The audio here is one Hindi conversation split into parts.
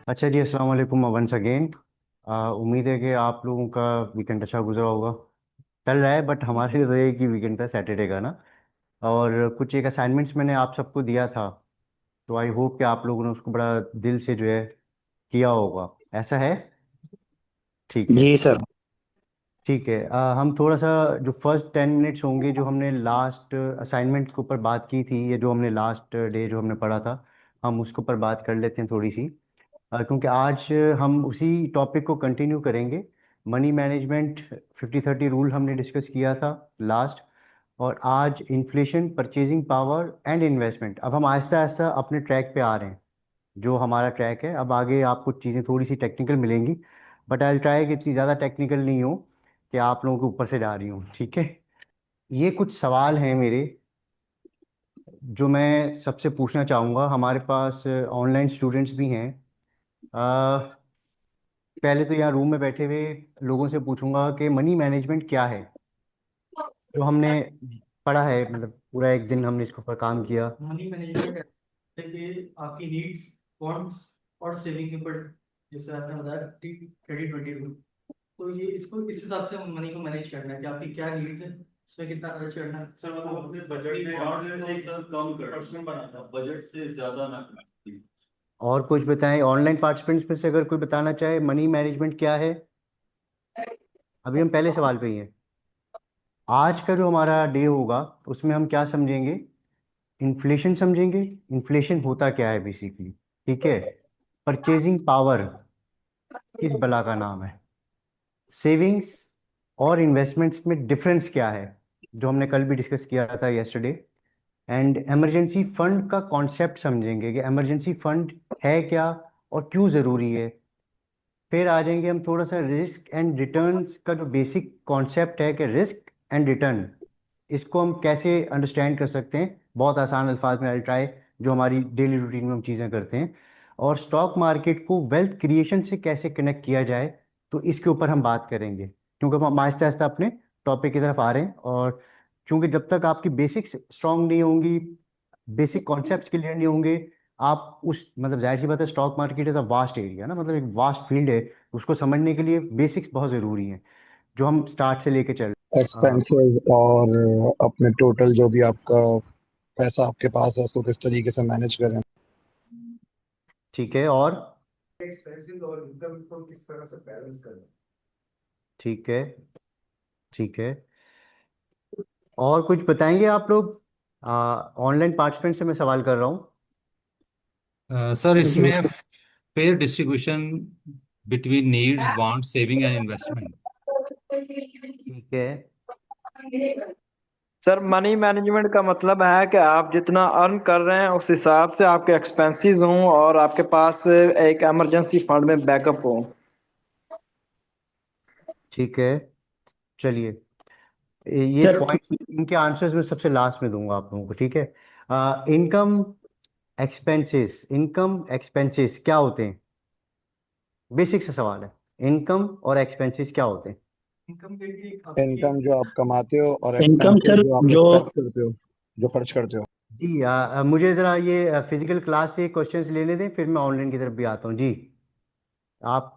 अच्छा जी, अस्सलाम वालेकुम वंस अगेन। उम्मीद है कि आप लोगों का वीकेंड अच्छा गुजरा होगा। चल रहा है, बट हमारे लिए तो एक ही वीकेंड था, सैटरडे का ना। और कुछ एक असाइनमेंट्स मैंने आप सबको दिया था, तो आई होप कि आप लोगों ने उसको बड़ा दिल से जो है किया होगा। ऐसा है? ठीक है। जी सर। ठीक है। हम थोड़ा सा जो फर्स्ट 10 मिनट्स होंगे, जो हमने लास्ट असाइनमेंट के ऊपर बात की थी, या जो हमने लास्ट डे जो हमने पढ़ा था, हम उसके ऊपर बात कर लेते हैं थोड़ी सी। क्योंकि आज हम उसी टॉपिक को कंटिन्यू करेंगे। मनी मैनेजमेंट 50-30 रूल हमने डिस्कस किया था लास्ट। और आज inflation, purchasing power and investment. अब हम आहिस्ता आहिस्ता अपने ट्रैक पे आ रहे हैं। जो हमारा ट्रैक है, अब आगे आपको चीज़ें थोड़ी सी टेक्निकल मिलेंगी, बट आई ट्राई कि इतनी ज़्यादा टेक्निकल नहीं हो कि आप लोगों के ऊपर से जा रही हूँ। ठीक है। ये कुछ सवाल हैं मेरे, जो मैं सबसे पूछना चाहूँगा। हमारे पास ऑनलाइन स्टूडेंट्स भी हैं। पहले तो यहाँ रूम में बैठे हुए लोगों से पूछूंगा कि मनी मैनेजमेंट क्या है, जो हमने पढ़ा है, मतलब पूरा एक दिन हमने इसके ऊपर काम किया। मनी मैनेजमेंट है कि आपकी नीड्स, वांट्स और सेविंग के ऊपर, जैसे आपने बताया 30-20 रूल। तो ये इसको इस हिसाब से मनी को मैनेज करना है कि आपकी क्या नीड्स है, उसमें कितना खर्च करना है। सर मतलब अपने बजट में सर कम कर पर्सन बनाना, बजट से ज्यादा ना करना। और कुछ बताएं, ऑनलाइन पार्टिसिपेंट्स में से अगर कोई बताना चाहे मनी मैनेजमेंट क्या है। अभी हम पहले सवाल पे ही हैं। आज का जो हमारा डे होगा, उसमें हम क्या समझेंगे? इन्फ्लेशन समझेंगे। इन्फ्लेशन होता क्या है बेसिकली। ठीक है। परचेजिंग पावर किस बला का नाम है। सेविंग्स और इन्वेस्टमेंट्स में डिफरेंस क्या है, जो हमने कल भी डिस्कस किया था, यस्टरडे। एंड इमरजेंसी फंड का कॉन्सेप्ट समझेंगे कि इमरजेंसी फंड है क्या और क्यों ज़रूरी है। फिर आ जाएंगे हम थोड़ा सा रिस्क एंड रिटर्न्स का, जो बेसिक कॉन्सेप्ट है कि रिस्क एंड रिटर्न, इसको हम कैसे अंडरस्टैंड कर सकते हैं बहुत आसान अल्फाज में। आई ट्राई, जो हमारी डेली रूटीन में हम चीज़ें करते हैं। और स्टॉक मार्केट को वेल्थ क्रिएशन से कैसे कनेक्ट किया जाए, तो इसके ऊपर हम बात करेंगे, क्योंकि हम आहिस्ता आहिस्ता अपने टॉपिक की तरफ आ रहे हैं। और क्योंकि जब तक आपकी बेसिक्स स्ट्रांग नहीं होंगी, बेसिक कॉन्सेप्ट्स क्लियर नहीं होंगे, आप उस, मतलब जाहिर सी बात है, stock market is a vast area ना, मतलब एक वास्ट फील्ड है। उसको समझने के लिए बेसिक्स बहुत ज़रूरी हैं, जो हम स्टार्ट से लेके चल। एक्सपेंसेस और अपने टोटल जो भी आपका पैसा आपके पास है उसको किस तरीके से मैनेज करें। ठीक है। और एक्सपेंसिव और इनकम को किस तरह से बैलेंस करना। ठीक है। ठीक है। और कुछ बताएंगे आप लोग? ऑनलाइन पार्टिसिपेंट से मैं सवाल कर रहा हूँ। सर जी इसमें sir. Fair distribution between needs want saving and investment. ठीक है। सर मनी मैनेजमेंट का मतलब है कि आप जितना अर्न कर रहे हैं उस हिसाब से आपके एक्सपेंसेस हों और आपके पास एक इमरजेंसी फंड में बैकअप हो। ठीक है। चलिए, ये सर पॉइंट्स, इनके आंसर्स मैं सबसे लास्ट में दूंगा आप लोगों को। ठीक है। इनकम एक्सपेंसेस, इनकम एक्सपेंसेस क्या होते हैं? बेसिक से सवाल है। इनकम और एक्सपेंसेस क्या होते हैं? इनकम के लिए आपकी इनकम जो आप कमाते हो और इनकम एक्सपेंसेस सर जो आप जो एक्सपेंस करते हो, जो खर्च करते हो। जी, मुझे ज़रा ये फिजिकल क्लास से क्वेश्चंस लेने दें, फिर मैं ऑनलाइन की तरफ भी आता हूँ जी। आप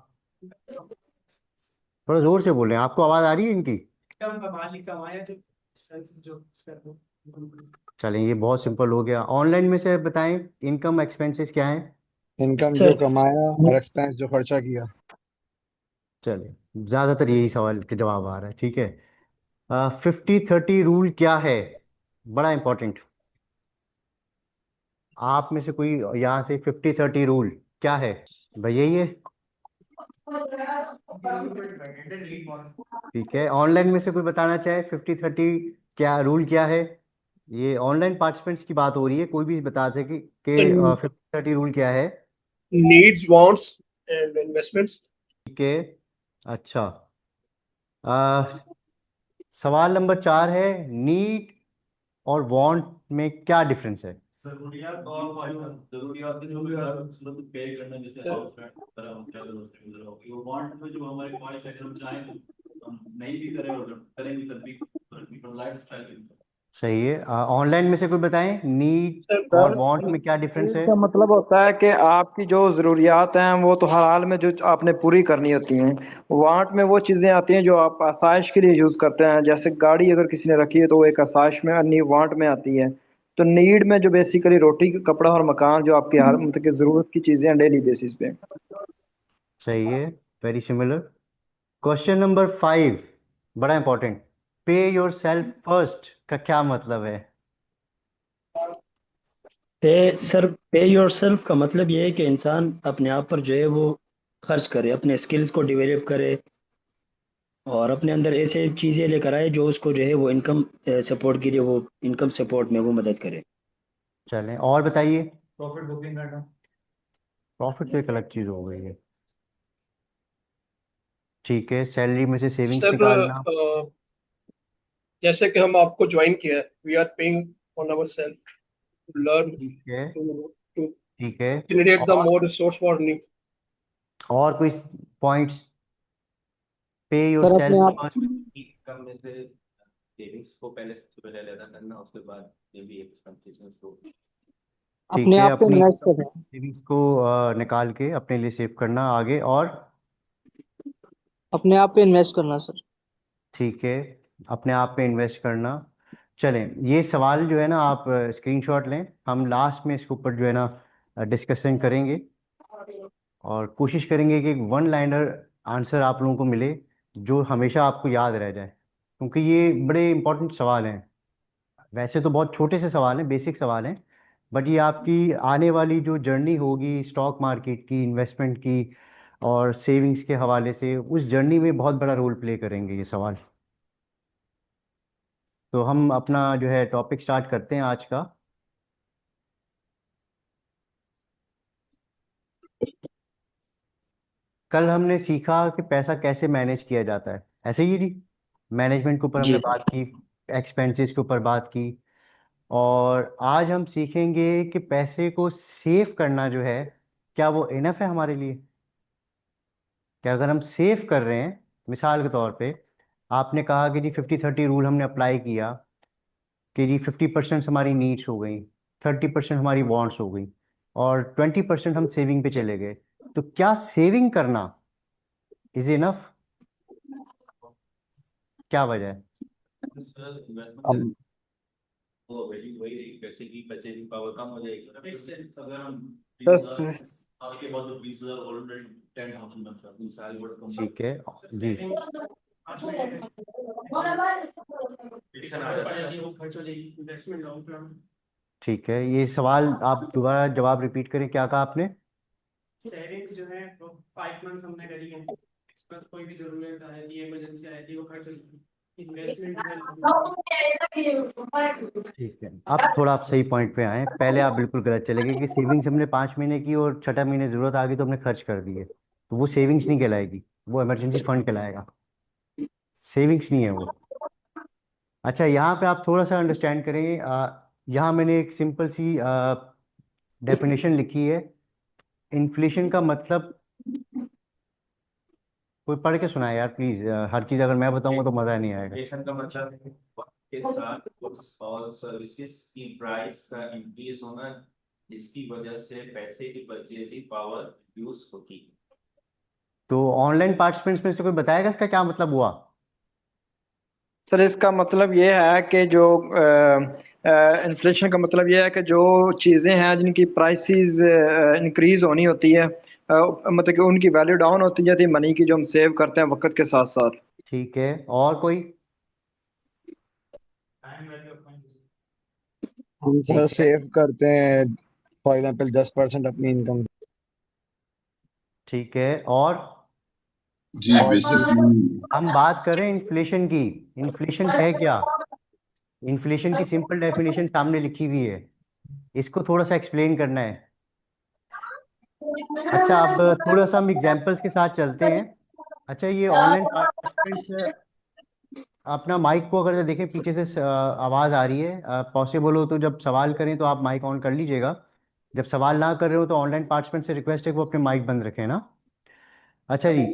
थोड़ा ज़ोर से बोल रहे हैं, आपको आवाज़ आ रही है इनकी? इनकम का मालिक कमाया जो एक्सपेंसिव जो उसका वो। चलें, ये बहुत सिंपल हो गया। ऑनलाइन में से बताएं, इनकम एक्सपेंसेस क्या है? इनकम जो सर कमाया और एक्सपेंस जो खर्चा किया। चलिए, ज़्यादातर यही सवाल के जवाब आ रहा है। ठीक है। 50-30 रूल क्या है? बड़ा इंपॉर्टेंट। आप में से कोई यहाँ से, 50-30 रूल क्या है? भैया ये। ठीक है। ऑनलाइन में से कोई बताना चाहे 50-30 क्या रूल क्या है? ये ऑनलाइन पार्टिसिपेंट्स की बात हो रही है, कोई भी बता सके कि 50-30 रूल क्या है। needs, wants, and investments. ठीक है। अच्छा। सवाल नंबर 4 है, नीड और वांट में क्या डिफरेंस है? जरूरियात और ख्वाहिशात, जरूरियात जो भी हर सूरत पे करना, जैसे हाउस रेंट वगैरह हम क्या जरूरत से गुजरा होगी, वो वांट में जो हमारी ख्वाहिश है, अगर हम चाहें तो हम नहीं भी करें और अगर करेंगे तब भी लाइफ स्टाइल। सही है। ऑनलाइन में से कोई बताएं, नीड और सर वांट में क्या डिफरेंस है? इसका मतलब होता है कि आपकी जो ज़रूरियात हैं वो तो हर हाल में जो आपने पूरी करनी होती हैं। वांट में वो चीज़ें आती हैं जो आप आसाइश के लिए यूज़ करते हैं, जैसे गाड़ी अगर किसी ने रखी है तो वो एक आसाइश में, अन्य वांट में आती है। तो नीड में जो बेसिकली रोटी कपड़ा और मकान, जो आपकी हर मतलब की ज़रूरत की चीज़ें हैं डेली बेसिस पे। सही है, वेरी सिमिलर। क्वेश्चन नंबर 5, बड़ा इंपॉर्टेंट। पे योर सेल्फ फर्स्ट का क्या मतलब है? पे योरसेल्फ का मतलब ये है कि इंसान अपने आप पर जो है वो खर्च करे, अपने स्किल्स को डेवलप करे और अपने अंदर ऐसे चीज़ें लेकर आए जो उसको जो है वो इनकम सपोर्ट के लिए, वो इनकम सपोर्ट में वो मदद करे। चलें और बताइए। प्रॉफिट बुकिंग करना। प्रॉफिट तो एक अलग चीज़ हो गई है। ठीक है, सैलरी में से सेविंग्स सर, निकालना। जैसे कि हम आपको ज्वाइन किया है, we are paying on our self to learn, ठीक है। टू ठीक है। जनरेट द और मोर रिसोर्स फॉर अर्निंग। और कोई पॉइंट्स? पे योर सर अपने सेल्फ आप फर्स्ट। इनकम में से सेविंग्स को पहले सबसे पहले अलग करना, उसके बाद ये भी एक्सपेंसेस को। ठीक अपने है, आप पे अपनी इन्वेस्ट कर रहे हैं। सेविंग्स को निकाल के अपने लिए सेव करना। आगे और? अपने आप पे इन्वेस्ट करना सर। ठीक है, अपने आप पे इन्वेस्ट करना। चलें, ये सवाल जो है ना, आप स्क्रीनशॉट लें, हम लास्ट में इसके ऊपर जो है ना डिस्कशन करेंगे और कोशिश करेंगे कि एक वन लाइनर आंसर आप लोगों को मिले जो हमेशा आपको याद रह जाए, क्योंकि ये बड़े इंपॉर्टेंट सवाल हैं। वैसे तो बहुत छोटे से सवाल हैं, बेसिक सवाल हैं, बट ये आपकी आने वाली जो जर्नी होगी स्टॉक मार्केट की, इन्वेस्टमेंट की और सेविंग्स के हवाले से, उस जर्नी में बहुत बड़ा रोल प्ले करेंगे ये सवाल। तो हम अपना जो है टॉपिक स्टार्ट करते हैं आज का। कल हमने सीखा कि पैसा कैसे मैनेज किया जाता है, ऐसे ही जी। मैनेजमेंट के ऊपर हमने जी बात सर। की, एक्सपेंसेस के ऊपर बात की, और आज हम सीखेंगे कि पैसे को सेव करना जो है, क्या वो इनफ है हमारे लिए? क्या अगर हम सेव कर रहे हैं, मिसाल के तौर पे आपने कहा कि जी 50-30 रूल हमने अप्लाई किया कि जी 50% हमारी नीड्स हो गई, 30% हमारी वांट्स हो गई और 20% हम सेविंग पे चले गए, तो क्या सेविंग करना इज इनफ? क्या वजह है? इन्वेस्टमेंट हम वो वैल्यू वही रहेगी, पैसे की परचेजिंग पावर कम हो जाएगी। नेक्स्ट अगर हम 20,000 बस साल के बाद 20,000 ऑलरेडी 10,000 बनता है, साल वर्ष कम। ठीक है जी। आज में वो खर्च हो जाएगी, इन्वेस्टमेंट लॉन्ग टर्म। ठीक है, ये सवाल आप दोबारा जवाब रिपीट करें, क्या कहा आपने? सेविंग्स जो है वो 5 मंथ हमने करी है, इसमें कोई भी जरूरत आई थी, इमरजेंसी आई थी, वो खर्च हो जाएगी। इन्वेस्टमेंट जो है ठीक है, अब थोड़ा आप सही पॉइंट पे आए। पहले आप बिल्कुल गलत चले गए कि सेविंग्स हमने 5 महीने की और छठा महीने जरूरत आ गई तो हमने खर्च कर दिए, तो वो सेविंग्स नहीं कहलाएगी, वो इमरजेंसी फंड कहलाएगा, सेविंग्स नहीं है वो। अच्छा, यहाँ पे आप थोड़ा सा अंडरस्टैंड करें, यहाँ मैंने एक सिंपल सी डेफिनेशन लिखी है। इन्फ्लेशन का मतलब, कोई पढ़ के सुनाए यार प्लीज, हर चीज़ अगर मैं बताऊंगा तो मज़ा नहीं आएगा। इन्फ्लेशन का मतलब है वक्त के साथ गुड्स और सर्विसेज की प्राइस का इंक्रीज होना, जिसकी वजह से पैसे की परचेजिंग पावर रिड्यूस होती है। तो ऑनलाइन पार्टिसिपेंट्स में से कोई बताएगा इसका क्या मतलब हुआ? सर इसका मतलब ये है कि जो इन्फ्लेशन का मतलब ये है कि जो चीज़ें हैं जिनकी प्राइसेस इंक्रीज होनी होती है, मतलब कि उनकी वैल्यू डाउन होती जाती है, मनी की जो हम सेव करते हैं वक्त के साथ साथ। ठीक है, और कोई? Time value of money. हम सर ठीक है। सेव करते हैं, फॉर एग्जाम्पल 10% अपनी इनकम। ठीक है, और? जी और बेसिकली हम बात करें इन्फ्लेशन की। इन्फ्लेशन है क्या? इन्फ्लेशन की सिंपल डेफिनेशन सामने लिखी हुई है, इसको थोड़ा सा एक्सप्लेन करना है। अच्छा, अब थोड़ा सा हम एग्जांपल्स के साथ चलते हैं। अच्छा, ये ऑनलाइन पार्टिसिपेंट्स अपना माइक को अगर देखें, पीछे से आवाज़ आ रही है, पॉसिबल हो तो जब सवाल करें तो आप माइक ऑन कर लीजिएगा। जब सवाल ना कर रहे हो तो ऑनलाइन पार्टिसिपेंट से रिक्वेस्ट है कि वो अपने माइक बंद रखें ना। अच्छा जी,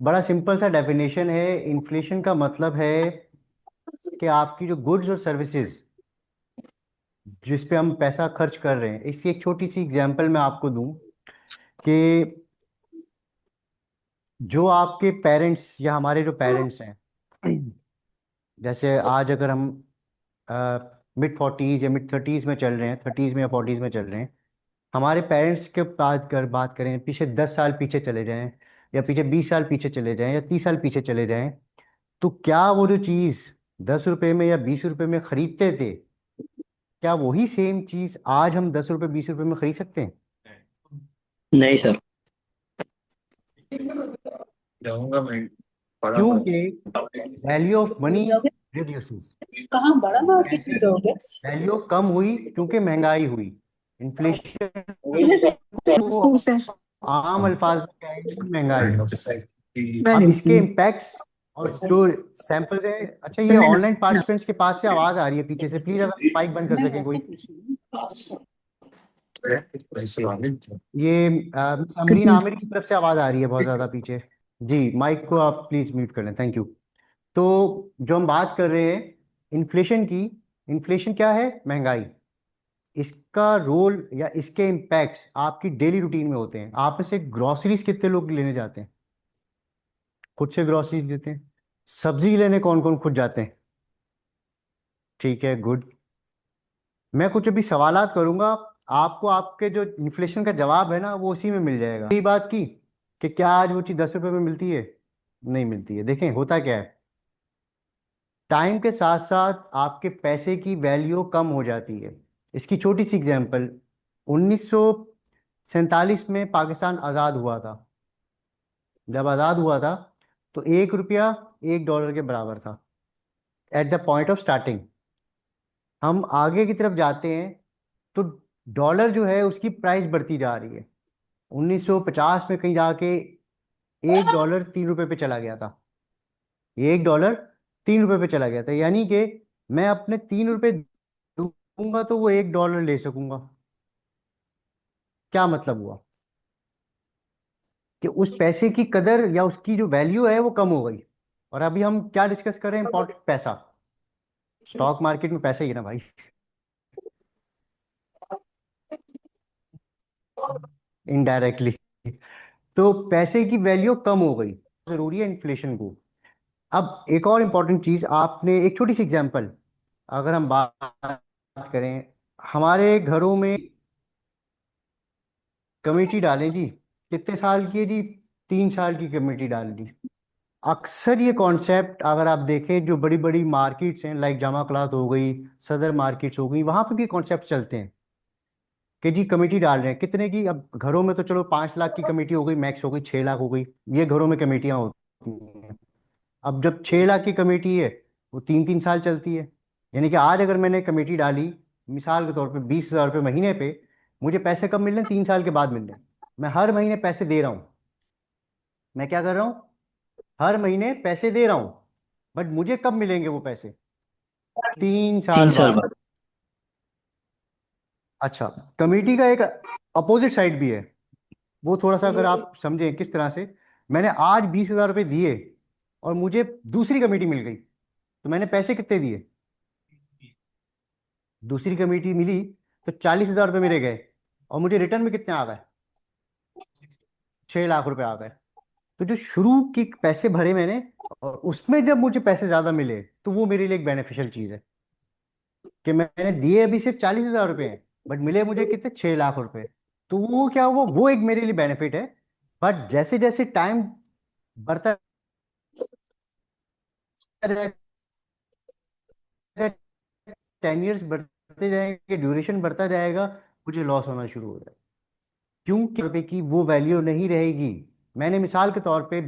बड़ा सिंपल सा डेफिनेशन है। इन्फ्लेशन का मतलब है कि आपकी जो गुड्स और सर्विसेज जिस पे हम पैसा खर्च कर रहे हैं, इसकी एक छोटी सी एग्जांपल मैं आपको दूं कि जो आपके पेरेंट्स या हमारे जो पेरेंट्स हैं, जैसे आज अगर हम मिड फोर्टीज या मिड थर्टीज में चल रहे हैं, थर्टीज में या फोर्टीज में चल रहे हैं, हमारे पेरेंट्स के बात करें, पीछे 10 साल पीछे चले जाएं, या पीछे 20 साल पीछे चले जाएं, या 30 साल पीछे चले जाएं, तो क्या वो जो चीज़ 10 रुपए में या 20 रुपए में खरीदते थे, क्या वही सेम चीज़ आज हम 10 रुपए 20 रुपए में खरीद सकते हैं? नहीं सर। जाऊंगा मैं बड़ा क्योंकि वैल्यू ऑफ मनी रिड्यूसेस, कहाँ बड़ा मार्केट में जाओगे वैल्यू कम हुई क्योंकि महंगाई हुई, इन्फ्लेशन को आम अल्फाज में कहेंगे महंगाई। अब इसके इम्पैक्ट्स और जो सैंपल्स हैं, अच्छा ये ऑनलाइन पार्टिसिपेंट्स के पास से आवाज आ रही है पीछे से, प्लीज अगर माइक बंद कर सकें कोई। ये मिस अमरीन आमिर की तरफ से आवाज आ रही है बहुत ज्यादा पीछे। जी माइक को आप प्लीज म्यूट कर लें, थैंक यू। तो जो हम बात कर रहे हैं इन्फ्लेशन की, इन्फ्लेशन क्या है? महंगाई। इसका रोल या इसके इम्पैक्ट्स आपकी डेली रूटीन में होते हैं। आप में से ग्रोसरीज कितने लोग लेने जाते हैं? खुद से ग्रोसरीज लेते हैं? सब्जी लेने कौन कौन खुद जाते हैं? ठीक है, गुड। मैं कुछ अभी सवालात करूंगा, आपको आपके जो इन्फ्लेशन का जवाब है ना वो उसी में मिल जाएगा। यही बात की कि क्या आज वो चीज़ 10 रुपए में मिलती है? नहीं मिलती है। देखें होता क्या है, टाइम के साथ साथ आपके पैसे की वैल्यू कम हो जाती है। इसकी छोटी सी एग्जांपल, 1947 में पाकिस्तान आज़ाद हुआ था। जब आज़ाद हुआ था तो 1 रुपया $1 के बराबर था at the point of starting. हम आगे की तरफ जाते हैं तो डॉलर जो है उसकी प्राइस बढ़ती जा रही है। 1950 में कहीं जाके $1 3 रुपए पे चला गया था। ये $1 3 रुपए पे चला गया था, यानी कि मैं अपने 3 रुपए दूंगा तो वो $1 ले सकूंगा। क्या मतलब हुआ कि उस पैसे की कदर या उसकी जो वैल्यू है वो कम हो गई। और अभी हम क्या डिस्कस कर रहे हैं? इंपॉर्टेंट पैसा। स्टॉक मार्केट में पैसा ही है ना भाई, इनडायरेक्टली। तो पैसे की वैल्यू कम हो गई, जरूरी है इन्फ्लेशन को। अब एक और इम्पॉर्टेंट चीज, आपने एक छोटी सी एग्जांपल अगर हम बात करें, हमारे घरों में कमेटी डालें जी, कितने साल की है जी? 3 साल की कमेटी डाल दी। अक्सर ये कॉन्सेप्ट अगर आप देखें जो बड़ी बड़ी मार्केट्स हैं, लाइक जामा क्लॉथ हो गई, सदर मार्केट्स हो गई, वहां पर भी कॉन्सेप्ट चलते हैं कि जी कमेटी डाल रहे हैं कितने की। अब घरों में तो चलो 5 लाख की कमेटी हो गई, मैक्स हो गई 6 लाख हो गई, ये घरों में कमेटियां होती हैं। अब जब 6 लाख की कमेटी है वो 3 3 साल चलती है, यानी कि आज अगर मैंने कमेटी डाली मिसाल के तौर पे 20,000 रुपये महीने पे, मुझे पैसे कब मिल रहे हैं? 3 साल के बाद मिल रहे हैं। मैं हर महीने पैसे दे रहा हूँ। मैं क्या कर रहा हूँ? हर महीने पैसे दे रहा हूँ, बट मुझे कब मिलेंगे वो पैसे? 3 साल 3 साल बाद। बाद। अच्छा, कमेटी का एक अपोजिट साइड भी है, वो थोड़ा सा अगर आप समझें किस तरह से। मैंने आज 20,000 रुपये दिए और मुझे दूसरी कमेटी मिल गई, तो मैंने पैसे कितने दिए? दूसरी कमेटी मिली तो 40,000 रुपये मेरे गए, और मुझे रिटर्न में कितने आ गए? 6 लाख रुपए आ गए। तो जो शुरू की पैसे भरे मैंने, और उसमें जब मुझे पैसे ज्यादा मिले तो वो मेरे लिए एक बेनिफिशियल चीज है कि मैंने दिए अभी सिर्फ 40,000 रुपये हैं, बट मिले मुझे कितने? 6 लाख रुपए। तो वो क्या हुआ? वो एक मेरे लिए बेनिफिट है। बट जैसे जैसे टाइम बढ़ता जाएगा, 10 ईयर्स बढ़ते जाएंगे, ड्यूरेशन बढ़ता जाएगा, मुझे लॉस होना शुरू हो जाएगा, क्योंकि रुपए की वो वैल्यू नहीं रहेगी। मैंने मिसाल के तौर पे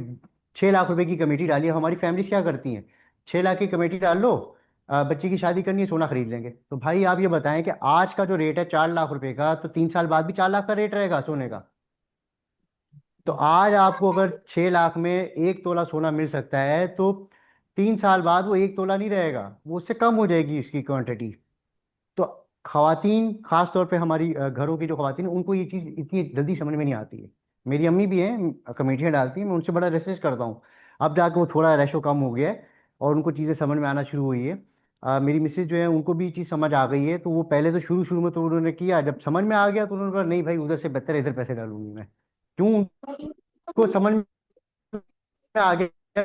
6 लाख रुपए की कमेटी डाली है। हमारी फैमिलीज क्या करती हैं? 6 लाख की कमेटी डाल लो, बच्चे की शादी करनी है, सोना खरीद लेंगे। तो भाई आप ये बताएं कि आज का जो रेट है 4 लाख रुपए का, तो 3 साल बाद भी 4 लाख का रेट रहेगा सोने का। तो आज आपको अगर 6 लाख में 1 तोला सोना मिल सकता है, तो 3 साल बाद वो 1 तोला नहीं रहेगा, वो उससे कम हो जाएगी उसकी क्वांटिटी। तो खातन, खास तौर पे हमारी घरों की जो खातन, उनको ये चीज़ इतनी जल्दी समझ में नहीं आती है। मेरी अम्मी भी हैं, कमेटियाँ डालती हैं, मैं उनसे बड़ा रेसिस्ट करता हूँ। अब जाके वो थोड़ा रेशो कम हो गया है और उनको चीज़ें समझ में आना शुरू हुई है। मेरी मिसेज जो है उनको भी चीज़ समझ आ गई है, तो वो पहले तो शुरू शुरू में तो उन्होंने किया, जब समझ में आ गया तो उन्होंने कहा नहीं भाई उधर से बेहतर है इधर पैसे डालूंगी मैं। क्यों? उनको समझ में आ गया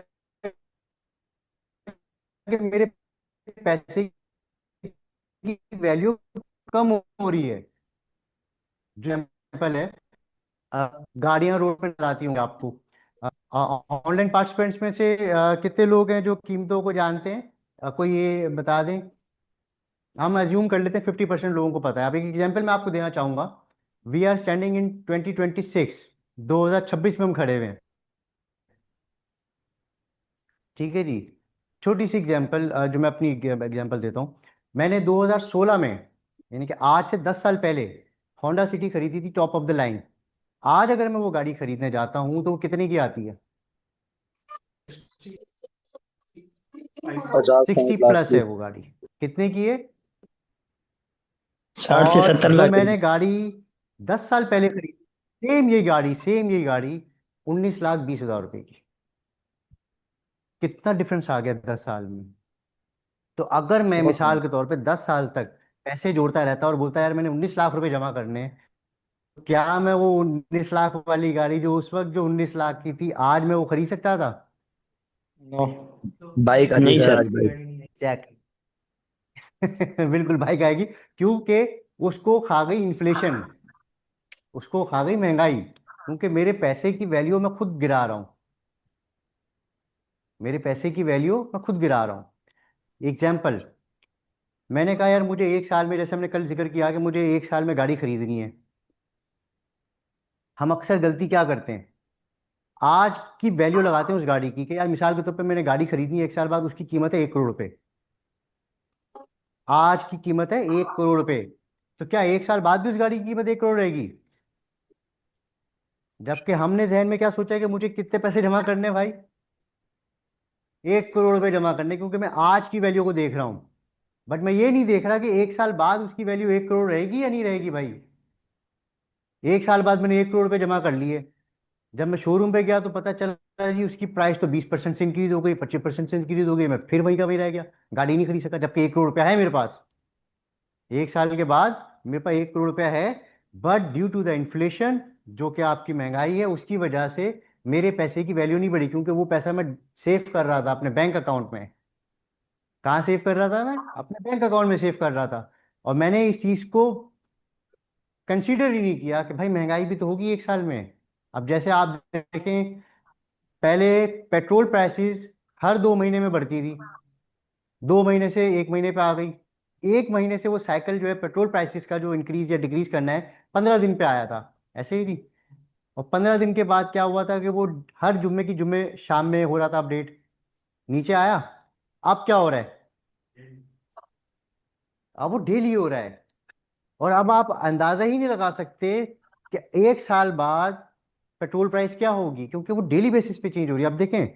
कि मेरे पैसे की वैल्यू कम हो रही है। जो एग्जाम्पल है, गाड़ियां रोड पे चलाती होंगी आपको। ऑनलाइन पार्टिसिपेंट्स में से कितने लोग हैं जो कीमतों को जानते हैं? कोई ये बता दें। हम अज्यूम कर लेते हैं 50% लोगों को पता है। अब एक एग्जांपल मैं आपको देना चाहूंगा। वी आर स्टैंडिंग इन 2026, 2026 में हम खड़े हुए हैं। ठीक है जी। छोटी सी एग्जांपल जो मैं अपनी एग्जांपल देता हूँ। मैंने 2016 में, यानी कि आज से 10 साल पहले, होंडा सिटी खरीदी थी, टॉप ऑफ द लाइन। आज अगर मैं वो गाड़ी खरीदने जाता हूँ तो वो कितने की आती है? 60 50-60 लाख प्लस की। है वो गाड़ी। कितने की है? 60 से 70 और जो लाख मैंने की। गाड़ी 10 साल पहले खरीदी, सेम ये गाड़ी 19,20,000 रुपए की। कितना डिफरेंस आ गया 10 साल में। तो अगर मैं बहुत मिसाल के तौर पे 10 साल तक पैसे जोड़ता रहता और बोलता यार मैंने 19 लाख रुपए जमा करने हैं, तो क्या मैं वो 19 लाख वाली गाड़ी जो उस वक्त जो 19 लाख की थी आज मैं वो खरीद सकता था? नो। तो बाइक आती नहीं है सर। आज कोई बाइक। गाड़ी नहीं है। एग्जैक्टली। बिल्कुल बाइक आएगी, क्योंकि उसको खा गई इन्फ्लेशन, उसको खा गई महंगाई, क्योंकि मेरे पैसे की वैल्यू मैं खुद गिरा रहा हूँ। मेरे पैसे की वैल्यू मैं खुद गिरा रहा हूँ। एग्जाम्पल, मैंने कहा यार मुझे एक साल में, जैसे हमने कल जिक्र किया कि मुझे एक साल में गाड़ी खरीदनी है। हम अक्सर गलती क्या करते हैं, आज की वैल्यू लगाते हैं उस गाड़ी की कि यार मिसाल के तौर पे मैंने गाड़ी खरीदनी है, एक साल बाद उसकी कीमत है 1 करोड़ रुपए। आज की कीमत है 1 करोड़ रुपए। तो क्या एक साल बाद भी उस गाड़ी की कीमत 1 करोड़ रहेगी? जबकि हमने जहन में क्या सोचा है कि मुझे कितने पैसे जमा करने हैं भाई? 1 करोड़ रुपए जमा करने, क्योंकि मैं आज की वैल्यू को देख रहा हूं। बट मैं ये नहीं देख रहा कि एक साल बाद उसकी वैल्यू 1 करोड़ रहेगी या नहीं रहेगी भाई। एक साल बाद मैंने 1 करोड़ रुपए जमा कर लिए, जब मैं शोरूम पे गया तो पता चला जी उसकी प्राइस तो 20% से इंक्रीज हो गई, 25% से इंक्रीज हो गई। मैं फिर वहीं का वहीं रह गया, गाड़ी नहीं खरीद सका, जबकि 1 करोड़ रुपया है मेरे पास। एक साल के बाद मेरे पास 1 करोड़ रुपया है, but due to the inflation, जो कि आपकी महंगाई है, उसकी वजह से मेरे पैसे की वैल्यू नहीं बढ़ी, क्योंकि वो पैसा मैं सेव कर रहा था अपने बैंक अकाउंट में। कहाँ सेव कर रहा था? मैं अपने बैंक अकाउंट में सेव कर रहा था। और मैंने इस चीज को कंसीडर ही नहीं किया कि भाई महंगाई भी तो होगी एक साल में। अब जैसे आप देखें, पहले पेट्रोल प्राइसेस हर 2 महीने में बढ़ती थी, 2 महीने से 1 महीने पे आ गई। 1 महीने से वो साइकिल जो है पेट्रोल प्राइसेस का जो इंक्रीज या डिक्रीज करना है, 15 दिन पे आया था, ऐसे ही नहीं। और 15 दिन के बाद क्या हुआ था कि वो हर जुम्मे की जुम्मे शाम में हो रहा था अपडेट, नीचे आया। अब क्या हो रहा है? अब वो डेली हो रहा है। और अब आप अंदाजा ही नहीं लगा सकते कि एक साल बाद पेट्रोल प्राइस क्या होगी, क्योंकि वो डेली बेसिस पे चेंज हो रही है। अब देखें,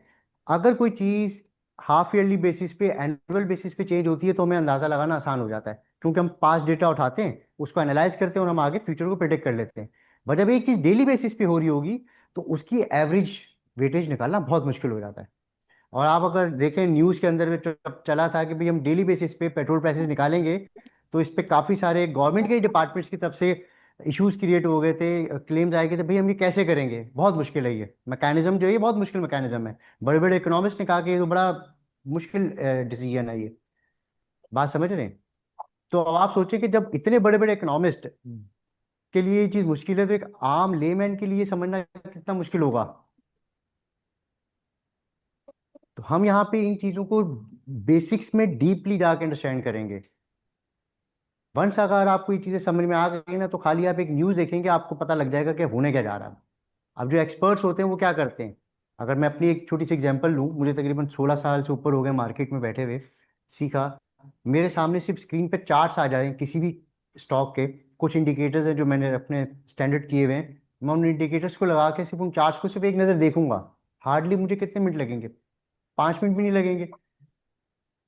अगर कोई चीज हाफ ईयरली बेसिस पे, एनुअल बेसिस पे चेंज होती है तो हमें अंदाजा लगाना आसान हो जाता है, क्योंकि हम पास्ट डेटा उठाते हैं, उसको एनालाइज करते हैं और हम आगे फ्यूचर को प्रिडिक्ट कर लेते हैं। बट जब एक चीज डेली बेसिस पे हो रही होगी तो उसकी एवरेज वेटेज निकालना बहुत मुश्किल हो जाता है। और आप अगर देखें न्यूज़ के अंदर जब चला था कि भाई हम डेली बेसिस पे पेट्रोल प्राइसेस निकालेंगे, तो इस पे काफ़ी सारे गवर्नमेंट के डिपार्टमेंट्स की तरफ से इश्यूज क्रिएट हो गए थे, क्लेम्स आए गए थे, भाई हम ये कैसे करेंगे, बहुत मुश्किल है ये मैकेनिज्म जो है, ये बहुत मुश्किल मैकेनिज्म है। बड़े बड़े इकोनॉमिस्ट ने कहा कि ये तो बड़ा मुश्किल डिसीजन है ये। बात समझ रहे हैं? तो अब आप सोचें कि जब इतने बड़े बड़े इकोनॉमिस्ट के लिए ये चीज़ मुश्किल है, तो एक आम लेमैन के लिए समझना कितना मुश्किल होगा। तो हम यहाँ पे इन चीज़ों को बेसिक्स में डीपली जाके अंडरस्टैंड करेंगे। वंस अगर आपको ये चीज़ें समझ में आ गई ना, तो खाली आप एक न्यूज़ देखेंगे आपको पता लग जाएगा कि होने क्या जा रहा है। अब जो एक्सपर्ट्स होते हैं वो क्या करते हैं, अगर मैं अपनी एक छोटी सी एग्जांपल लूँ, मुझे तकरीबन 16 साल से ऊपर हो गए मार्केट में बैठे हुए, सीखा। मेरे सामने सिर्फ स्क्रीन पे चार्ट्स आ जाए किसी भी स्टॉक के, कुछ इंडिकेटर्स हैं जो मैंने अपने स्टैंडर्ड किए हुए हैं, मैं उन इंडिकेटर्स को लगा के सिर्फ उन चार्ट्स को सिर्फ एक नज़र देखूंगा। हार्डली मुझे कितने मिनट लगेंगे? 5 मिनट भी नहीं लगेंगे।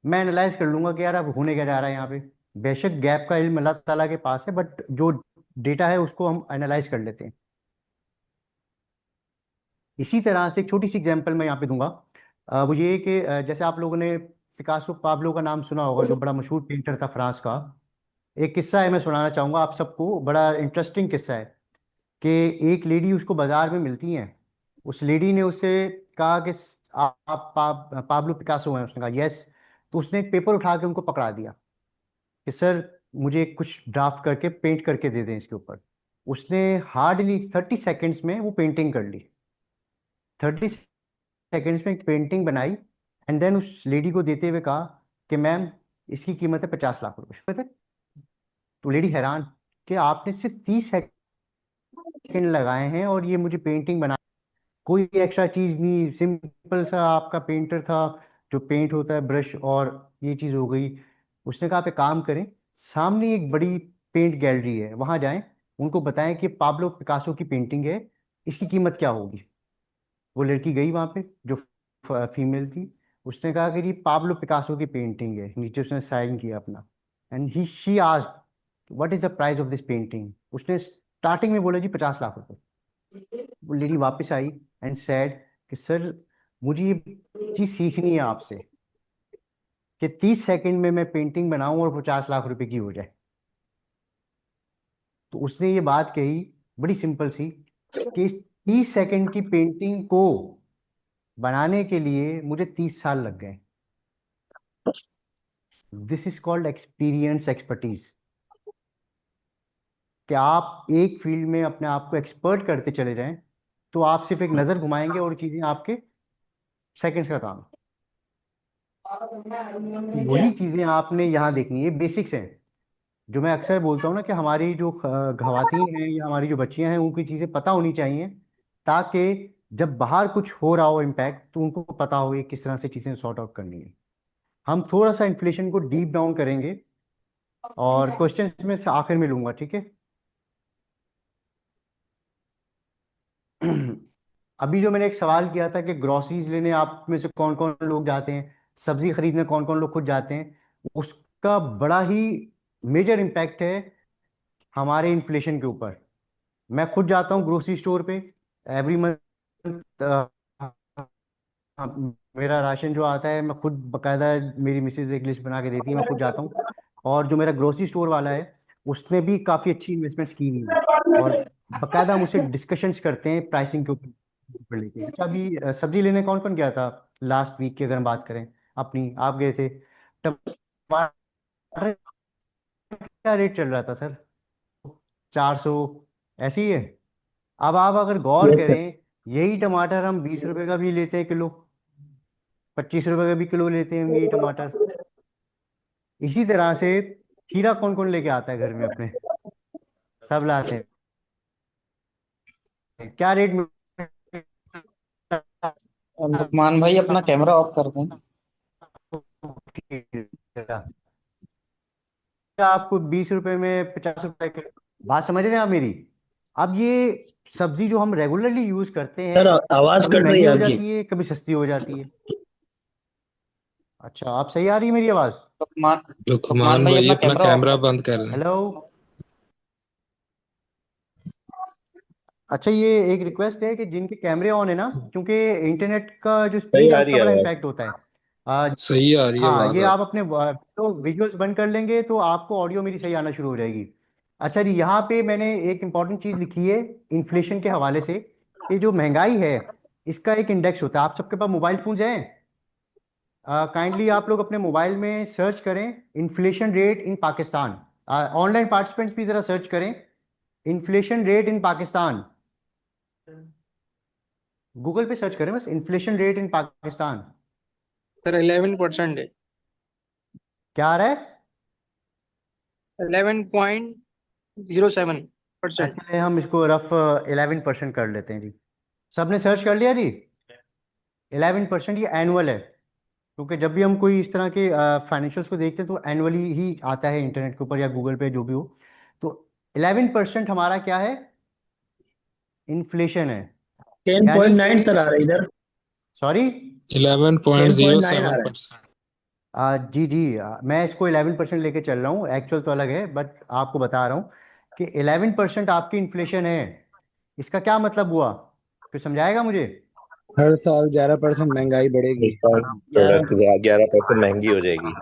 मैं एनालाइज कर लूंगा कि यार अब होने क्या जा रहा है यहाँ पे। बेशक गैप का इल्म अल्लाह ताला के पास है, बट जो डेटा है उसको हम एनालाइज कर लेते हैं। इसी तरह से एक छोटी सी एग्जांपल मैं यहाँ पे दूंगा। वो ये कि जैसे आप लोगों ने पिकासो पाब्लो का नाम सुना होगा, जो बड़ा मशहूर पेंटर था फ्रांस का। एक किस्सा है, मैं सुनाना चाहूंगा आप सबको, बड़ा इंटरेस्टिंग किस्सा है। कि एक लेडी उसको बाजार में मिलती हैं। उस लेडी ने उससे कहा कि आप पाब्लो पिकासो हैं? उसने कहा यस। तो उसने एक पेपर उठा के उनको पकड़ा दिया कि सर मुझे कुछ ड्राफ्ट करके पेंट करके दे दें इसके ऊपर। उसने हार्डली 30 सेकेंड्स में वो पेंटिंग कर ली। 30 सेकेंड्स में एक पेंटिंग बनाई। एंड देन उस लेडी को देते हुए कहा कि मैम इसकी कीमत है 50 लाख रुपए। तो लेडी हैरान कि आपने सिर्फ 30 सेकेंड लगाए हैं और ये मुझे पेंटिंग बना, कोई एक्स्ट्रा चीज नहीं, सिंपल सा आपका पेंटर था, जो पेंट होता है ब्रश, और ये चीज हो गई। उसने कहा आप एक काम करें, सामने एक बड़ी पेंट गैलरी है, वहां जाएं, उनको बताएं कि पाब्लो पिकासो की पेंटिंग है, इसकी कीमत क्या होगी। वो लड़की गई वहां पे, जो फीमेल थी। उसने कहा कि ये पाब्लो पिकासो की पेंटिंग है, नीचे उसने साइन किया अपना। And he she asked what is the price of this painting. उसने स्टार्टिंग में बोला जी 50 लाख रुपए। वो लेडी वापस आई एंड सेड कि सर मुझे ये चीज सीखनी है आपसे कि 30 सेकंड में मैं पेंटिंग बनाऊं और 50 लाख रुपए की हो जाए। तो उसने ये बात कही बड़ी सिंपल सी, कि इस 30 सेकंड की पेंटिंग को बनाने के लिए मुझे 30 साल लग गए। This is called experience, expertise. कि आप एक फील्ड में अपने आप को एक्सपर्ट करते चले जाएं, तो आप सिर्फ एक नजर घुमाएंगे और चीजें आपके सेकंड्स का काम है। वही चीजें आपने यहाँ देखनी है, बेसिक्स हैं। जो मैं अक्सर बोलता हूँ ना कि हमारी जो खवातीन हैं या हमारी जो बच्चियां हैं, उनको चीजें पता होनी चाहिए, ताकि जब बाहर कुछ हो रहा हो इम्पैक्ट, तो उनको पता हो ये किस तरह से चीजें सॉर्ट आउट करनी है। हम थोड़ा सा इन्फ्लेशन को डीप डाउन करेंगे और क्वेश्चंस में से आखिर में लूंगा, ठीक है। अभी जो मैंने एक सवाल किया था कि ग्रोसरीज लेने आप में से कौन कौन लोग जाते हैं, सब्जी खरीदने कौन कौन लोग खुद जाते हैं, उसका बड़ा ही मेजर इम्पैक्ट है हमारे इन्फ्लेशन के ऊपर। मैं खुद जाता हूँ ग्रोसरी स्टोर पे एवरी मंथ। मेरा राशन जो आता है मैं खुद बकायदा, मेरी मिसेज एक लिस्ट बना के देती है, मैं खुद जाता हूँ। और जो मेरा ग्रोसरी स्टोर वाला है, उसने भी काफ़ी अच्छी इन्वेस्टमेंट्स की हुई है, और बकायदा मुझसे डिस्कशंस करते हैं प्राइसिंग के ऊपर लेके। अच्छा अभी सब्जी लेने कौन कौन गया था लास्ट वीक की अगर हम बात करें अपनी? आप गए थे। टमाटर क्या रेट चल रहा था सर? 400 ऐसे ही है। अब आप अगर गौर यस सर। करें, यही टमाटर हम 20 रुपए का भी लेते हैं किलो, 25 रुपए का भी किलो लेते हैं यही टमाटर। इसी तरह से खीरा कौन कौन लेके आता है घर में अपने? सब लाते हैं। क्या रेट में लुकमान भाई अपना कैमरा ऑफ कर दें। आपको 20 रुपए में 50 रुपए के, बात समझ रहे हैं आप मेरी? अब ये सब्जी जो हम रेगुलरली यूज करते हैं, सर आवाज कभी कट रही महंगी है हो आपकी। जाती है, कभी सस्ती हो जाती है। अच्छा आप सही आ रही है मेरी आवाज? लुकमान लुकमान लुकमान भाई भाई अपना अपना कैमरा ऑफ कैमरा कर दें। बंद कर लें। हेलो। अच्छा ये एक रिक्वेस्ट है कि जिनके कैमरे ऑन है ना, क्योंकि इंटरनेट का जो सही स्पीड है आ रही उसका है बड़ा आवाज। इम्पैक्ट होता है। आ, सही आ रही है हाँ आवाज ये आप। आप अपने तो विजुअल्स बंद कर लेंगे तो आपको ऑडियो मेरी सही आना शुरू हो जाएगी। अच्छा जी, यहाँ पे मैंने एक इंपॉर्टेंट चीज़ लिखी है इन्फ्लेशन के हवाले से, कि जो महंगाई है इसका एक इंडेक्स होता है। आप सबके पास मोबाइल फोन्स हैं? काइंडली आप लोग अपने मोबाइल में सर्च करें inflation rate in Pakistan. Online participants भी ज़रा सर्च करें inflation rate in Pakistan. Google पे सर्च करें बस inflation rate in Pakistan. Sir 11% है। क्या आ रहा है? 11.07%। एक्चुअली हम इसको रफ 11% कर लेते हैं जी। सबने सर्च कर लिया जी? 11% ये एनुअल है, क्योंकि जब भी हम कोई इस तरह के फाइनेंशियल्स को देखते हैं तो एनुअली ही आता है इंटरनेट के ऊपर या गूगल पे जो भी हो। तो 11% हमारा क्या है? इन्फ्लेशन है। टेन यानी पॉइंट कि नाइन सर आ रहा है इधर। सॉरी 10.9 आ रहा है। 11.07%। जी जी, मैं इसको 11% लेके चल रहा हूँ, एक्चुअल तो अलग है, बट आपको बता रहा हूँ कि 11% आपकी इन्फ्लेशन है। इसका क्या मतलब हुआ? कुछ समझाएगा मुझे? हर साल 11% महंगाई बढ़ेगी। प्रोडक्ट 11% महंगी हो जाएगी।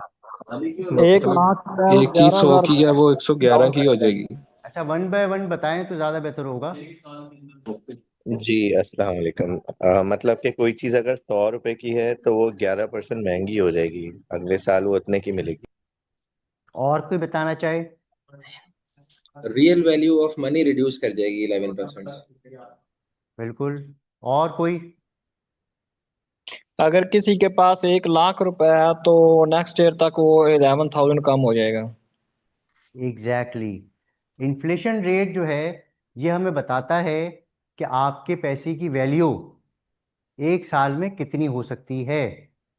1 लाख रुपए और एक चीज 100 11,000 की है वो 111 की हो जाएगी। अच्छा, वन बाय वन बताएं तो ज़्यादा बेहतर होगा। जी अस्सलाम वालेकुम। मतलब कि कोई चीज़ अगर 100 रुपए की है तो वो 11% महंगी हो जाएगी, अगले साल वो उतने की मिलेगी। और कोई बताना चाहे? Real value of money reduce कर जाएगी 11% से। बिल्कुल। और कोई? अगर किसी के पास 1 लाख रुपए है तो नेक्स्ट ईयर तक वो 11,000 कम हो जाएगा। एग्जैक्टली। इन्फ्लेशन रेट जो है ये हमें बताता है कि आपके पैसे की वैल्यू एक साल में कितनी हो सकती है।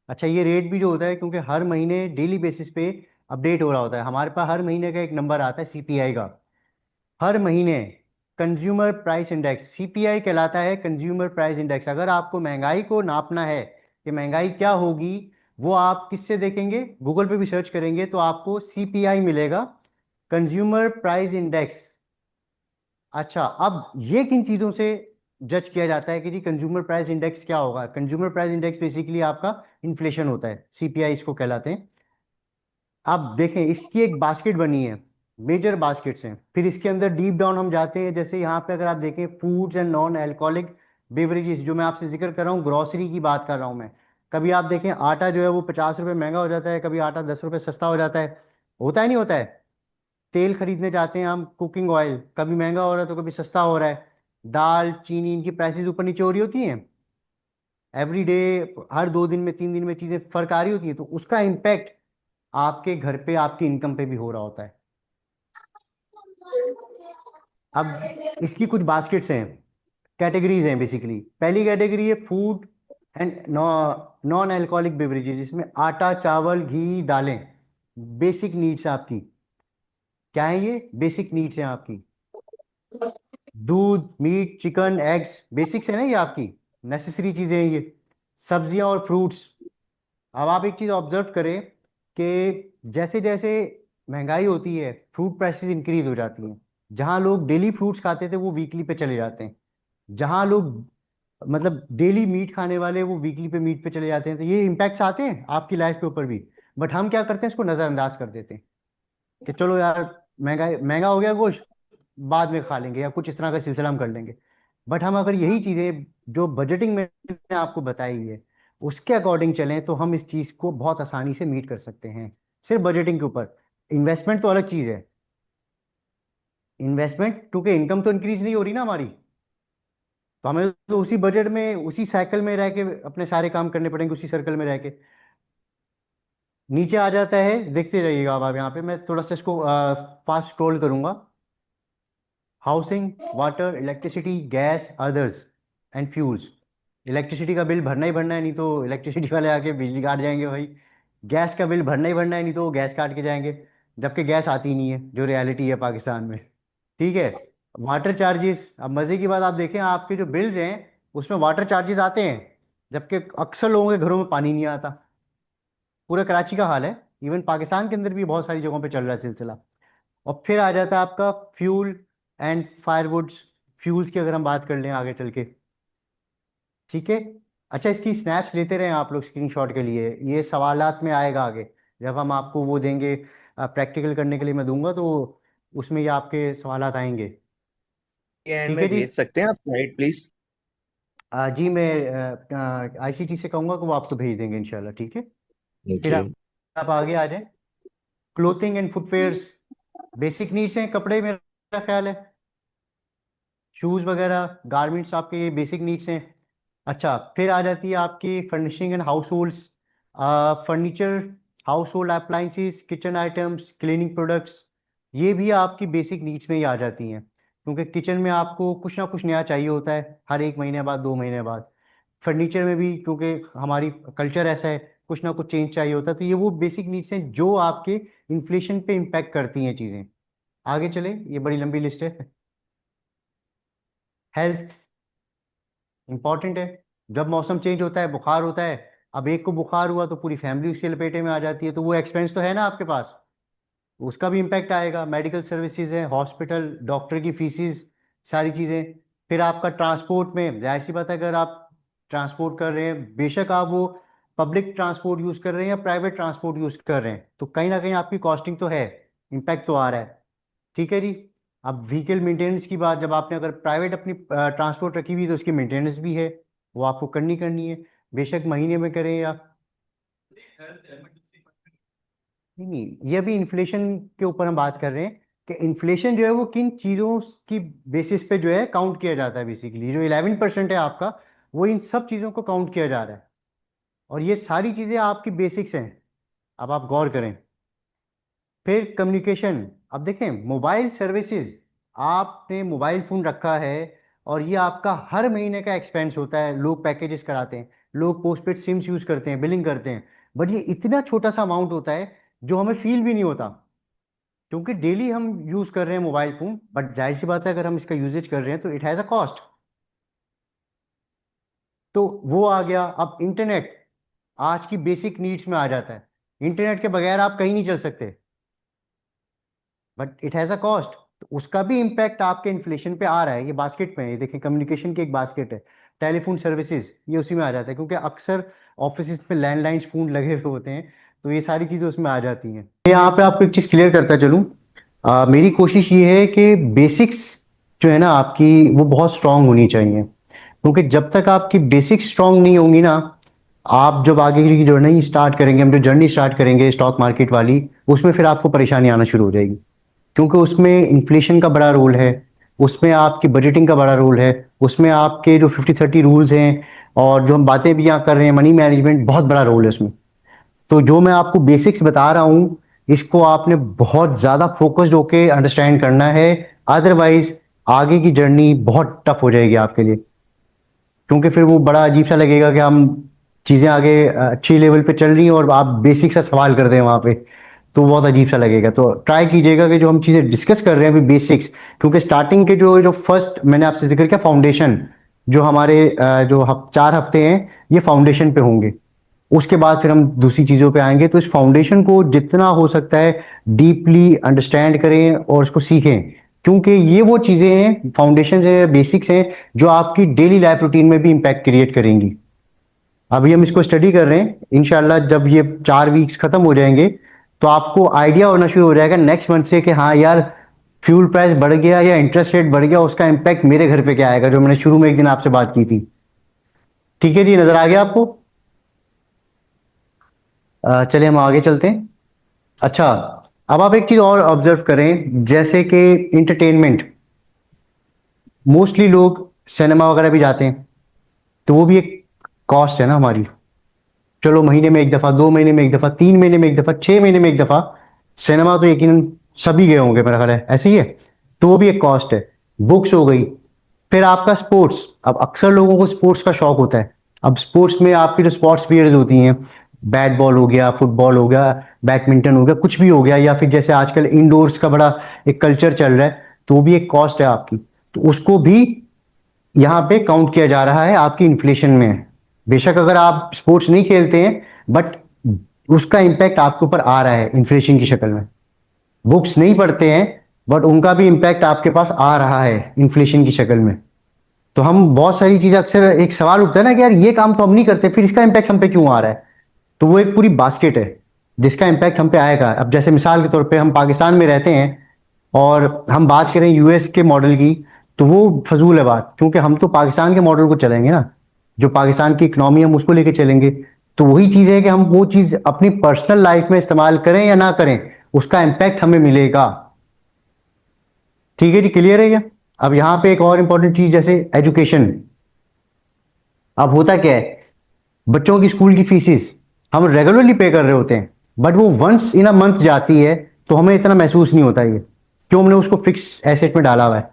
अच्छा, ये रेट भी जो होता है क्योंकि हर महीने डेली बेसिस पे अपडेट हो रहा होता है, हमारे पास हर महीने का एक नंबर आता है सीपीआई का। हर महीने कंज्यूमर प्राइस इंडेक्स, सीपीआई कहलाता है कंज्यूमर प्राइस इंडेक्स। अगर आपको महंगाई को नापना है कि महंगाई क्या होगी, वो आप किससे देखेंगे? गूगल पे भी सर्च करेंगे तो आपको सीपीआई मिलेगा, कंज्यूमर प्राइस इंडेक्स। अच्छा, अब ये किन चीज़ों से जज किया जाता है कि जी कंज्यूमर प्राइस इंडेक्स क्या होगा? कंज्यूमर प्राइस इंडेक्स बेसिकली आपका इन्फ्लेशन होता है, सीपीआई इसको कहलाते हैं। अब देखें, इसकी एक बास्केट बनी है, मेजर बास्केट्स हैं, फिर इसके अंदर डीप डाउन हम जाते हैं। जैसे यहाँ पे अगर आप देखें foods and non alcoholic beverages, जो मैं आपसे जिक्र कर रहा हूँ, ग्रॉसरी की बात कर रहा हूँ मैं। कभी आप देखें आटा जो है वो 50 रुपये महंगा हो जाता है, कभी आटा 10 रुपये सस्ता हो जाता है। होता है नहीं होता है? तेल खरीदने जाते हैं हम, कुकिंग ऑयल, कभी महंगा हो रहा है तो कभी सस्ता हो रहा है। दाल चीनी, इनकी प्राइसेस ऊपर नीचे हो रही होती हैं एवरी डे, हर 2 दिन में 3 दिन में चीज़ें फर्क आ रही होती है, तो उसका इम्पैक्ट आपके घर पे, आपकी इनकम पे भी हो रहा होता है। अब इसकी कुछ बास्केट्स हैं, कैटेगरीज हैं बेसिकली। पहली कैटेगरी है food and non alcoholic beverages, जिसमें आटा चावल घी दालें, बेसिक नीड्स आपकी। क्या है ये? बेसिक नीड्स हैं आपकी। दूध मीट चिकन एग्स, बेसिक्स है ना ये आपकी, नेसेसरी चीज़ें हैं ये। सब्जियां और फ्रूट्स। अब आप एक चीज़ ऑब्जर्व करें कि जैसे जैसे महंगाई होती है फ्रूट प्राइसेस इंक्रीज हो जाती हैं। जहां लोग डेली फ्रूट्स खाते थे वो वीकली पे चले जाते हैं, जहां लोग मतलब डेली मीट खाने वाले वो वीकली पे मीट पे चले जाते हैं। तो ये इम्पैक्ट्स आते हैं आपकी लाइफ के ऊपर भी, बट हम क्या करते हैं, इसको नज़रअंदाज कर देते हैं कि चलो यार महंगाई, महंगा हो गया गोश्त, बाद में खा लेंगे, या कुछ इस तरह का सिलसिला हम कर लेंगे। बट हम अगर यही चीज़ें जो बजटिंग मैंने आपको बताई है उसके अकॉर्डिंग चलें तो हम इस चीज़ को बहुत आसानी से मीट कर सकते हैं, सिर्फ बजटिंग के ऊपर। इन्वेस्टमेंट तो अलग चीज़ है। इन्वेस्टमेंट क्योंकि इनकम तो इंक्रीज नहीं हो रही ना हमारी, तो हमें तो उसी बजट में उसी साइकिल में रह के अपने सारे काम करने पड़ेंगे, उसी सर्कल में रह के। नीचे आ जाता है, देखते रहिएगा अब आप यहाँ पे, मैं थोड़ा सा इसको फास्ट स्क्रॉल करूंगा। Housing, water, electricity, gas, others and fuels. Electricity का बिल भरना ही भरना है, नहीं तो इलेक्ट्रिसिटी वाले आके बिजली काट जाएंगे भाई। गैस का बिल भरना ही भरना है, नहीं तो वो गैस काट के जाएंगे, जबकि गैस आती नहीं है, जो रियलिटी है पाकिस्तान में। ठीक है। वाटर चार्जेस, अब मज़े की बात आप देखें, आपके जो बिल्स हैं उसमें वाटर चार्जेस आते हैं, जबकि अक्सर लोगों के घरों में पानी नहीं आता। पूरा कराची का हाल है, इवन पाकिस्तान के अंदर भी बहुत सारी जगहों पे चल रहा है सिलसिला। और फिर आ जाता है आपका फ्यूल एंड फायरवुड्स। फ्यूल्स की अगर हम बात कर लें आगे चल के, ठीक है। अच्छा, इसकी स्नैप्स लेते रहें आप लोग स्क्रीनशॉट के लिए, ये सवालात में आएगा आगे, जब हम आपको वो देंगे प्रैक्टिकल करने के लिए मैं दूंगा, तो उसमें ये आपके सवालात आएंगे। एंड ठीक है में जी। भेज सकते हैं आप स्लाइड प्लीज? जी मैं आईसीटी से कहूँगा कि वो आपको भेज देंगे इंशाल्लाह, ठीक है। फिर जी आप आगे आ जाएं। Clothing and footwears, basic needs हैं कपड़े, मेरा ख्याल है। शूज़ वगैरह गारमेंट्स आपके ये बेसिक नीड्स हैं। अच्छा, फिर आ जाती है आपकी furnishing and house holds, furniture, house hold appliances, kitchen items, cleaning products. ये भी आपकी बेसिक नीड्स में ही आ जाती हैं, क्योंकि किचन में आपको कुछ ना कुछ नया चाहिए होता है हर 1 महीने बाद, 2 महीने बाद। फर्नीचर में भी क्योंकि हमारी कल्चर ऐसा है, कुछ ना कुछ चेंज चाहिए होता है। तो ये वो बेसिक नीड्स हैं जो आपके इन्फ्लेशन पे इम्पैक्ट करती हैं चीज़ें। आगे चले, ये बड़ी लंबी लिस्ट है। हेल्थ इंपॉर्टेंट है। जब मौसम चेंज होता है, बुखार होता है, अब एक को बुखार हुआ तो पूरी फैमिली उसके लपेटे में आ जाती है, तो वो एक्सपेंस तो है ना आपके पास, उसका भी इम्पैक्ट आएगा। मेडिकल सर्विसेज है, हॉस्पिटल, डॉक्टर की फीसिस, सारी चीज़ें। फिर आपका ट्रांसपोर्ट में जाहिर सी बात है, अगर आप ट्रांसपोर्ट कर रहे हैं, बेशक आप वो पब्लिक ट्रांसपोर्ट यूज़ कर रहे हैं या प्राइवेट ट्रांसपोर्ट यूज़ कर रहे हैं, तो कहीं ना कहीं आपकी कॉस्टिंग तो है, इम्पैक्ट तो आ रहा है। ठीक है जी। अब व्हीकल मेंटेनेंस की बात, जब आपने अगर प्राइवेट अपनी ट्रांसपोर्ट रखी हुई है तो उसकी मेंटेनेंस भी है, वो आपको करनी है, बेशक महीने में करें या नहीं। ये अभी इन्फ्लेशन के ऊपर हम बात कर रहे हैं कि इन्फ्लेशन जो है वो किन चीज़ों की बेसिस पे जो है काउंट किया जाता है। बेसिकली जो 11% है आपका, वो इन सब चीज़ों को काउंट किया जा रहा है, और ये सारी चीज़ें आपकी बेसिक्स हैं। अब आप गौर करें। फिर कम्युनिकेशन, अब देखें मोबाइल सर्विसेज, आपने मोबाइल फ़ोन रखा है और ये आपका हर महीने का एक्सपेंस होता है। लोग पैकेजेस कराते हैं, लोग पोस्टपेड सिम्स यूज़ करते हैं, बिलिंग करते हैं, बट ये इतना छोटा सा अमाउंट होता है जो हमें फील भी नहीं होता, क्योंकि डेली हम यूज़ कर रहे हैं मोबाइल फ़ोन। बट जाहिर सी बात है, अगर हम इसका यूजेज कर रहे हैं तो इट हैज़ अ कॉस्ट। तो वो आ गया। अब इंटरनेट आज की बेसिक नीड्स में आ जाता है, इंटरनेट के बगैर आप कहीं नहीं चल सकते, but it has a cost. तो उसका भी इम्पैक्ट आपके इन्फ्लेशन पे आ रहा है। ये बास्केट में है, ये देखें कम्युनिकेशन की एक बास्केट है। टेलीफोन सर्विसेज ये उसी में आ जाता है, क्योंकि अक्सर ऑफिस में लैंडलाइंस फ़ोन लगे हुए होते हैं, तो ये सारी चीज़ें उसमें आ जाती हैं। यहाँ पे आपको एक चीज़ क्लियर करता चलूँ, मेरी कोशिश ये है कि बेसिक्स जो है ना आपकी, वो बहुत स्ट्रांग होनी चाहिए, क्योंकि जब तक आपकी बेसिक्स स्ट्रांग नहीं होंगी ना, आप जब आगे की जर्नी स्टार्ट करेंगे, हम जो जर्नी स्टार्ट करेंगे स्टॉक मार्केट वाली, उसमें फिर आपको परेशानी आना शुरू हो जाएगी, क्योंकि उसमें इन्फ्लेशन का बड़ा रोल है, उसमें आपकी बजटिंग का बड़ा रोल है, उसमें आपके जो 50-30 रूल्स हैं, और जो हम बातें भी यहाँ कर रहे हैं, मनी मैनेजमेंट, बहुत बड़ा रोल है उसमें। तो जो मैं आपको बेसिक्स बता रहा हूँ, इसको आपने बहुत ज़्यादा फोकस्ड होके अंडरस्टैंड करना है, अदरवाइज आगे की जर्नी बहुत टफ हो जाएगी आपके लिए, क्योंकि फिर वो बड़ा अजीब सा लगेगा कि हम चीज़ें आगे अच्छी लेवल पे चल रही हैं और आप बेसिक सा सवाल कर दें वहाँ पे, तो बहुत अजीब सा लगेगा। तो ट्राई कीजिएगा कि जो हम चीज़ें डिस्कस कर रहे हैं अभी बेसिक्स, क्योंकि स्टार्टिंग के जो जो फर्स्ट मैंने आपसे जिक्र किया फाउंडेशन, जो हमारे जो 4 हफ्ते हैं ये फाउंडेशन पे होंगे, उसके बाद फिर हम दूसरी चीज़ों पे आएंगे। तो इस फाउंडेशन को जितना हो सकता है डीपली अंडरस्टैंड करें और उसको सीखें, क्योंकि ये वो चीज़ें हैं, फाउंडेशन है, बेसिक्स हैं, जो आपकी डेली लाइफ रूटीन में भी इम्पैक्ट क्रिएट करेंगी। अभी हम इसको स्टडी कर रहे हैं, इंशाल्लाह जब ये 4 वीक्स खत्म हो जाएंगे तो आपको आइडिया होना शुरू हो जाएगा नेक्स्ट मंथ से कि हाँ यार, फ्यूल प्राइस बढ़ गया या इंटरेस्ट रेट बढ़ गया, उसका इम्पैक्ट मेरे घर पे क्या आएगा, जो मैंने शुरू में एक दिन आपसे बात की थी। ठीक है जी, नजर आ गया आपको? चलिए हम आगे चलते हैं। अच्छा, अब आप एक चीज और ऑब्जर्व करें, जैसे कि इंटरटेनमेंट, मोस्टली लोग सिनेमा वगैरह भी जाते हैं, तो वो भी एक कॉस्ट है ना हमारी। चलो महीने में एक दफा, 2 महीने में एक दफा, 3 महीने में एक दफा, 6 महीने में एक दफा सिनेमा तो यकीनन सभी गए होंगे, मेरा ख्याल है ऐसे ही है, तो वो भी एक कॉस्ट है। बुक्स हो गई, फिर आपका स्पोर्ट्स, अब अक्सर लोगों को स्पोर्ट्स का शौक होता है। अब स्पोर्ट्स में आपकी जो स्पोर्ट्स प्लेयर्स होती हैं, बैट बॉल हो गया, फुटबॉल हो गया, बैडमिंटन हो गया, कुछ भी हो गया, या फिर जैसे आजकल इंडोर्स का बड़ा एक कल्चर चल रहा है, तो वो भी एक कॉस्ट है आपकी, तो उसको भी यहाँ पे काउंट किया जा रहा है आपकी इन्फ्लेशन में। बेशक अगर आप स्पोर्ट्स नहीं खेलते हैं, बट उसका इम्पैक्ट आपके ऊपर आ रहा है इन्फ्लेशन की शक्ल में। बुक्स नहीं पढ़ते हैं, बट उनका भी इम्पैक्ट आपके पास आ रहा है इन्फ्लेशन की शक्ल में। तो हम बहुत सारी चीज़ें, अक्सर एक सवाल उठता है ना कि यार ये काम तो हम नहीं करते, फिर इसका इम्पैक्ट हम पे क्यों आ रहा है? तो वो एक पूरी बास्केट है जिसका इम्पैक्ट हम पे आएगा। अब जैसे मिसाल के तौर पे हम पाकिस्तान में रहते हैं और हम बात करें यूएस के मॉडल की, तो वो फजूल है बात, क्योंकि हम तो पाकिस्तान के मॉडल को चलेंगे ना, जो पाकिस्तान की इकनॉमी हम उसको लेके चलेंगे। तो वही चीज़ है कि हम वो चीज़ अपनी पर्सनल लाइफ में इस्तेमाल करें या ना करें, उसका इम्पैक्ट हमें मिलेगा। ठीक है जी, क्लियर है क्या? अब यहाँ पे एक और इंपॉर्टेंट चीज, जैसे एजुकेशन। अब होता क्या है, बच्चों की स्कूल की फीसिस हम रेगुलरली पे कर रहे होते हैं, बट वो वंस इन अ मंथ जाती है तो हमें इतना महसूस नहीं होता ये, क्यों? हमने उसको फिक्स एसेट में डाला हुआ है।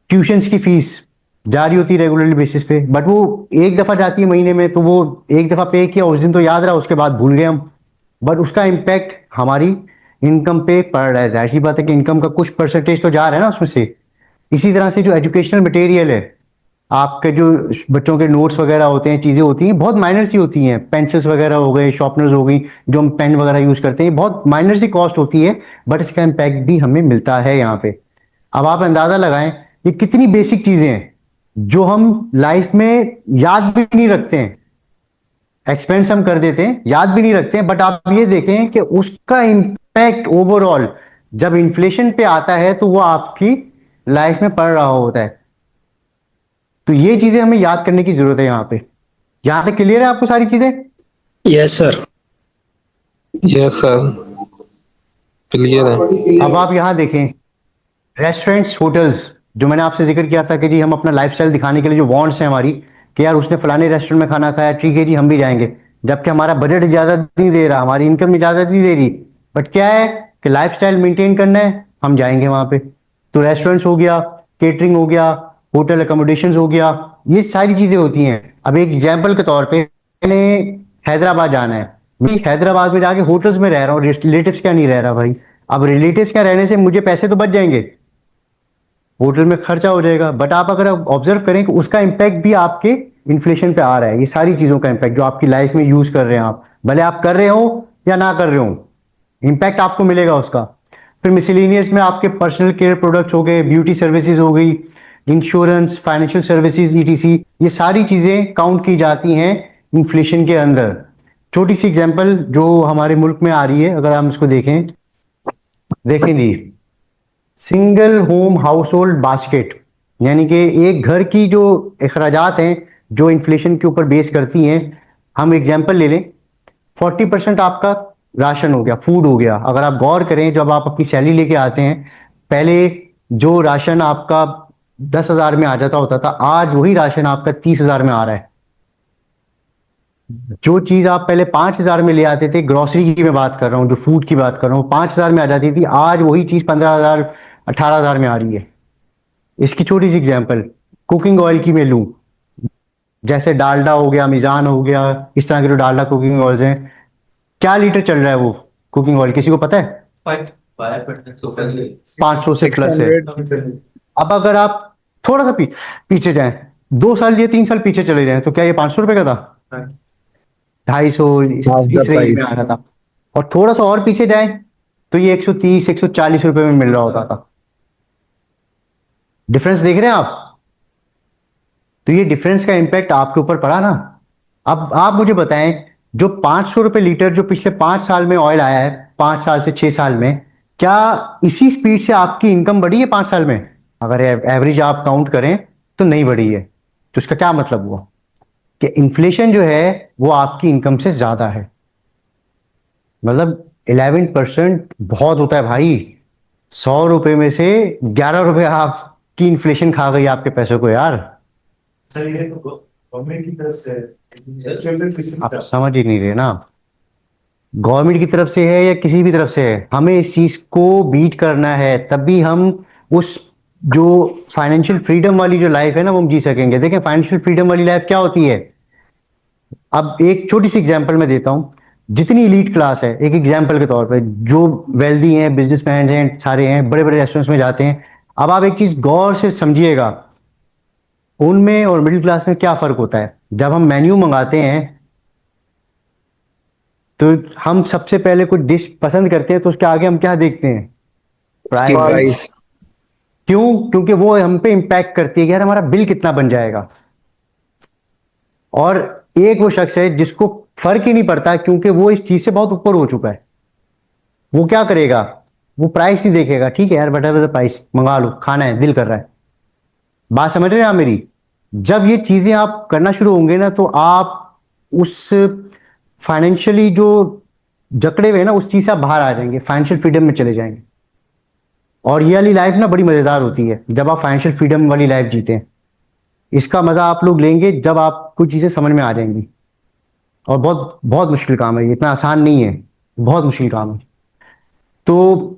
ट्यूशंस की फीस जारी होती है रेगुलरली बेसिस पे, बट वो एक दफा जाती है महीने में, तो वो एक दफा पे किया, उस दिन तो याद रहा, उसके बाद भूल गए हम, बट उसका इम्पैक्ट हमारी इनकम पे पड़ रहा है। जाहिर सी बात है कि इनकम का कुछ परसेंटेज तो जा रहा है ना उसमें से। इसी तरह से जो एजुकेशनल मटेरियल है, आपके जो बच्चों के नोट्स वगैरह होते हैं, चीज़ें होती हैं, बहुत माइनर सी होती हैं, पेंसिल्स वगैरह हो गए, शार्पनर्स हो गई, जो हम पेन वगैरह यूज़ करते हैं, बहुत माइनर सी कॉस्ट होती है, बट इसका इम्पैक्ट भी हमें मिलता है यहाँ पे। अब आप अंदाज़ा लगाएं ये कितनी बेसिक चीज़ें हैं, जो हम लाइफ में याद भी नहीं रखते हैं, एक्सपेंस हम कर देते हैं, याद भी नहीं रखते हैं, बट आप ये देखें कि उसका इम्पैक्ट ओवरऑल जब इन्फ्लेशन पे आता है तो वो आपकी लाइफ में पड़ रहा होता है। तो ये चीजें हमें याद करने की जरूरत है यहाँ पे। यहां तक क्लियर है आपको सारी चीजें? Yes sir. Yes sir, clear है। अब आप यहाँ देखें, रेस्टोरेंट्स, होटल्स, जो मैंने आपसे जिक्र किया था कि जी हम अपना लाइफस्टाइल दिखाने के लिए जो वांट्स हैं हमारी, कि यार उसने फलाने रेस्टोरेंट में खाना खाया, ठीक है जी हम भी जाएंगे, जबकि हमारा बजट इजाजत नहीं दे रहा, हमारी इनकम इजाजत नहीं दे रही, बट क्या है कि लाइफस्टाइल मेंटेन करना है, हम जाएंगे वहां पे। तो रेस्टोरेंट्स हो गया, केटरिंग हो गया, होटल अकोमोडेशन हो गया, ये सारी चीजें होती हैं। अब एक एग्जाम्पल के तौर पर मैंने हैदराबाद जाना है, मैं हैदराबाद में जाके होटल्स में रह रहा हूँ, रिलेटिव्स क्या नहीं रह रहा भाई। अब रिलेटिव्स क्या रहने से मुझे पैसे तो बच जाएंगे, होटल में खर्चा हो जाएगा, बट आप अगर ऑब्जर्व करें कि उसका इंपैक्ट भी आपके इन्फ्लेशन पे आ रहा है। ये सारी चीजों का इंपैक्ट जो आपकी लाइफ में यूज कर रहे हैं आप, भले आप कर रहे हो या ना कर रहे हो, इंपैक्ट आपको मिलेगा उसका। फिर मिसलेनियस में आपके पर्सनल केयर प्रोडक्ट्स हो गए, ब्यूटी सर्विसेज हो गई, इंश्योरेंस, फाइनेंशियल सर्विसेज, ईटीसी, ये सारी चीजें काउंट की जाती हैं इन्फ्लेशन के अंदर। छोटी सी एग्जांपल जो हमारे मुल्क में आ रही है, अगर हम इसको देखें जी, single home household basket, यानी कि एक घर की जो अखराजात हैं जो इन्फ्लेशन के ऊपर बेस करती हैं। हम एग्जांपल ले लें, 40% आपका राशन हो गया, फूड हो गया। अगर आप गौर करें, जब आप अपनी सैलरी लेके आते हैं, पहले जो राशन आपका 10,000 में आ जाता होता था, आज वही राशन आपका 30,000 में आ रहा है। जो चीज आप पहले 5,000 में ले आते थे, ग्रोसरी की मैं बात कर रहा हूँ, जो फूड की बात कर रहा हूँ, 5,000 में आ जाती थी, आज वही चीज 15,000 18,000 में आ रही है। इसकी छोटी सी एग्जांपल कुकिंग ऑयल की मैं लूं, जैसे डालडा हो गया, मिजान हो गया, इस तरह के जो डालडा कुकिंग ऑयल्स हैं, क्या लीटर चल रहा है वो कुकिंग ऑयल, किसी को पता है? 500 से प्लस है। 600। अब अगर आप थोड़ा सा पीछे जाएं, 2 साल या 3 साल पीछे चले जाएं, तो क्या ये 500 रुपए का था? 250 Half the इस रेंज में आ price. रहा था। और थोड़ा सा और पीछे जाएं तो ये 130 140 रुपए में मिल रहा होता था। डिफरेंस देख रहे हैं आप? तो ये डिफरेंस का इंपैक्ट आपके ऊपर पड़ा ना। अब आप मुझे बताएं, जो 500 रुपए लीटर जो पिछले 5 साल में ऑयल आया है, 5 साल से 6 साल में, क्या इसी स्पीड से आपकी इनकम बढ़ी है 5 साल में? अगर एवरेज आप काउंट करें तो नहीं बढ़ी है। तो इसका क्या मतलब हुआ कि इन्फ्लेशन जो है वो आपकी इनकम से ज्यादा है। मतलब 11% बहुत होता है भाई। 100 रुपए में से 11 रुपए आपकी इन्फ्लेशन खा गई आपके पैसे को यार। सर ये तो गवर्नमेंट की तरफ से आप समझ ही नहीं रहे ना, गवर्नमेंट की तरफ से है या किसी भी तरफ से है, हमें इस चीज को बीट करना है, तभी हम उस जो फाइनेंशियल फ्रीडम वाली जो लाइफ है ना वो हम जी सकेंगे। देखें फाइनेंशियल फ्रीडम वाली लाइफ क्या होती है। अब एक छोटी सी एग्जांपल मैं देता हूं, जितनी इलीट क्लास है, एक एग्जांपल के तौर पे, जो वेल्दी हैं, बिजनेसमैन हैं, सारे हैं, बड़े बड़े रेस्टोरेंट्स में जाते हैं। अब आप एक चीज गौर से समझिएगा, उनमें और मिडिल क्लास में क्या फर्क होता है। जब हम मेन्यू मंगाते हैं तो हम सबसे पहले कुछ डिश पसंद करते हैं, तो उसके आगे हम क्या देखते हैं? Price. क्यों? क्योंकि वो हम पे इंपैक्ट करती है कि यार हमारा बिल कितना बन जाएगा। और एक वो शख्स है जिसको फर्क ही नहीं पड़ता, क्योंकि वो इस चीज से बहुत ऊपर हो चुका है। वो क्या करेगा? वो प्राइस नहीं देखेगा, ठीक है यार whatever द प्राइस, मंगा लो, खाना है, दिल कर रहा है। बात समझ रहे हैं आप मेरी? जब ये चीजें आप करना शुरू होंगे ना, तो आप उस फाइनेंशियली जो जकड़े हुए हैं ना, उस चीज से आप बाहर आ जाएंगे, फाइनेंशियल फ्रीडम में चले जाएंगे। और ये वाली लाइफ ना बड़ी मजेदार होती है जब आप फाइनेंशियल फ्रीडम वाली लाइफ जीते हैं। इसका मजा आप लोग लेंगे जब आपको चीजें समझ में आ जाएंगी। और बहुत बहुत मुश्किल काम है ये, इतना आसान नहीं है, बहुत मुश्किल काम है। तो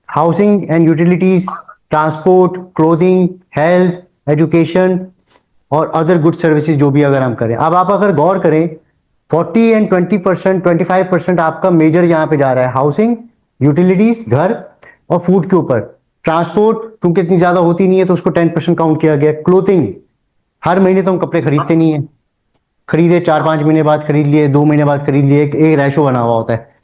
housing and utilities, transport, clothing, health, education और अदर गुड सर्विसेज जो भी अगर हम करें, अब आप अगर गौर करें, 40 एंड 20%, 25% आपका मेजर यहाँ पे जा रहा है हाउसिंग, यूटिलिटीज, घर और फूड के ऊपर। ट्रांसपोर्ट क्योंकि इतनी ज्यादा होती नहीं है तो उसको 10% काउंट किया गया। क्लोथिंग, हर महीने तो हम कपड़े खरीदते नहीं है, खरीदे 4-5 महीने बाद खरीद लिए, 2 महीने बाद खरीद लिए, एक रेशो बना हुआ होता है।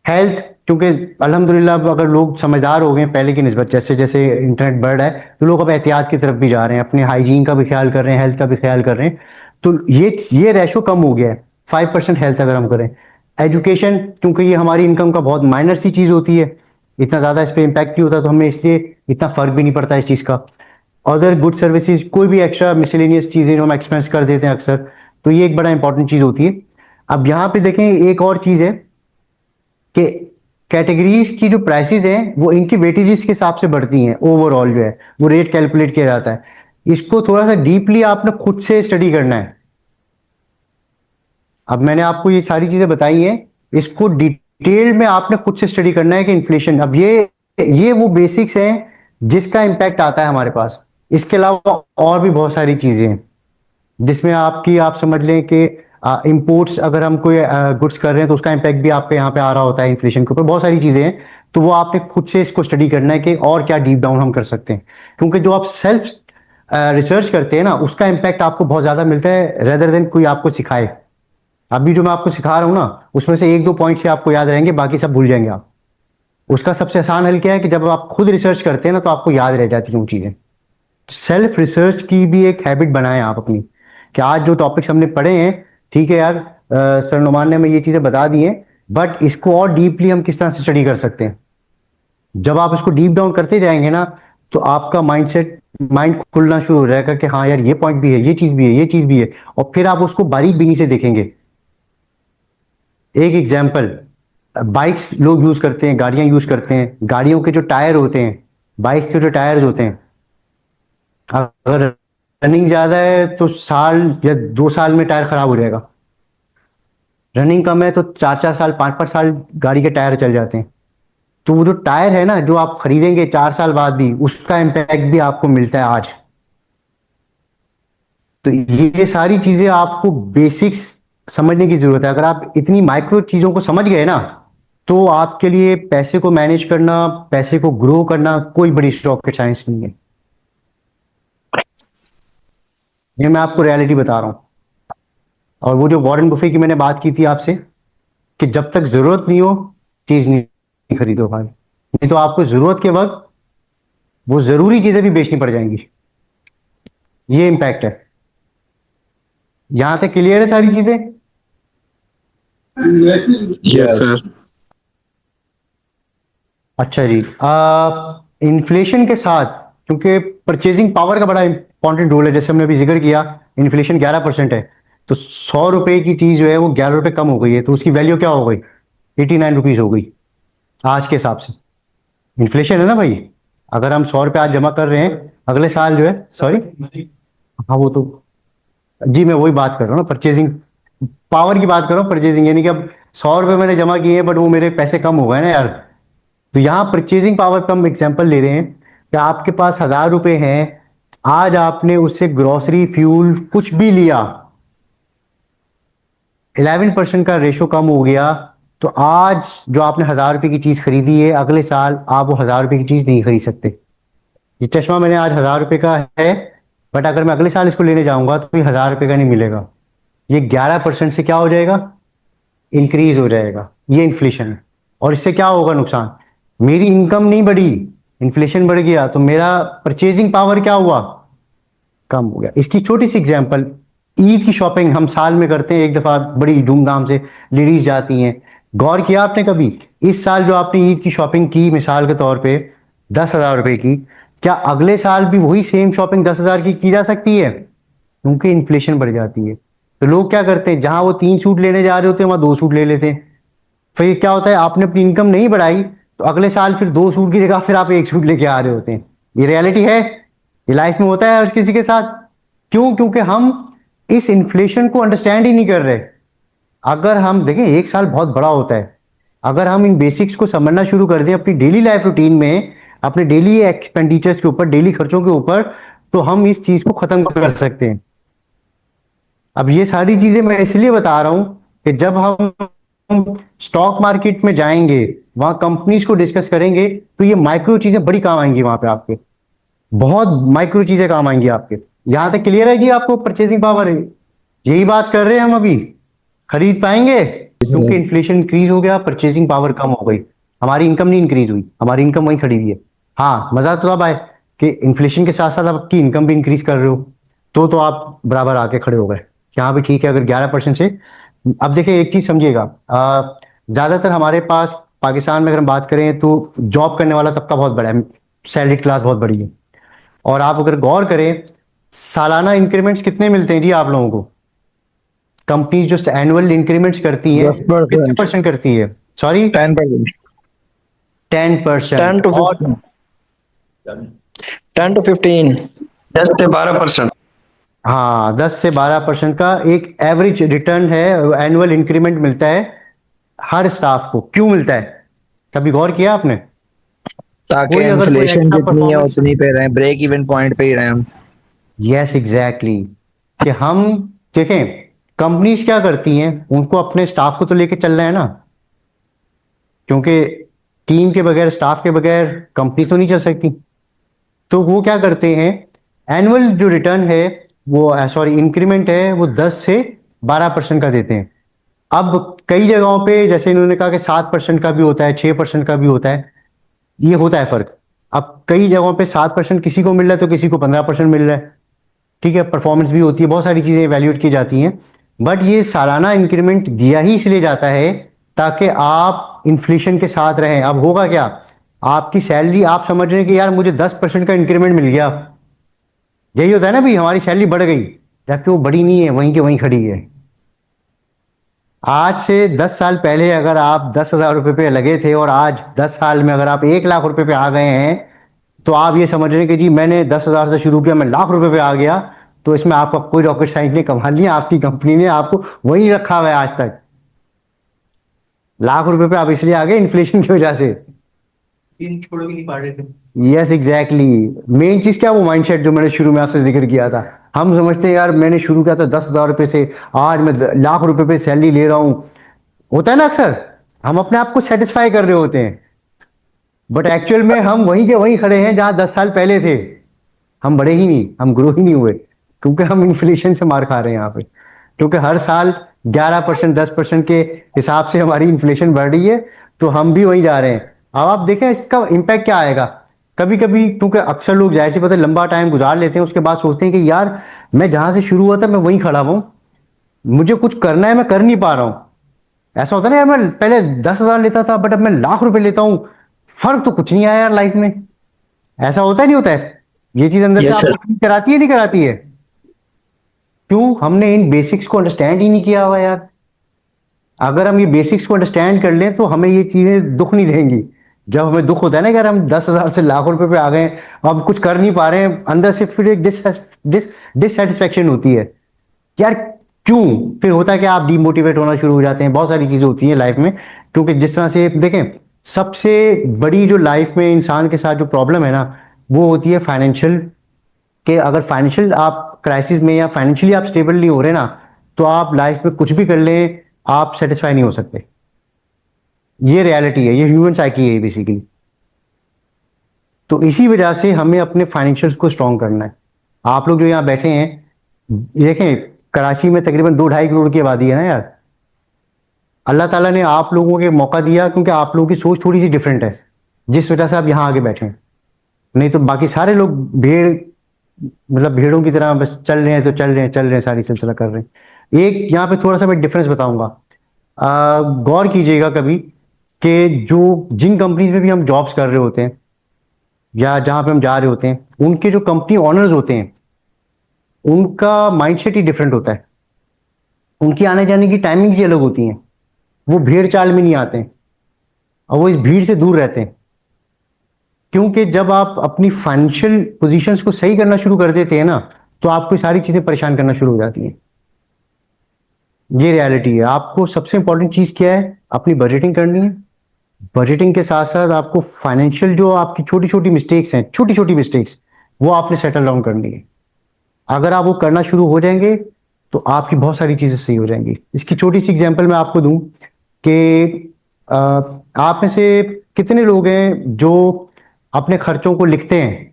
हेल्थ, क्योंकि अल्हम्दुलिल्लाह अब अगर लोग समझदार हो गए पहले की निस्बत, जैसे जैसे इंटरनेट बढ़ रहा है तो लोग अब एहतियात की तरफ भी जा रहे हैं, अपने हाइजीन का भी ख्याल कर रहे हैं, हेल्थ का भी ख्याल कर रहे हैं। तो ये रेशो कम हो गया है, 5% हेल्थ अगर हम करें। एजुकेशन, क्योंकि ये हमारी इनकम का बहुत माइनर सी चीज़ होती है, इतना ज़्यादा इस पर इम्पैक्ट नहीं होता, तो हमें इसलिए इतना फ़र्क भी नहीं पड़ता इस चीज़ का। अदर गुड सर्विसेज, कोई भी एक्स्ट्रा मिसलेनियस चीज़ें जो हम एक्सपेंस कर देते हैं अक्सर, तो ये एक बड़ा इंपॉर्टेंट चीज़ होती है। अब यहाँ पे देखें एक और चीज़ है कि कैटेगरीज की जो प्राइसेस हैं वो इनकी वेटेजेस के हिसाब से बढ़ती हैं, ओवरऑल जो है वो रेट कैलकुलेट किया जाता है। इसको थोड़ा सा डीपली आपने खुद से स्टडी करना है। अब मैंने आपको ये सारी चीजें बताई हैं, इसको डिटेल में आपने खुद से स्टडी करना है कि इन्फ्लेशन, अब ये वो बेसिक्स हैं जिसका इम्पैक्ट आता है हमारे पास। इसके अलावा और भी बहुत सारी चीजें हैं जिसमें आप समझ लें कि इंपोर्ट्स, अगर हम कोई गुड्स कर रहे हैं तो उसका इम्पैक्ट भी आपके यहाँ पे आ रहा होता है इन्फ्लेशन के ऊपर, बहुत सारी चीजें हैं। तो वो आपने खुद से इसको स्टडी करना है कि और क्या डीप डाउन हम कर सकते हैं, क्योंकि जो आप सेल्फ रिसर्च करते हैं ना उसका इम्पैक्ट आपको बहुत ज्यादा मिलता है रेदर देन कोई आपको सिखाए। अभी जो मैं आपको सिखा रहा हूँ ना उसमें से 1-2 पॉइंट से आपको याद रहेंगे, बाकी सब भूल जाएंगे आप। उसका सबसे आसान हल क्या है कि जब आप खुद रिसर्च करते हैं ना तो आपको याद रह जाती हैं वो चीजें। सेल्फ रिसर्च की भी एक हैबिट बनाएं आप अपनी, कि आज जो टॉपिक्स हमने पढ़े हैं, ठीक है यार, सर नुमान ने हमें ये चीजें बता दी हैं, बट इसको और डीपली हम किस तरह से स्टडी कर सकते हैं। जब आप इसको डीप डाउन करते जाएंगे ना तो आपका माइंड खुलना शुरू हो जाएगा कि हाँ यार ये पॉइंट भी है, ये चीज भी है, ये चीज भी है, और फिर आप उसको बारीक बीनी से देखेंगे। एक एग्जाम्पल, बाइक्स लोग यूज करते हैं, गाड़ियां यूज करते हैं, गाड़ियों के जो टायर होते हैं, बाइक के जो टायर्स होते हैं, अगर रनिंग ज्यादा है तो साल या 2 साल में टायर खराब हो जाएगा। रनिंग कम है तो 4-4 साल 5-5 साल गाड़ी के टायर चल जाते हैं। तो वो जो टायर है ना जो आप खरीदेंगे 4 साल बाद भी, उसका इम्पैक्ट भी आपको मिलता है आज। तो ये सारी चीजें आपको बेसिक्स समझने की जरूरत है। अगर आप इतनी माइक्रो चीजों को समझ गए ना तो आपके लिए पैसे को मैनेज करना, पैसे को ग्रो करना कोई बड़ी रॉकेट साइंस नहीं है। ये मैं आपको रियलिटी बता रहा हूं। और वो जो वॉरेन बफे की मैंने बात की थी आपसे कि जब तक जरूरत नहीं हो चीज नहीं खरीदो भाई, नहीं तो आपको जरूरत के वक्त वो जरूरी चीजें भी बेचनी पड़ जाएंगी। ये इंपैक्ट है। यहां तक क्लियर है सारी चीजें? Yes sir. अच्छा जी, इन्फ्लेशन के साथ, क्योंकि परचेजिंग पावर का बड़ा इंपॉर्टेंट रोल है, जैसे हमने अभी जिक्र किया, इन्फ्लेशन 11% है, तो 100 रुपए की चीज जो है वो 11 रुपए कम हो गई है, तो उसकी वैल्यू क्या हो गई? 89 रुपीज हो गई आज के हिसाब से। इन्फ्लेशन है ना भाई। अगर हम 100 रुपए आज जमा कर रहे हैं, अगले साल जो है, सॉरी, हाँ वो तो जी मैं वही बात कर रहा हूँ ना, परचेजिंग पावर की बात कर रहा हूँ। परचेजिंग यानी कि अब 100 रुपए मैंने जमा किए हैं बट वो मेरे पैसे कम हो गए ना यार। तो यहाँ परचेजिंग पावर का हम एग्जाम्पल ले रहे हैं कि आपके पास 1000 रुपए हैं, आज आपने उससे ग्रोसरी, फ्यूल कुछ भी लिया, 11% का रेशो कम हो गया, तो आज जो आपने 1000 रुपए की चीज खरीदी है, अगले साल आप वो 1000 रुपए की चीज नहीं खरीद सकते। ये चश्मा मैंने आज 1000 रुपए का है, बट अगर मैं अगले साल इसको लेने जाऊंगा तो ये 1000 रुपए का नहीं मिलेगा। ये 11% से क्या हो जाएगा? इंक्रीज हो जाएगा। ये इन्फ्लेशन है। और इससे क्या होगा नुकसान? मेरी इनकम नहीं बढ़ी, इन्फ्लेशन बढ़ गया, तो मेरा परचेजिंग पावर क्या हुआ? कम हो गया। इसकी छोटी सी एग्जांपल, ईद की शॉपिंग हम साल में करते हैं एक दफा, बड़ी धूमधाम से लेडीज जाती हैं। गौर किया आपने कभी, इस साल जो आपने ईद की शॉपिंग की मिसाल के तौर पे 10,000 रुपए की, क्या अगले साल भी वही सेम शॉपिंग 10,000 की जा सकती है? क्योंकि इन्फ्लेशन बढ़ जाती है। तो लोग क्या करते हैं, जहां वो 3 सूट लेने जा रहे होते हैं वहां 2 सूट ले लेते हैं। फिर क्या होता है, आपने अपनी इनकम नहीं बढ़ाई तो अगले साल फिर 2 सूट की जगह फिर आप 1 सूट लेके आ रहे होते हैं। ये रियलिटी है, ये लाइफ में होता है हर किसी के साथ। क्यों? क्योंकि हम इस इन्फ्लेशन को अंडरस्टैंड ही नहीं कर रहे। अगर हम देखें, 1 साल बहुत बड़ा होता है, अगर हम इन बेसिक्स को समझना शुरू कर दें अपनी डेली लाइफ रूटीन में, अपने डेली एक्सपेंडिचर्स के ऊपर, डेली खर्चों के ऊपर, तो हम इस चीज को खत्म कर सकते हैं। अब ये सारी चीजें मैं इसलिए बता रहा हूं कि जब हम स्टॉक मार्केट में जाएंगे, वहां कंपनीज को डिस्कस करेंगे, तो ये माइक्रो चीजें बड़ी काम आएंगी वहां पे आपके, बहुत माइक्रो चीजें काम आएंगी आपके। यहां तक क्लियर है कि आपको परचेजिंग पावर है? यही बात कर रहे हैं हम अभी। खरीद पाएंगे? क्योंकि इन्फ्लेशन इंक्रीज हो गया, परचेजिंग पावर कम हो गई, हमारी इनकम नहीं इंक्रीज हुई, हमारी इनकम वहीं खड़ी हुई है। हाँ, मजा तो अब आए कि इन्फ्लेशन के साथ साथ आपकी इनकम भी इंक्रीज कर रहे हो, तो आप बराबर आके खड़े हो गए। यहाँ भी ठीक है, अगर 11% से। अब देखिए एक चीज समझिएगा, ज्यादातर हमारे पास पाकिस्तान में अगर हम बात करें तो जॉब करने वाला तबका बहुत बड़ा है, सैलरी क्लास बहुत बड़ी है। और आप अगर गौर करें, सालाना इंक्रीमेंट्स कितने मिलते हैं जी आप लोगों को? कंपनी जो एनुअल इंक्रीमेंट्स करती हैं कितने 10%, परसेंट करती है? सॉरी, 10%, 10%। 10 to और 15, 10 to 15, 10 से 12%। हाँ, 10 से 12% का एक एवरेज रिटर्न है, एनुअल इंक्रीमेंट मिलता है हर स्टाफ को। क्यों मिलता है, कभी गौर किया आपने? ताकि कोई अगर कोई इन्फ्लेशन एक्स्ट्रा जितनी है परफॉर्मेंस, उतनी पे रहे, ब्रेक इवन पॉइंट पे ही रहे हम। यस एग्जैक्टली, कि हम देखें कंपनीज क्या करती हैं, उनको अपने स्टाफ को तो लेके चलना है ना, क्योंकि टीम के बगैर, स्टाफ के बगैर कंपनी तो नहीं चल सकती। तो वो क्या करते हैं, एनुअल जो रिटर्न है वो, सॉरी इंक्रीमेंट है, वो 10 से 12% का देते हैं। अब कई जगहों पे जैसे इन्होंने कहा कि 7% का भी होता है, 6% का भी होता है, ये होता है फर्क। अब कई जगहों पे 7% किसी को मिल रहा है तो किसी को 15% मिल रहा है, ठीक है, परफॉर्मेंस भी होती है, बहुत सारी चीजें इवैल्यूएट की जाती हैं। बट ये सालाना इंक्रीमेंट दिया ही इसलिए जाता है ताकि आप इन्फ्लेशन के साथ रहें। अब होगा क्या, आपकी सैलरी, आप समझ रहे हैं कि यार मुझे 10% का इंक्रीमेंट मिल गया, यही होता है ना भाई, हमारी सैलरी बढ़ गई, जबकि वो बढ़ी नहीं है, वहीं के वहीं खड़ी है। आज से 10 साल पहले अगर आप 10,000 रुपए पे लगे थे और आज 10 साल में अगर आप 1 लाख रुपए पे आ गए हैं, तो आप ये समझ रहे हैं कि जी मैंने 10,000 से शुरू किया, मैं लाख रुपए पे आ गया, तो इसमें आपका कोई रॉकेट साइंस नहीं कमा लिया, आपकी कंपनी ने आपको वहीं रखा हुआ है आज तक। लाख रुपए पे आप इसलिए आ गए इन्फ्लेशन की वजह से। इन छोड़ भी नहीं पा रहे थे। यस एग्जैक्टली, मेन चीज क्या, वो माइंडसेट जो मैंने शुरू में आपसे जिक्र किया था। हम समझते हैं यार मैंने शुरू किया था 10,000 रुपए से, आज मैं लाख रुपए पे सैलरी ले रहा हूं। होता है ना अक्सर, हम अपने आप को सेटिस्फाई कर रहे होते हैं, बट एक्चुअल में हम वहीं के वहीं खड़े हैं जहां 10 साल पहले थे। हम बढ़े ही नहीं, हम ग्रो ही नहीं हुए, क्योंकि हम इन्फ्लेशन से मार खा रहे हैं यहाँ पे। क्योंकि हर साल 11%, 10% के हिसाब से हमारी इन्फ्लेशन बढ़ रही है, तो हम भी वहीं जा रहे हैं। अब आप देखें इसका इम्पैक्ट क्या आएगा। कभी कभी, क्योंकि अक्सर लोग जाहिर सी बात है लंबा टाइम गुजार लेते हैं, उसके बाद सोचते हैं कि यार मैं जहां से शुरू हुआ था मैं वहीं खड़ा हूं, मुझे कुछ करना है, मैं कर नहीं पा रहा हूं। ऐसा होता है ना यार, मैं पहले 10,000 लेता था बट अब मैं लाख रुपए लेता हूं, फर्क तो कुछ नहीं आया यार लाइफ में। ऐसा होता है नहीं होता है? ये चीज अंदर से यस सर। आपको feel कराती है नहीं कराती है? क्यों, हमने इन बेसिक्स को अंडरस्टैंड ही नहीं किया हुआ यार। अगर हम ये बेसिक्स को अंडरस्टैंड कर लें तो हमें ये चीजें दुख नहीं देंगी। जब हमें दुख होता है ना कि यार हम 10,000 से लाख रुपए पे आ गए, अब कुछ कर नहीं पा रहे हैं, अंदर से फिर एक डिससेटिस्फेक्शन होती है यार। क्यों, फिर होता है कि आप डिमोटिवेट होना शुरू हो जाते हैं, बहुत सारी चीजें होती हैं लाइफ में। क्योंकि जिस तरह से देखें, सबसे बड़ी जो लाइफ में इंसान के साथ जो प्रॉब्लम है ना, वो होती है फाइनेंशियल। कि अगर फाइनेंशियल आप क्राइसिस में या फाइनेंशियली आप स्टेबल नहीं हो रहे ना, तो आप लाइफ में कुछ भी कर लें, आप सेटिस्फाई नहीं हो सकते। ये रियलिटी है, ये ह्यूमन साइकी है बेसिकली। तो इसी वजह से हमें अपने फाइनेंशियल्स को स्ट्रॉन्ग करना है। आप लोग जो यहाँ बैठे हैं, देखें कराची में तकरीबन 2-2.5 करोड़ की आबादी है ना यार। अल्लाह ताला ने आप लोगों के मौका दिया क्योंकि आप लोगों की सोच थोड़ी सी डिफरेंट है, जिस वजह से आप यहाँ आगे बैठे हैं। नहीं तो बाकी सारे लोग भेड़, मतलब भेड़ों की तरह बस चल रहे हैं तो चल रहे हैं, चल रहे हैं, सारी सिलसिला कर रहे हैं। एक यहाँ पे थोड़ा सा मैं डिफरेंस बताऊंगा, गौर कीजिएगा कभी कि जो जिन कंपनीज में भी हम जॉब्स कर रहे होते हैं या जहां पे हम जा रहे होते हैं, उनके जो कंपनी ओनर्स होते हैं, उनका माइंडसेट ही डिफरेंट होता है। उनकी आने जाने की टाइमिंग्स ही अलग होती हैं। वो भीड़ चाल में नहीं आते हैं और वो इस भीड़ से दूर रहते हैं। क्योंकि जब आप अपनी फाइनेंशियल पोजीशंस को सही करना शुरू कर देते हैं ना, तो आपको सारी चीजें परेशान करना शुरू हो जाती हैं। ये रियलिटी है। आपको सबसे इंपॉर्टेंट चीज क्या है, अपनी बजटिंग करनी है। बजटिंग के साथ साथ आपको फाइनेंशियल जो आपकी छोटी छोटी मिस्टेक्स हैं, छोटी छोटी मिस्टेक्स, वो आपने सेटल डाउन करनी है। अगर आप वो करना शुरू हो जाएंगे तो आपकी बहुत सारी चीजें सही हो जाएंगी। इसकी छोटी सी एग्जांपल मैं आपको दूं कि आप में से कितने लोग हैं जो अपने खर्चों को लिखते हैं?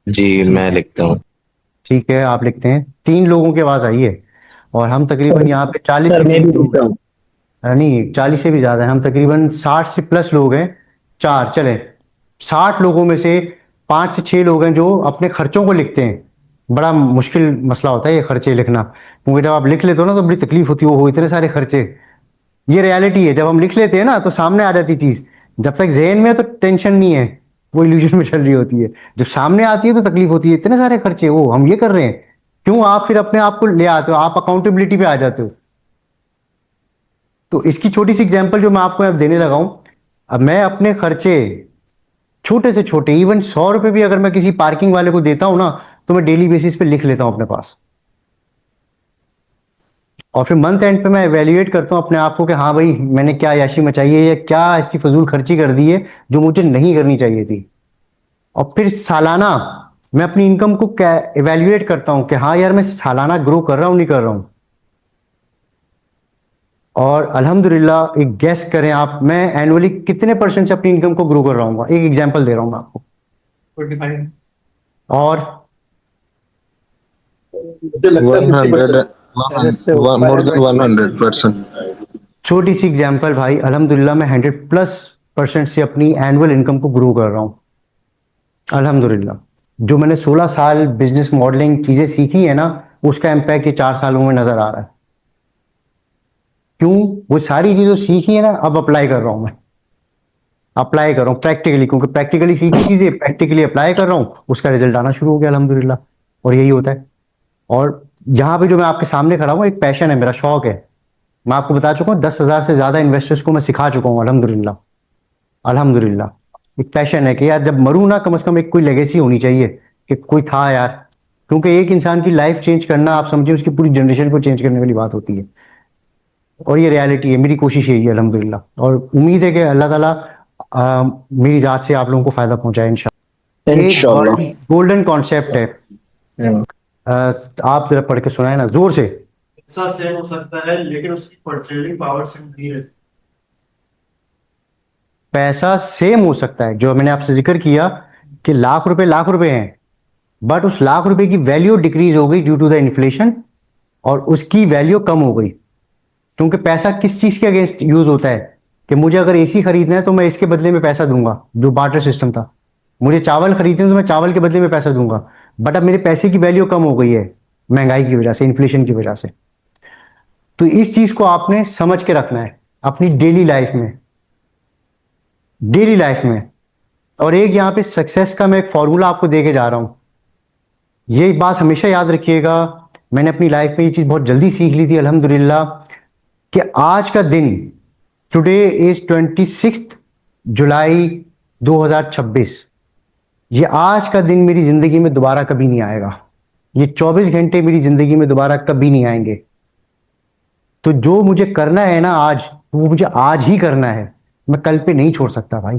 जी मैं लिखता हूँ। ठीक है, आप लिखते हैं। 3 लोगों की आवाज आई है। और हम तकरीबन यहाँ पे 40 सर के मैं भी करीब लोग देखता हूँ। नहीं 40 से भी ज्यादा है, हम तकरीबन 60 से प्लस लोग हैं। चार चले 60 लोगों में से 5 से 6 लोग हैं जो अपने खर्चों को लिखते हैं। बड़ा मुश्किल मसला होता है ये खर्चे लिखना, क्योंकि जब आप लिख लेते हो ना तो बड़ी तकलीफ होती है, वो इतने सारे खर्चे। ये रियलिटी है, जब हम लिख लेते हैं ना तो सामने आ जाती चीज। जब तक जहन में है तो टेंशन नहीं है, वो इल्यूजन में चल रही होती है। जब सामने आती है तो तकलीफ होती है, इतने सारे खर्चे, वो हम ये कर रहे हैं क्यों। आप फिर अपने आप को ले आते हो, आप अकाउंटेबिलिटी पे आ जाते हो। तो इसकी छोटी सी एग्जांपल जो मैं आपको अब देने लगा हूं, अब मैं अपने खर्चे छोटे से छोटे, इवन 100 रुपए भी अगर मैं किसी पार्किंग वाले को देता हूं ना तो मैं डेली बेसिस पे लिख लेता हूं अपने पास। और फिर मंथ एंड पे मैं एवेल्युएट करता हूं अपने आप को कि हाँ भाई मैंने क्या याशी मचाई है या क्या ऐसी फजूल खर्ची कर दी है जो मुझे नहीं करनी चाहिए थी। और फिर सालाना मैं अपनी इनकम को क्या एवेल्युएट करता हूं कि हाँ यार मैं सालाना ग्रो कर रहा हूं नहीं कर रहा हूं। और अल्हम्दुलिल्लाह एक गेस करें आप, मैं एनुअली कितने परसेंट से अपनी इनकम को ग्रो कर रहा हूँ। एक एग्जांपल दे रहा हूं मैं आपको। 45। और मुझे लगता है 50%। More than 100%। छोटी सी एग्जांपल भाई, अल्हम्दुलिल्लाह मैं 100+% से अपनी एनुअल इनकम को ग्रो कर रहा हूँ अल्हम्दुलिल्लाह। जो मैंने 16 साल बिजनेस मॉडलिंग चीजें सीखी है ना, उसका इम्पैक्ट ये 4 सालों में नजर आ रहा है। क्यों? वो सारी चीजें सीखी है ना, अब अप्लाई कर रहा हूं मैं, अप्लाई कर रहा हूँ प्रैक्टिकली, क्योंकि प्रैक्टिकली सीखी चीजें प्रैक्टिकली अप्लाई कर रहा हूँ, उसका रिजल्ट आना शुरू हो गया अल्हम्दुलिल्लाह। और यही होता है। और यहाँ पे जो मैं आपके सामने खड़ा हूँ एक पैशन है, मेरा शौक है। मैं आपको बता चुका हूँ 10,000 से ज्यादा इन्वेस्टर्स को मैं सिखा चुका हूँ अल्हम्दुलिल्लाह। अल्हम्दुलिल्लाह एक पैशन है कि यार जब मरूं ना कम से कम एक कोई लेगेसी होनी चाहिए कि कोई था यार। क्योंकि एक इंसान की लाइफ चेंज करना, आप समझिए उसकी पूरी जनरेशन को चेंज करने वाली बात होती है। और ये रियलिटी है, मेरी कोशिश यही है अल्हम्दुलिल्लाह। और उम्मीद है कि अल्लाह ताला मेरी जात से आप लोगों को फायदा पहुंचाए इंशाल्लाह। इंशाल्लाह। एक गोल्डन कॉन्सेप्ट है, आप जरा पढ़ के सुनाए ना जोर से। पैसा सेव हो सकता है लेकिन उसकी परचेजिंग पावर सेम नहीं रहती। पैसा सेम हो सकता है, जो मैंने आपसे जिक्र किया कि लाख रुपए हैं, बट उस लाख रुपए की वैल्यू डिक्रीज हो गई ड्यू टू द इन्फ्लेशन, और उसकी वैल्यू कम हो गई। क्योंकि पैसा किस चीज के अगेंस्ट यूज होता है कि मुझे अगर एसी खरीदना है तो मैं इसके बदले में पैसा दूंगा, जो बार्टर सिस्टम था। मुझे चावल खरीदने हैं तो मैं चावल के बदले में पैसा दूंगा। बट अब मेरे पैसे की वैल्यू कम हो गई है महंगाई की वजह से, इन्फ्लेशन की वजह से। तो इस चीज को आपने समझ के रखना है अपनी डेली लाइफ में, डेली लाइफ में। और एक यहां पे सक्सेस का मैं एक फॉर्मूला आपको देके जा रहा हूं, ये बात हमेशा याद रखिएगा। मैंने अपनी लाइफ में ये चीज बहुत जल्दी सीख ली थी अल्हम्दुलिल्लाह, कि आज का दिन, टुडे इज 26 जुलाई 2026, ये आज का दिन मेरी जिंदगी में दोबारा कभी नहीं आएगा। ये 24 घंटे मेरी जिंदगी में दोबारा कभी नहीं आएंगे। तो जो मुझे करना है ना आज, वो मुझे आज ही करना है, मैं कल पे नहीं छोड़ सकता भाई।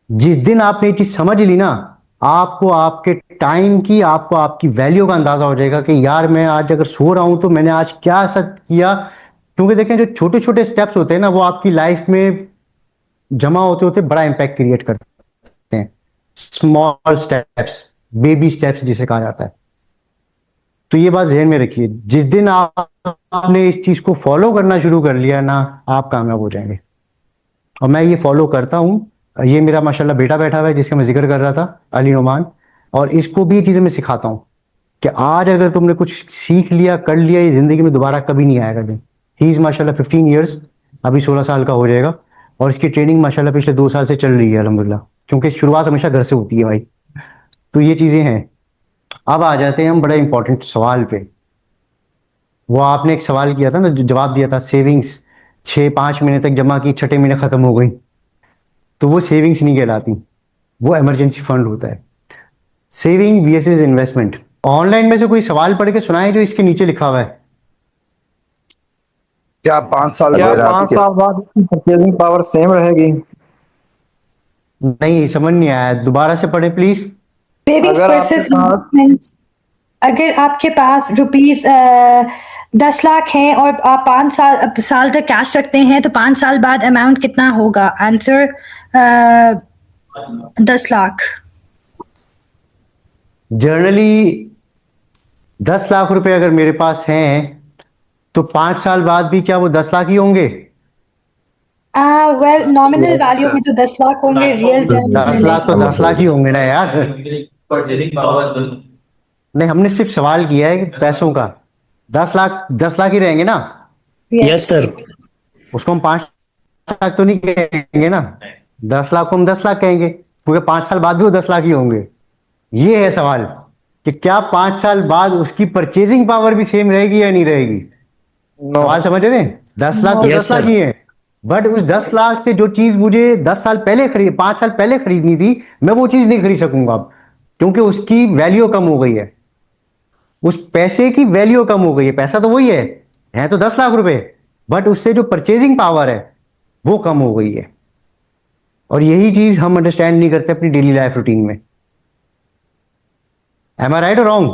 जिस दिन आपने ये चीज समझ ली ना, आपको आपके टाइम की, आपको आपकी वैल्यू का अंदाजा हो जाएगा कि यार मैं आज अगर सो रहा हूं तो मैंने आज क्या ऐसा किया। क्योंकि देखें जो छोटे छोटे स्टेप्स होते हैं ना, वो आपकी लाइफ में जमा होते होते बड़ा इंपैक्ट क्रिएट करते हैं। स्मॉल स्टेप्स, बेबी स्टेप्स जिसे कहा जाता है। तो ये बात ध्यान में रखिए, जिस दिन आपने इस चीज को फॉलो करना शुरू कर लिया ना, आप कामयाब हो जाएंगे। और मैं ये फॉलो करता हूं। ये मेरा माशाल्लाह बेटा बैठा हुआ है जिसका मैं जिक्र कर रहा था, अली नोमान, और इसको भी ये चीजें मैं सिखाता हूं कि आज अगर तुमने कुछ सीख लिया, कर लिया, ये जिंदगी में दोबारा कभी नहीं आएगा दिन। ही इज माशाल्लाह 15 ईयर्स, अभी 16 साल का हो जाएगा। और इसकी ट्रेनिंग माशाल्लाह पिछले 2 साल से चल रही है अल्हम्दुलिल्लाह, क्योंकि शुरुआत हमेशा घर से होती है भाई। तो ये चीजें हैं। अब आ जाते हैं हम बड़ा इंपॉर्टेंट सवाल पे। वो आपने एक सवाल किया था ना, जो जवाब दिया था, सेविंग्स 6-5 महीने तक जमा की, छठे महीने खत्म हो गई, तो वो सेविंग्स नहीं कहलाती, वो इमरजेंसी फंड होता है। Saving VSS investment. ऑनलाइन में से कोई सवाल पढ़ के सुनाए जो इसके नीचे लिखा हुआ है। क्या 5 साल क्या बाद 5 साल बाद इसकी परचेजिंग पावर सेम रहेगी? नहीं समझ नहीं आया, दोबारा से पढ़े प्लीज। सेविंग्स अगर वर्सेस आपके पास इन्वेस्टमेंट। अगर आपके पास रुपीज 10 लाख हैं और आप 5 साल तक कैश रखते हैं तो 5 साल बाद अमाउंट कितना होगा? आंसर 10 लाख। जनरली 10 लाख रुपए अगर मेरे पास हैं तो 5 साल बाद भी क्या वो 10 लाख ही होंगे? वेल नॉमिनल वैल्यू में तो 10 लाख होंगे, रियल टर्म्स में 10 लाख तो नहीं। 10 लाख ही होंगे ना यार। परचेजिंग पावर नहीं, हमने सिर्फ सवाल किया है कि पैसों का। 10 लाख ही रहेंगे ना? Yes sir. उसको हम 5 लाख तो नहीं कहेंगे ना, 10 लाख को हम 10 लाख कहेंगे, क्योंकि 5 साल बाद भी वो 10 लाख ही होंगे। ये है सवाल कि क्या 5 साल बाद उसकी परचेजिंग पावर भी सेम रहेगी या नहीं रहेगी। सवाल समझ रहे हैं? 10 लाख तो Yes, 10 लाख sir. ही है, बट उस 10 लाख से जो चीज मुझे 5 साल पहले खरीदनी थी, मैं वो चीज नहीं खरीद सकूंगा अब, क्योंकि उसकी वैल्यू कम हो गई है। उस पैसे की वैल्यू कम हो गई है। पैसा तो वही है तो 10 लाख रुपए, बट उससे जो परचेजिंग पावर है वो कम हो गई है। और यही चीज हम अंडरस्टैंड नहीं करते अपनी डेली लाइफ रूटीन में। एम आई राइट और रॉन्ग?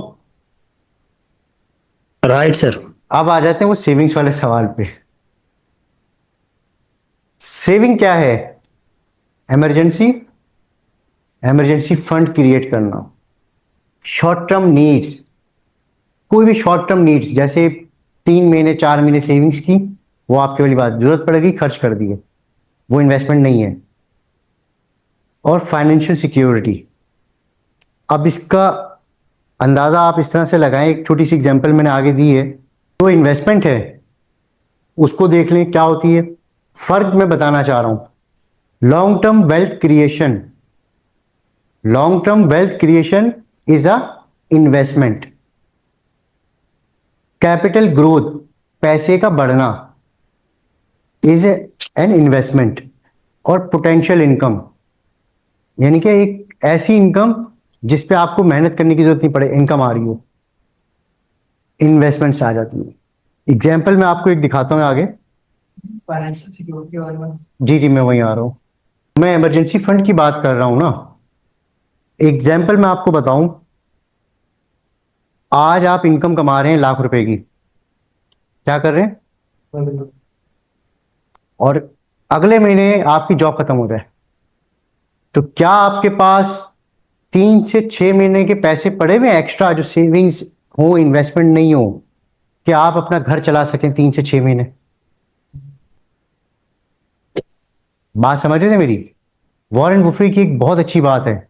Right sir. अब आ जाते हैं वो सेविंग्स वाले सवाल पे। सेविंग क्या है? इमरजेंसी फंड क्रिएट करना, शॉर्ट टर्म नीड्स, कोई भी शॉर्ट टर्म नीड्स, जैसे 3 महीने 4 महीने सेविंग्स की, वो आपके वाली बात, जरूरत पड़ेगी खर्च कर दिए, वो इन्वेस्टमेंट नहीं है। और फाइनेंशियल सिक्योरिटी, अब इसका अंदाजा आप इस तरह से लगाएं, एक छोटी सी एग्जांपल मैंने आगे दी है। तो इन्वेस्टमेंट है उसको देख लें क्या होती है। फर्क मैं बताना चाह रहा हूं। Long term wealth creation is a investment. Capital growth, पैसे का बढ़ना, इज एन इन्वेस्टमेंट। और पोटेंशियल इनकम, यानी कि एक ऐसी इनकम जिस पे आपको मेहनत करने की जरूरत नहीं पड़े, इनकम आ रही हो, इन्वेस्टमेंट्स आ जाती है। एग्जाम्पल मैं आपको एक दिखाता हूं आगे। फाइनेंशियल सिक्योरिटी वाले में जी मैं वहीं आ रहा हूं। मैं इमरजेंसी फंड की बात कर रहा हूं ना। एग्जाम्पल मैं आपको बताऊं, आज आप इनकम कमा रहे हैं लाख रुपए की, क्या कर रहे हैं, और अगले महीने आपकी जॉब खत्म हो जाए, तो क्या आपके पास 3 से 6 महीने के पैसे पड़े हुए एक्स्ट्रा, जो सेविंग्स हो, इन्वेस्टमेंट नहीं हो, कि आप अपना घर चला सकें 3 से 6 महीने? बात समझ रहे हैं मेरी? वॉरेन बुफे की एक बहुत अच्छी बात है,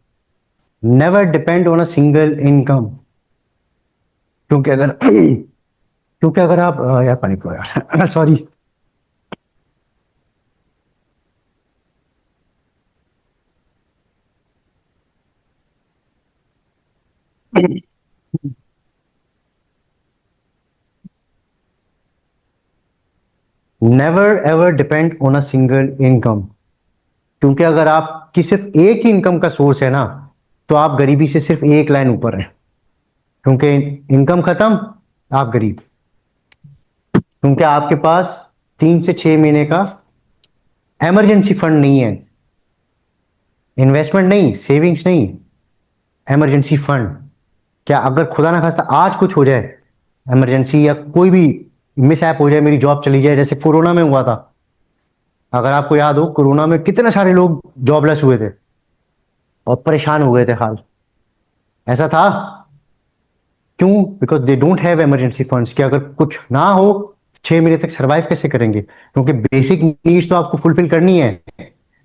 never depend on a single income. क्योंकि अगर आप यार पानी पियो यार sorry. Never ever depend on a single income, क्योंकि अगर आपकी सिर्फ एक ही इनकम का सोर्स है ना, तो आप गरीबी से सिर्फ एक लाइन ऊपर हैं, क्योंकि इनकम खत्म, आप गरीब, क्योंकि आपके पास 3 से 6 महीने का इमरजेंसी फंड नहीं है। इन्वेस्टमेंट नहीं, सेविंग्स नहीं, इमरजेंसी फंड। क्या अगर खुदा ना खास्ता आज कुछ हो जाए, इमरजेंसी, या कोई भी मिसहैप हो जाए, मेरी जॉब चली जाए, जैसे कोरोना में हुआ था। अगर आपको याद हो, कोरोना में कितने सारे लोग जॉबलेस हुए थे और परेशान हो गए थे हाल, ऐसा था क्यों? Because they don't have emergency funds, कि अगर कुछ ना हो 6 महीने तक सरवाइव कैसे करेंगे? क्योंकि बेसिक नीड्स तो आपको फुलफिल करनी है,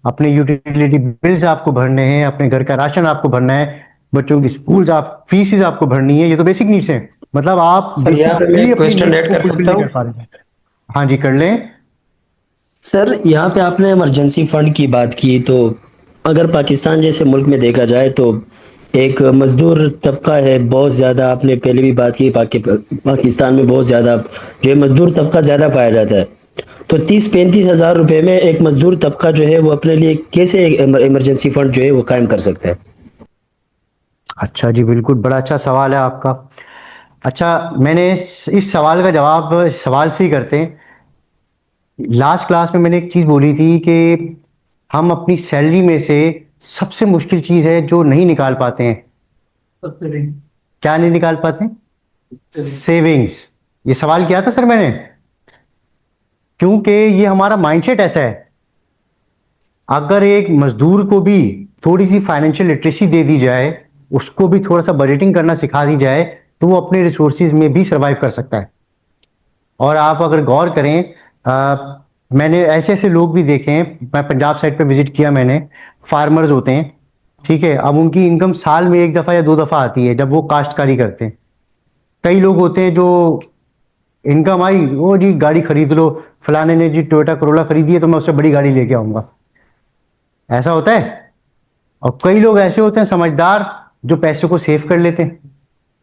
अपने यूटिलिटी बिल्स आपको भरने हैं, अपने घर का राशन आपको भरना है, बच्चों की स्कूल फीसिस आपको भरनी है, ये तो बेसिक नीड्स हैं। मतलब आप सर यहाँ पे मैं क्वेश्चन ऐड कर सकता हूँ? हाँ जी कर लें। सर यहाँ पे आपने इमरजेंसी फंड की बात की, तो अगर पाकिस्तान जैसे मुल्क में देखा जाए तो एक मजदूर तबका है बहुत ज़्यादा। आपने पहले भी बात की, पाकिस्तान में बहुत ज़्यादा जो है मजदूर तबका ज़्यादा पाया जाता है। तो 30-35 हज़ार रुपए में एक मजदूर तबका जो है वो अपने लिए कैसे इमरजेंसी फंड जो है वो कायम कर सकता है? अच्छा जी, बिल्कुल, बड़ा अच्छा सवाल है आपका। अच्छा, मैंने इस सवाल का जवाब सवाल से ही करते हैं। लास्ट क्लास में मैंने एक चीज़ बोली थी कि हम अपनी सैलरी में से सबसे मुश्किल चीज़ है जो नहीं निकाल पाते हैं। क्या नहीं निकाल पाते? सेविंग्स। ये सवाल किया था सर मैंने, क्योंकि ये हमारा माइंडसेट ऐसा है। अगर एक मजदूर को भी थोड़ी सी फाइनेंशियल लिटरेसी दे दी जाए, उसको भी थोड़ा सा बजटिंग करना सिखा दी जाए, तो वो अपने रिसोर्सिस में भी सर्वाइव कर सकता है। और आप अगर गौर करें, मैंने ऐसे ऐसे लोग भी देखे हैं, मैं पंजाब साइड पे विजिट किया मैंने, फार्मर्स होते हैं, ठीक है, अब उनकी इनकम साल में 1 दफ़ा या 2 दफ़ा आती है जब वो काश्तकारी करते हैं। कई लोग होते हैं जो इनकम आई, वो जी गाड़ी खरीद लो, फलाने ने जी टोयोटा करोला खरीदी है तो मैं उससे बड़ी गाड़ी लेके आऊंगा, ऐसा होता है। और कई लोग ऐसे होते हैं समझदार, जो पैसे को सेव कर लेते हैं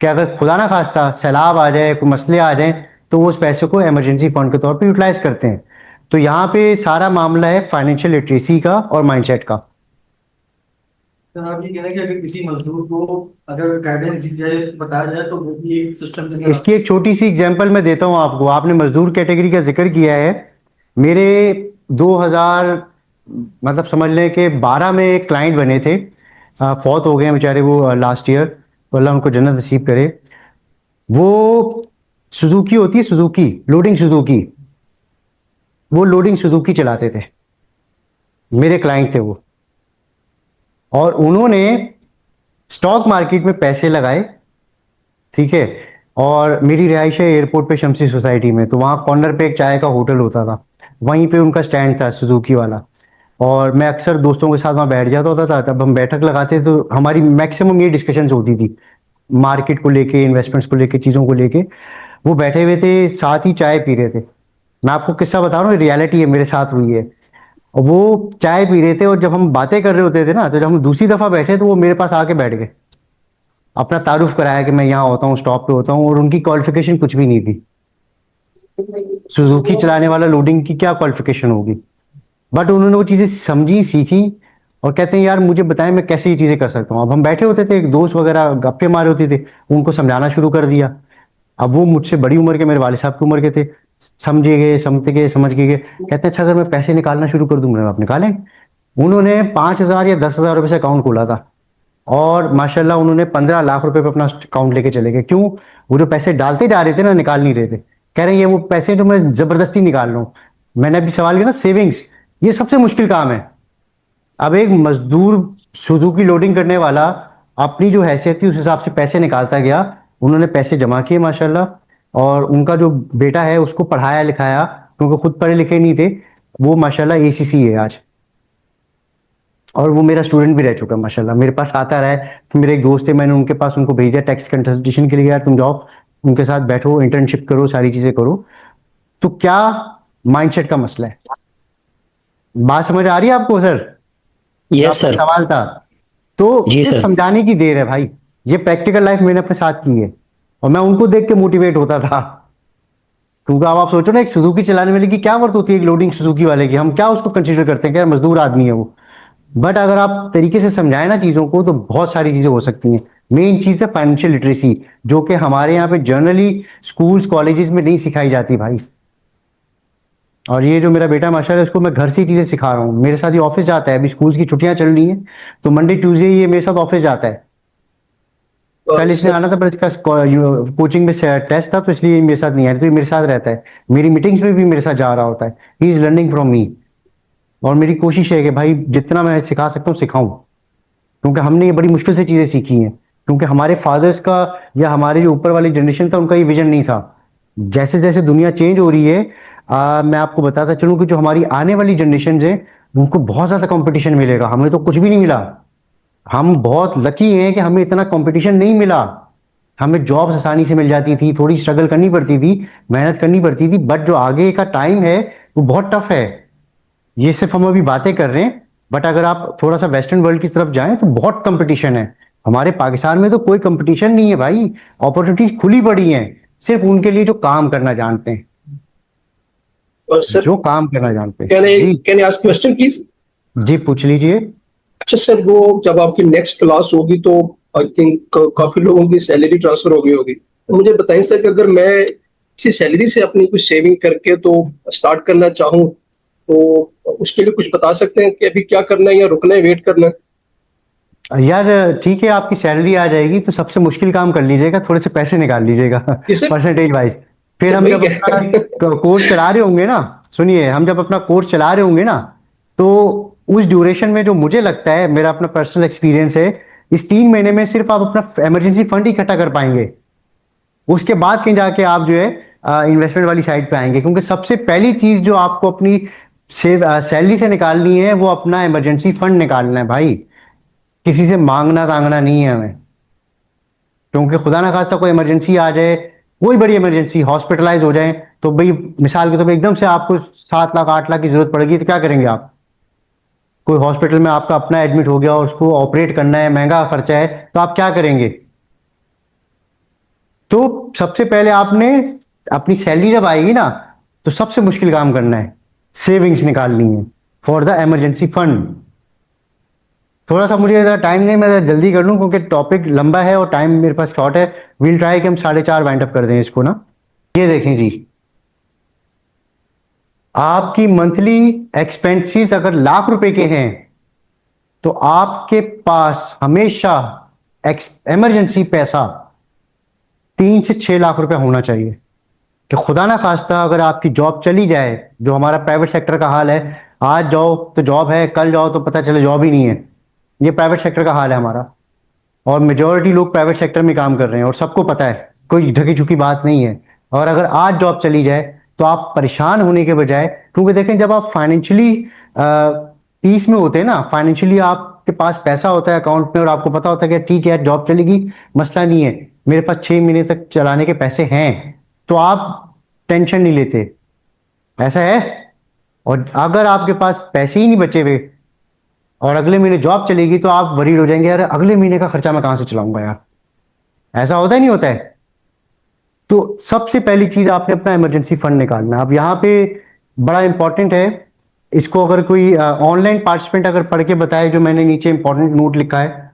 कि अगर खुदा ना खास्ता सैलाब आ जाए, कोई मसले आ जाए, तो वो उस पैसे को इमरजेंसी फंड के तौर पे यूटिलाइज करते हैं। तो यहाँ पे सारा मामला है फाइनेंशियल लिटरेसी का और माइंडसेट का। सर आप ये कह रहे हैं कि अगर किसी मजदूर को अगर गाइडेंस दी जाए, बताया जाए, तो वो भी एक सिस्टम के इसकी एक छोटी सी एग्जांपल मैं देता हूं आपको। आपने मजदूर कैटेगरी का जिक्र किया है। मेरे 2000 मतलब समझ लें कि 12 में एक क्लाइंट बने थे, फौत हो गए बेचारे वो लास्ट ईयर, तो अल्लाह उनको जन्नत नसीब करे। वो सुजुकी होती है, सुजुकी लोडिंग सुजुकी, वो लोडिंग सुजुकी चलाते थे, मेरे क्लाइंट थे वो। और उन्होंने स्टॉक मार्केट में पैसे लगाए, ठीक है, और मेरी रिहाइश है एयरपोर्ट पे शमसी सोसाइटी में, तो वहाँ कॉर्नर पे एक चाय का होटल होता था, वहीं पे उनका स्टैंड था सुजुकी वाला। और मैं अक्सर दोस्तों के साथ वहाँ बैठ जाता होता था, तब हम बैठक लगाते तो हमारी मैक्सिमम ये डिस्कशंस होती थी मार्केट को लेके, इन्वेस्टमेंट्स को लेके, चीज़ों को लेके। वो बैठे हुए थे, साथ ही चाय पी रहे थे। मैं आपको किस्सा बता रहा हूँ, रियलिटी है, मेरे साथ हुई है। और वो चाय पी रहे थे, और जब हम बातें कर रहे होते थे ना, तो जब हम दूसरी दफ़ा बैठे तो वो मेरे पास आके बैठ गए, अपना तारुफ कराया कि मैं यहाँ होता हूँ, स्टॉप पे होता हूँ। और उनकी क्वालिफिकेशन कुछ भी नहीं थी, सुजुकी चलाने वाला लोडिंग की क्या क्वालिफिकेशन होगी, बट उन्होंने वो चीज़ें समझी, सीखी, और कहते हैं यार मुझे बताएं मैं कैसे ये चीज़ें कर सकता हूँ। अब हम बैठे होते थे, एक दोस्त वगैरह गप्पे मारे होते थे, उनको समझाना शुरू कर दिया। अब वो मुझसे बड़ी उम्र के, मेरे वाले साहब की उम्र के थे, समझ गए, समझ के गए। कहते हैं अच्छा अगर मैं पैसे निकालना शुरू कर दूँ, मैंने आप निकालें। उन्होंने 5,000 या 10,000 रुपये से अकाउंट खोला था, और माशाल्लाह उन्होंने 15 लाख रुपए पे अपना अकाउंट लेके चले गए। क्यों? वो जो पैसे डालते जा रहे थे ना, निकाल नहीं रहे थे। कह रहे हैं ये वो पैसे तो मैं जबरदस्ती निकाल रहा हूँ। मैंने अभी सवाल किया ना, सेविंग्स ये सबसे मुश्किल काम है। अब एक मजदूर सुजुकी लोडिंग करने वाला अपनी जो हैसियत थी उस हिसाब से पैसे निकालता गया। उन्होंने पैसे जमा किए माशाल्लाह, और उनका जो बेटा है उसको पढ़ाया लिखाया, क्योंकि खुद पढ़े लिखे नहीं थे। वो माशाल्लाह ACC है आज, और वो मेरा स्टूडेंट भी रह चुका है माशाल्लाह, मेरे पास आता रहा है। तो मेरे एक दोस्त थे, मैंने उनके पास उनको भेज दिया टैक्स कंसल्टेशन के लिए, यार तुम जाओ उनके साथ बैठो, इंटर्नशिप करो, सारी चीजें करो। तो क्या माइंडसेट का मसला है। बात समझ आ रही है आपको सर? Yes sir. सवाल था तो जी सिर्फ सर। समझाने की देर है भाई। ये प्रैक्टिकल लाइफ मैंने अपने साथ की है, और मैं उनको देख के मोटिवेट होता था। क्योंकि अब आप सोचो ना, एक सुजुकी चलाने वाले की क्या वर्थ होती है, एक लोडिंग सुजुकी वाले की, हम क्या उसको कंसिडर करते हैं कि यार मजदूर आदमी है वो। बट अगर आप तरीके से समझाएं ना चीजों को, तो बहुत सारी चीजें हो सकती हैं। मेन चीज है फाइनेंशियल लिटरेसी, जो कि हमारे यहाँ पे जनरली स्कूल्स कॉलेजेस में नहीं सिखाई जाती भाई। और ये जो मेरा बेटा माशाल्लाह, इसको मैं घर से ही चीजें सिखा रहा हूँ। मेरे साथ ये ऑफिस जाता है, अभी स्कूल की छुट्टियां चल रही हैं, तो मंडे ट्यूसडे ये मेरे साथ ऑफिस जाता है। कल इसने आना था, पर इसका कोचिंग में टेस्ट था, तो इसलिए मेरे साथ नहीं आया, तो ये मेरे साथ रहता है, मेरी मीटिंग्स में भी मेरे साथ जा रहा होता है। He is learning from me. और मेरी कोशिश है कि भाई जितना मैं सिखा सकता हूँ सिखाऊं, क्योंकि हमने ये बड़ी मुश्किल से चीजें सीखी हैं। क्योंकि हमारे फादर्स का या हमारे जो ऊपर वाली जनरेशन था, उनका ये विजन नहीं था। जैसे जैसे दुनिया चेंज हो रही है, मैं आपको बताता चलूं कि जो हमारी आने वाली जनरेशन है, उनको बहुत ज्यादा कंपटीशन मिलेगा। हमें तो कुछ भी नहीं मिला। हम बहुत लकी हैं कि हमें इतना कंपटीशन नहीं मिला। हमें जॉब्स आसानी से मिल जाती थी, थोड़ी स्ट्रगल करनी पड़ती थी, मेहनत करनी पड़ती थी, बट जो आगे का टाइम है वो बहुत टफ है। ये सिर्फ हम अभी बातें कर रहे हैं, बट अगर आप थोड़ा सा वेस्टर्न वर्ल्ड की तरफ जाएं तो बहुत कंपटीशन है। हमारे पाकिस्तान में तो कोई कंपटीशन नहीं है भाई, अपॉर्चुनिटीज खुली पड़ी हैं सिर्फ उनके लिए जो काम करना जानते हैं, सर जो काम करना जानते हैं। Can I ask question please? जी पूछ लीजिए। अच्छा सर, वो जब आपकी नेक्स्ट क्लास होगी तो आई थिंक काफी लोगों की सैलरी ट्रांसफर हो गई होगी, तो मुझे बताएं सर कि अगर मैं किसी सैलरी से अपनी कुछ सेविंग करके तो स्टार्ट करना चाहूँ, तो उसके लिए कुछ बता सकते हैं कि अभी क्या करना है, या रुकना है, वेट करना है? यार ठीक है, आपकी सैलरी आ जाएगी तो सबसे मुश्किल काम कर लीजिएगा, थोड़े से पैसे निकाल लीजिएगा परसेंटेज वाइज। फिर हम जब अपना कोर्स चला रहे होंगे ना, सुनिए, हम जब अपना कोर्स चला रहे होंगे ना, तो उस ड्यूरेशन में जो मुझे लगता है, मेरा अपना पर्सनल एक्सपीरियंस है, इस 3 महीने में सिर्फ आप अपना इमरजेंसी फंड ही इकट्ठा कर पाएंगे। उसके बाद कहीं जाके आप जो है इन्वेस्टमेंट वाली साइड पे आएंगे, क्योंकि सबसे पहली चीज जो आपको अपनी सैलरी से निकालनी है वो अपना इमरजेंसी फंड निकालना है भाई। किसी से मांगना तांगना नहीं है हमें, क्योंकि खुदा ना खास्ता कोई इमरजेंसी आ जाए, कोई बड़ी इमरजेंसी, हॉस्पिटलाइज हो जाए, तो भाई मिसाल के तौर पे एकदम से आपको 7 लाख 8 लाख की जरूरत पड़ेगी तो क्या करेंगे आप? कोई हॉस्पिटल में आपका अपना एडमिट हो गया और उसको ऑपरेट करना है, महंगा खर्चा है, तो आप क्या करेंगे? तो सबसे पहले आपने अपनी सैलरी जब आएगी ना, तो सबसे मुश्किल काम करना है, सेविंग्स निकालनी है फॉर द इमरजेंसी फंड। थोड़ा सा मुझे ज़रा टाइम नहीं, मैं जल्दी कर लूँ क्योंकि टॉपिक लंबा है और टाइम मेरे पास शॉर्ट है। वील ट्राई कि हम 4:30 वाइंड अप कर दें इसको ना। ये देखें जी, आपकी मंथली एक्सपेंसेस अगर लाख रुपए के हैं तो आपके पास हमेशा इमरजेंसी पैसा 3 से 6 लाख रुपए होना चाहिए, कि खुदा ना खास्ता अगर आपकी जॉब चली जाए, जो हमारा प्राइवेट सेक्टर का हाल है, आज जाओ तो जॉब है, कल जाओ तो पता चले जॉब ही नहीं है। ये प्राइवेट सेक्टर का हाल है हमारा, और मेजॉरिटी लोग प्राइवेट सेक्टर में काम कर रहे हैं और सबको पता है, कोई ढकी झुकी बात नहीं है। और अगर आज जॉब चली जाए तो आप परेशान होने के बजाय, क्योंकि देखें जब आप फाइनेंशियली पीस में होते हैं ना, फाइनेंशियली आपके पास पैसा होता है अकाउंट में और आपको पता होता है कि ठीक है जॉब चलेगी, मसला नहीं है, मेरे पास 6 महीने तक चलाने के पैसे हैं, तो आप टेंशन नहीं लेते, ऐसा है। और अगर आपके पास पैसे ही नहीं बचे हुए और अगले महीने जॉब चलेगी तो आप वरीड हो जाएंगे, यार अगले महीने का खर्चा मैं कहां से चलाऊंगा यार। ऐसा होता ही नहीं होता है। तो सबसे पहली चीज आपने अपना इमरजेंसी फंड निकालना। अब यहां पे बड़ा इंपॉर्टेंट है, इसको अगर कोई ऑनलाइन पार्टिसिपेंट अगर पढ़ के बताए, जो मैंने नीचे इंपॉर्टेंट नोट लिखा है।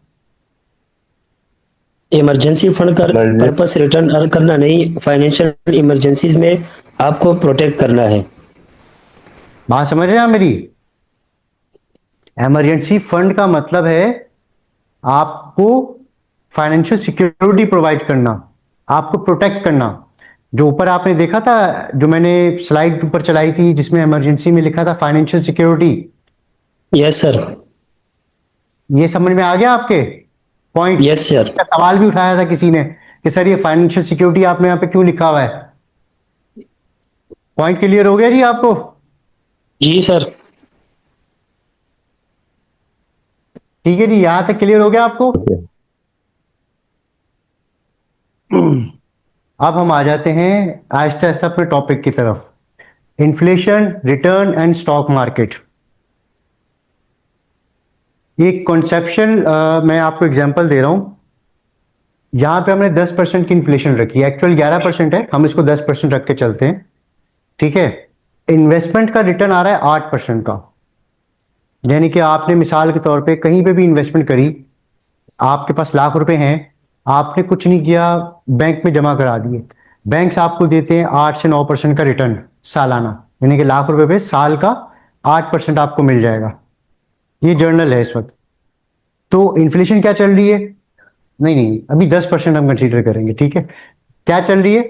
इमरजेंसी फंड का पर्पस रिटर्न अर्न करना नहीं, फाइनेंशियल इमरजेंसीज में आपको प्रोटेक्ट करना है। बात समझ रहे हैं आप मेरी? इमरजेंसी फंड का मतलब है आपको फाइनेंशियल सिक्योरिटी प्रोवाइड करना, आपको प्रोटेक्ट करना। जो ऊपर आपने देखा था, जो मैंने स्लाइड ऊपर चलाई थी जिसमें इमरजेंसी में लिखा था फाइनेंशियल सिक्योरिटी। Yes sir. ये समझ में आ गया आपके पॉइंट? Yes sir. सवाल भी उठाया था किसी ने कि सर ये फाइनेंशियल सिक्योरिटी आपने यहाँ पे क्यों लिखा हुआ है? पॉइंट क्लियर हो गया जी आपको? जी सर। ठीक है जी, यहां तक क्लियर हो गया आपको? अब हम आ जाते हैं आहिस्ता आहिस्ता अपने टॉपिक की तरफ, inflation, return and stock market. एक कॉन्सेप्शन मैं आपको एग्जांपल दे रहा हूं। यहां पे हमने 10% की इन्फ्लेशन रखी है, एक्चुअल 11% है, हम इसको 10% रख के चलते हैं, ठीक है। इन्वेस्टमेंट का रिटर्न आ रहा है 8% का, यानी कि आपने मिसाल के तौर पे कहीं पे भी इन्वेस्टमेंट करी, आपके पास लाख रुपए हैं, आपने कुछ नहीं किया, बैंक में जमा करा दिए, बैंक आपको देते हैं 8 से 9% का रिटर्न सालाना, यानी कि लाख रुपए पे साल का 8% आपको मिल जाएगा। ये जर्नल है इस वक्त। तो इन्फ्लेशन क्या चल रही है? नहीं, अभी 10% हम कंसीडर करेंगे, ठीक है। क्या चल रही है?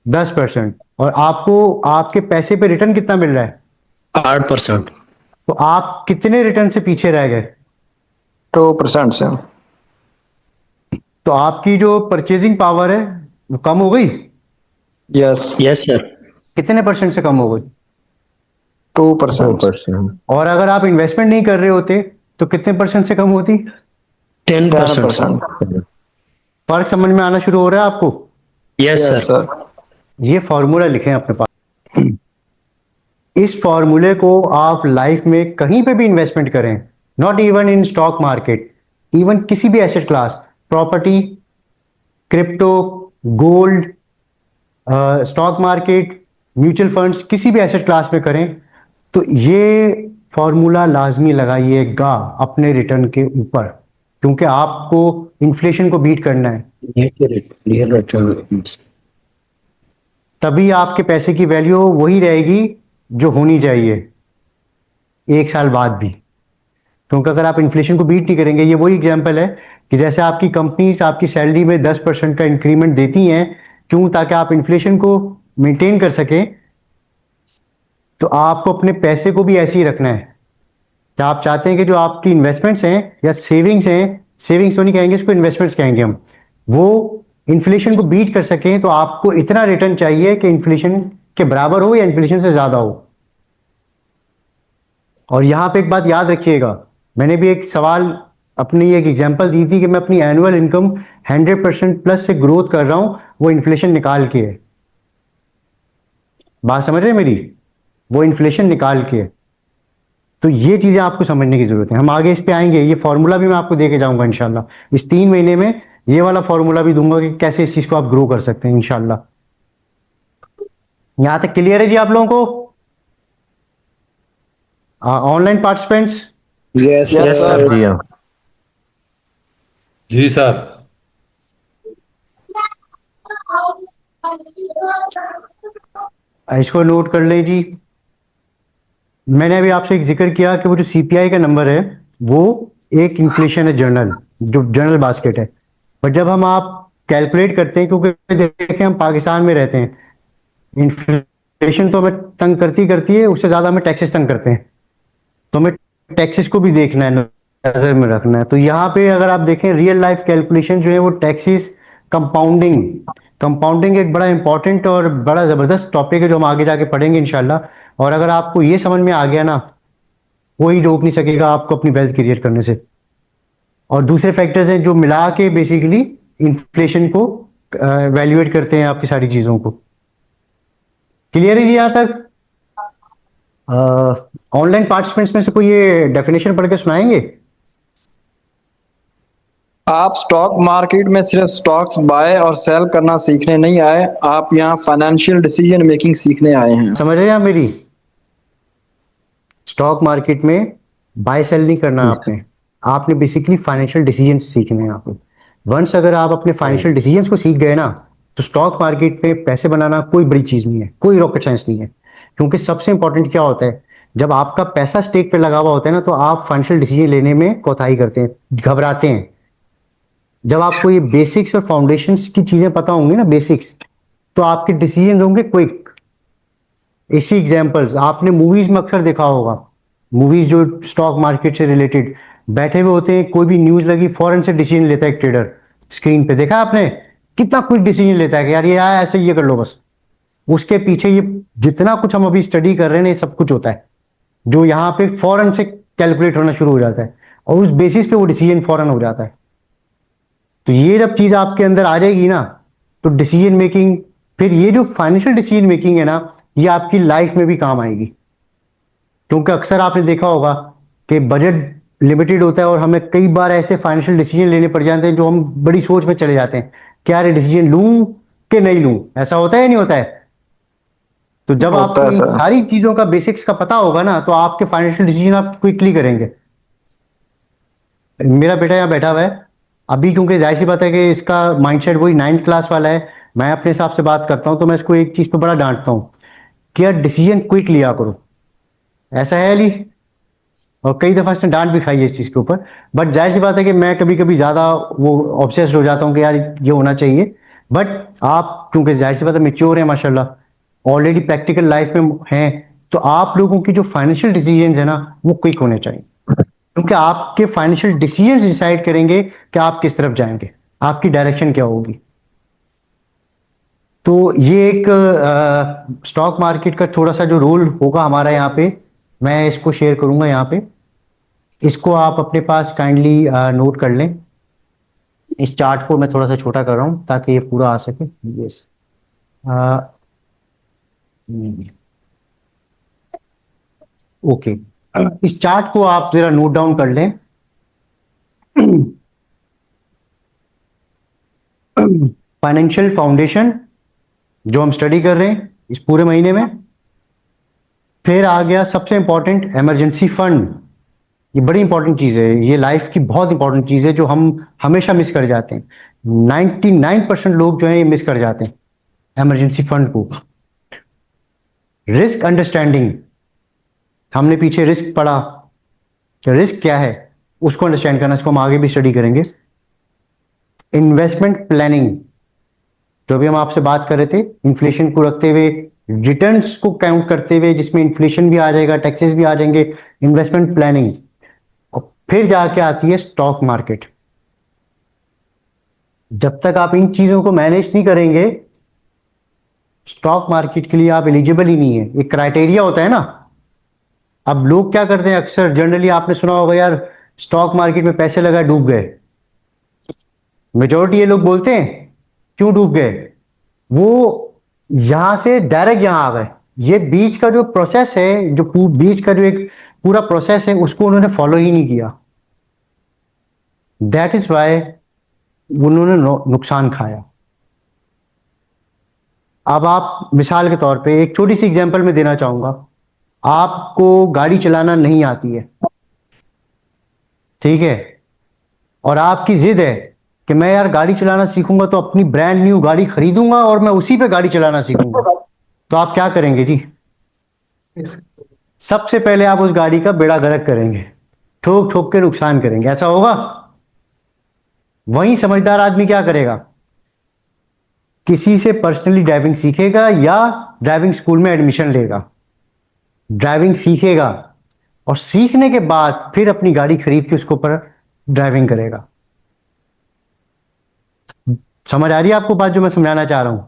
10%। और आपको आपके पैसे पे रिटर्न कितना मिल रहा है? 8%। तो आप कितने रिटर्न से पीछे रह गए? 2% से। तो आपकी जो परचेजिंग पावर है वो कम हो गई? यस। Yes sir. कितने परसेंट से कम हो गई? 2%। और अगर आप इन्वेस्टमेंट नहीं कर रहे होते तो कितने परसेंट से कम होती? 10%। फर्क समझ में आना शुरू हो रहा है आपको? Yes sir. ये फॉर्मूला लिखें अपने पास। इस फॉर्मूले को आप लाइफ में कहीं पे भी इन्वेस्टमेंट करें, not even in stock market, even किसी भी asset class, property, crypto, gold, stock market, mutual funds, किसी भी एसेट क्लास में करें तो ये फॉर्मूला लाजमी लगाइएगा अपने रिटर्न के ऊपर, क्योंकि आपको इन्फ्लेशन को बीट करना है। तभी आपके पैसे की वैल्यू वही रहेगी जो होनी चाहिए 1 साल बाद भी, क्योंकि अगर आप इन्फ्लेशन को बीट नहीं करेंगे, ये वही एग्जांपल है कि जैसे आपकी कंपनीज आपकी सैलरी में 10% का इंक्रीमेंट देती हैं, क्यों? ताकि आप इन्फ्लेशन को मेंटेन कर सकें। तो आपको अपने पैसे को भी ऐसे ही रखना है कि आप चाहते हैं कि जो आपकी इन्वेस्टमेंट्स हैं या सेविंग्स हैं, सेविंग्स तो नहीं कहेंगे इसको, इन्वेस्टमेंट्स कहेंगे हम, वो इन्फ्लेशन को बीट कर सकें तो आपको इतना रिटर्न चाहिए कि इन्फ्लेशन के बराबर हो या इन्फ्लेशन से ज्यादा हो। और यहां पे एक बात याद रखिएगा, मैंने भी एक सवाल अपनी एक एग्जांपल दी थी कि मैं अपनी एनुअल इनकम 100% प्लस से ग्रोथ कर रहा हूं, वो इन्फ्लेशन निकाल के है। बात समझ रहे हैं मेरी? वो इन्फ्लेशन निकाल के है। तो ये चीजें आपको समझने की जरूरत है। हम आगे इस पे आएंगे, ये फॉर्मूला भी मैं आपको दे के जाऊंगा इंशाल्लाह। इस 3 महीने में ये वाला फॉर्मूला भी दूंगा कि कैसे इस चीज को आप ग्रो कर सकते हैं इंशाल्लाह। यहां तक क्लियर है जी आप लोगों को? Online participants? Yes yes sir. Sir. जी हाँ। जी सर। इसको नोट कर लें जी। मैंने अभी आपसे एक जिक्र किया कि वो जो सीपीआई का नंबर है वो एक इन्फ्लेशन है जनरल, जो जनरल बास्केट है। पर जब हम आप कैलकुलेट करते हैं, क्योंकि देखें हम पाकिस्तान में रहते हैं, इन्फ्लेशन तो हमें तंग करती करती है, उससे ज्यादा हमें टैक्सेस तंग करते हैं। तो हमें टैक्सेस को भी देखना है, नजर में रखना है। तो यहाँ पे अगर आप देखें रियल लाइफ कैलकुलेशन जो है वो टैक्सेस, कंपाउंडिंग एक बड़ा इंपॉर्टेंट और बड़ा जबरदस्त टॉपिक है जो हम आगे जाके पढ़ेंगे इंशाल्लाह। और अगर आपको ये समझ में आ गया ना, कोई रोक नहीं सकेगा आपको अपनी वेल्थ क्रिएट करने से। और दूसरे फैक्टर्स हैं जो मिला के बेसिकली इन्फ्लेशन को वैल्यूएट करते हैं आपकी सारी चीजों को। क्लियर है जी यहां तक? ऑनलाइन पार्टिसिपेंट्स में से कोई ये डेफिनेशन पढ़ के सुनाएंगे? आप स्टॉक मार्केट में सिर्फ स्टॉक्स बाय और सेल करना सीखने नहीं आए, आप यहाँ फाइनेंशियल डिसीजन मेकिंग सीखने आए हैं। समझ रहे हैं आप मेरी? स्टॉक मार्केट में बाय सेल नहीं करना आपने बेसिकली फाइनेंशियल डिसीजन सीखने हैं आपको। वंस अगर आप अपने फाइनेंशियल डिसीजंस को सीख गए ना, तो स्टॉक मार्केट में पैसे बनाना कोई बड़ी चीज नहीं है, कोई रॉकेट साइंस नहीं है। क्योंकि सबसे इंपॉर्टेंट क्या होता है, जब आपका पैसा स्टेक पे लगा हुआ होता है ना, तो आप फाइनेंशियल डिसीजन लेने में कोताही करते हैं, घबराते हैं। जब आपको ये बेसिक्स और फाउंडेशंस की चीजें पता होंगी ना, बेसिक्स, तो आपके डिसीजन होंगे क्विक। इसी एग्जांपल्स आपने मूवीज में अक्सर देखा होगा, मूवीज जो स्टॉक मार्केट से रिलेटेड बैठे हुए होते हैं, कोई भी न्यूज लगी फौरन से डिसीजन लेता है एक ट्रेडर। स्क्रीन पे देखा आपने कितना क्विक डिसीजन लेता है कि यार ये आया ऐसे ये कर लो बस। उसके पीछे ये जितना कुछ हम अभी स्टडी कर रहे हैं, ये सब कुछ होता है जो यहाँ पे फौरन से कैलकुलेट होना शुरू हो जाता है, और उस बेसिस पे वो डिसीजन फौरन हो जाता है। तो ये जब चीज आपके अंदर आ जाएगी ना, तो डिसीजन मेकिंग, फिर ये जो फाइनेंशियल डिसीजन मेकिंग है ना, ये आपकी लाइफ में भी काम आएगी। क्योंकि अक्सर आपने देखा होगा कि बजट लिमिटेड होता है और हमें कई बार ऐसे फाइनेंशियल डिसीजन लेने पड़ जाते हैं जो हम बड़ी सोच में चले जाते हैं, क्या ये डिसीजन लूं कि नहीं लूं। ऐसा होता है या नहीं होता है? तो जब आपको इन सारी चीजों का बेसिक्स का पता होगा ना, तो आपके फाइनेंशियल डिसीजन आप क्विकली करेंगे। मेरा बेटा यहाँ बैठा हुआ है अभी, क्योंकि जाहिर सी बात है कि इसका माइंडसेट वही 9th क्लास वाला है। मैं अपने हिसाब से बात करता हूं तो मैं इसको एक चीज पे बड़ा डांटता हूं कि यार डिसीजन क्विक लिया करो। ऐसा है अली? और कई दफा इसने डांट भी खाई है इस चीज के ऊपर। बट जाहिर सी बात है कि मैं कभी कभी ज्यादा वो ऑब्सेस्ड हो जाता हूँ कि यार ये होना चाहिए। बट आप क्योंकि जाहिर सी बात है मैच्योर है माशाल्लाह, ऑलरेडी प्रैक्टिकल लाइफ में हैं, तो आप लोगों की जो फाइनेंशियल डिसीजन है ना, वो क्विक होने चाहिए। क्योंकि आपके फाइनेंशियल डिसीजन डिसाइड करेंगे कि आप किस तरफ जाएंगे, आपकी डायरेक्शन क्या होगी। तो ये एक स्टॉक मार्केट का थोड़ा सा जो रोल होगा हमारा यहाँ पे, मैं इसको शेयर करूंगा यहाँ पे। इसको आप अपने पास काइंडली नोट कर लें। इस चार्ट को मैं थोड़ा सा छोटा कर रहा हूं ताकि ये पूरा आ सके। यस, ओके, इस चार्ट को आप जरा नोट डाउन कर लें। फाइनेंशियल फाउंडेशन जो हम स्टडी कर रहे हैं इस पूरे महीने में। फिर आ गया सबसे इंपॉर्टेंट इमरजेंसी फंड। ये बड़ी इंपॉर्टेंट चीज है, ये लाइफ की बहुत इंपॉर्टेंट चीज है जो हम हमेशा मिस कर जाते हैं। 99% लोग जो है ये मिस कर जाते हैं इमरजेंसी फंड को। रिस्क अंडरस्टैंडिंग, हमने पीछे रिस्क पढ़ा, रिस्क क्या है उसको अंडरस्टैंड करना, इसको हम आगे भी स्टडी करेंगे। इन्वेस्टमेंट प्लानिंग, जो भी हम आपसे बात कर रहे थे, इन्फ्लेशन को रखते हुए, रिटर्न्स को काउंट करते हुए, जिसमें इन्फ्लेशन भी आ जाएगा, टैक्सेस भी आ जाएंगे, इन्वेस्टमेंट प्लानिंग। और फिर जाके आती है स्टॉक मार्केट, जब तक आप इन चीजों को मैनेज नहीं करेंगे, स्टॉक मार्केट के लिए आप एलिजिबल ही नहीं है। एक क्राइटेरिया होता है ना। अब लोग क्या करते हैं, अक्सर जनरली आपने सुना होगा, यार स्टॉक मार्केट में पैसे लगाए डूब गए। मेजोरिटी ये लोग बोलते हैं क्यों डूब गए, वो यहां से डायरेक्ट यहां आ गए। ये बीच का जो प्रोसेस है, जो बीच का जो एक पूरा प्रोसेस है, उसको उन्होंने फॉलो ही नहीं किया। दैट इज वाई उन्होंने नुकसान खाया। अब आप मिसाल के तौर पे एक छोटी सी एग्जांपल में देना चाहूंगा। आपको गाड़ी चलाना नहीं आती है, ठीक है, और आपकी जिद है कि मैं यार गाड़ी चलाना सीखूंगा तो अपनी ब्रांड न्यू गाड़ी खरीदूंगा और मैं उसी पे गाड़ी चलाना सीखूंगा। तो आप क्या करेंगे जी? सबसे पहले आप उस गाड़ी का बेड़ा गर्क करेंगे, ठोक ठोक के नुकसान करेंगे। ऐसा होगा? वहीं समझदार आदमी क्या करेगा, किसी से पर्सनली ड्राइविंग सीखेगा या ड्राइविंग स्कूल में एडमिशन लेगा, ड्राइविंग सीखेगा और सीखने के बाद फिर अपनी गाड़ी खरीद के उसके ऊपर ड्राइविंग करेगा। समझ आ रही है आपको बात जो मैं समझाना चाह रहा हूं?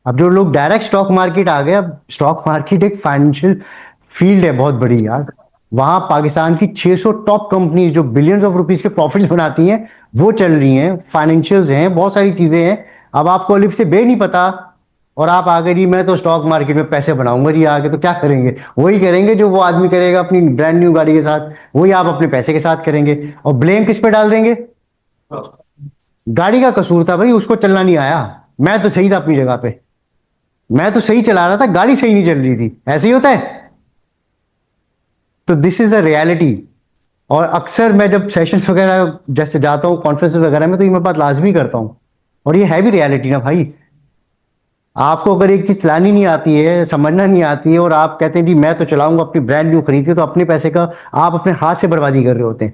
अब जो लोग डायरेक्ट स्टॉक मार्केट आ गए, अब स्टॉक मार्केट एक फाइनेंशियल फील्ड है बहुत बड़ी यार। वहां पाकिस्तान की 600 टॉप कंपनीज जो बिलियंस ऑफ रुपीस के प्रॉफिट्स बनाती हैं वो चल रही हैं, फाइनेंशियल्स हैं, बहुत सारी चीजें हैं। अब आपको अलिफ से बे नहीं पता और आप आगे जी मैं तो स्टॉक मार्केट में पैसे बनाऊंगा जी, आगे तो क्या करेंगे? वही करेंगे जो वो आदमी करेगा अपनी ब्रांड न्यू गाड़ी के साथ, वही आप अपने पैसे के साथ करेंगे। और ब्लेम किस पे डाल देंगे? गाड़ी का कसूर था भाई, उसको चलना नहीं आया, मैं तो सही था अपनी जगह पे, मैं तो सही चला रहा था, गाड़ी सही नहीं चल रही थी। ऐसे ही होता है। तो दिस इज द रियलिटी। और अक्सर मैं जब सेशंस वगैरह जैसे जाता हूँ कॉन्फ्रेंस वगैरह में, तो ये मैं बात लाजमी करता हूँ, और ये है भी रियलिटी ना भाई। आपको अगर एक चीज चलानी नहीं आती है, समझना नहीं आती है, और आप कहते हैं जी मैं तो चलाऊंगा अपनी ब्रांड न्यू खरीद के, तो अपने पैसे का आप अपने हाथ से बर्बादी कर रहे होते हैं।